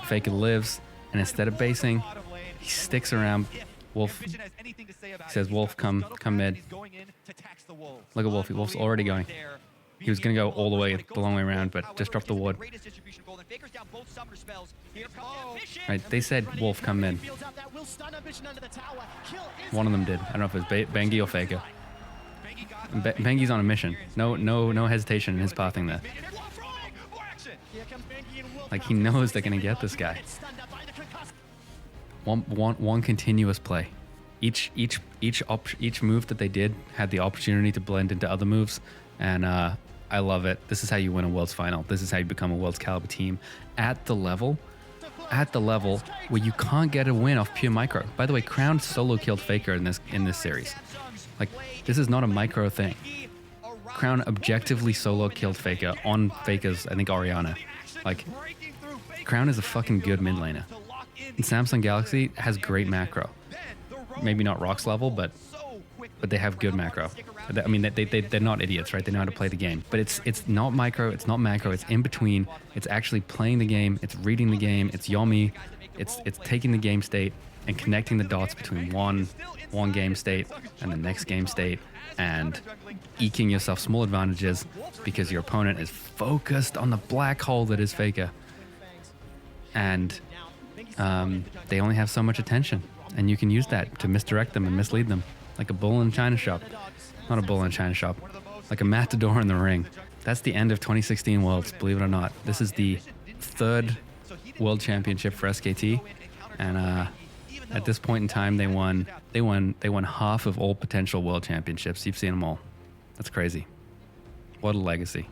Faker lives, and instead of basing, he sticks around. Wolf says, Wolf, come mid. Look at Wolf. Wolf's already going. He was going to go all the way, the long way around, but just dropped the ward. Right, they said Wolf, come mid. One of them did. I don't know if it was Bengi or Faker. Bengi's on a mission. No hesitation in his pathing there. Like he knows they're gonna get this guy. One continuous play. Each move that they did had the opportunity to blend into other moves, and I love it. This is how you win a Worlds final. This is how you become a Worlds caliber team at the level where you can't get a win off pure micro. By the way, Crown solo killed Faker in this series. Like this is not a micro thing. Crown objectively solo killed Faker on Faker's, I think, Orianna. Like, Crown is a fucking good mid laner. And Samsung Galaxy has great macro. Maybe not Rock's level, but they have good macro. I mean, they're not idiots, right? They know how to play the game. But it's not micro, it's not macro, it's in between. It's actually playing the game, it's reading the game, it's Yomi, it's taking the game state and connecting the dots between one game state and the next game state, and eking yourself small advantages because your opponent is focused on the black hole that is Faker. And they only have so much attention, and you can use that to misdirect them and mislead them, like a bull in a china shop. Not a bull in a china shop, like a matador in the ring. That's the end of 2016 Worlds, believe it or not. This is the third world championship for SKT, and at this point in time, they won half of all potential world championships. You've seen them all. That's crazy. What a legacy.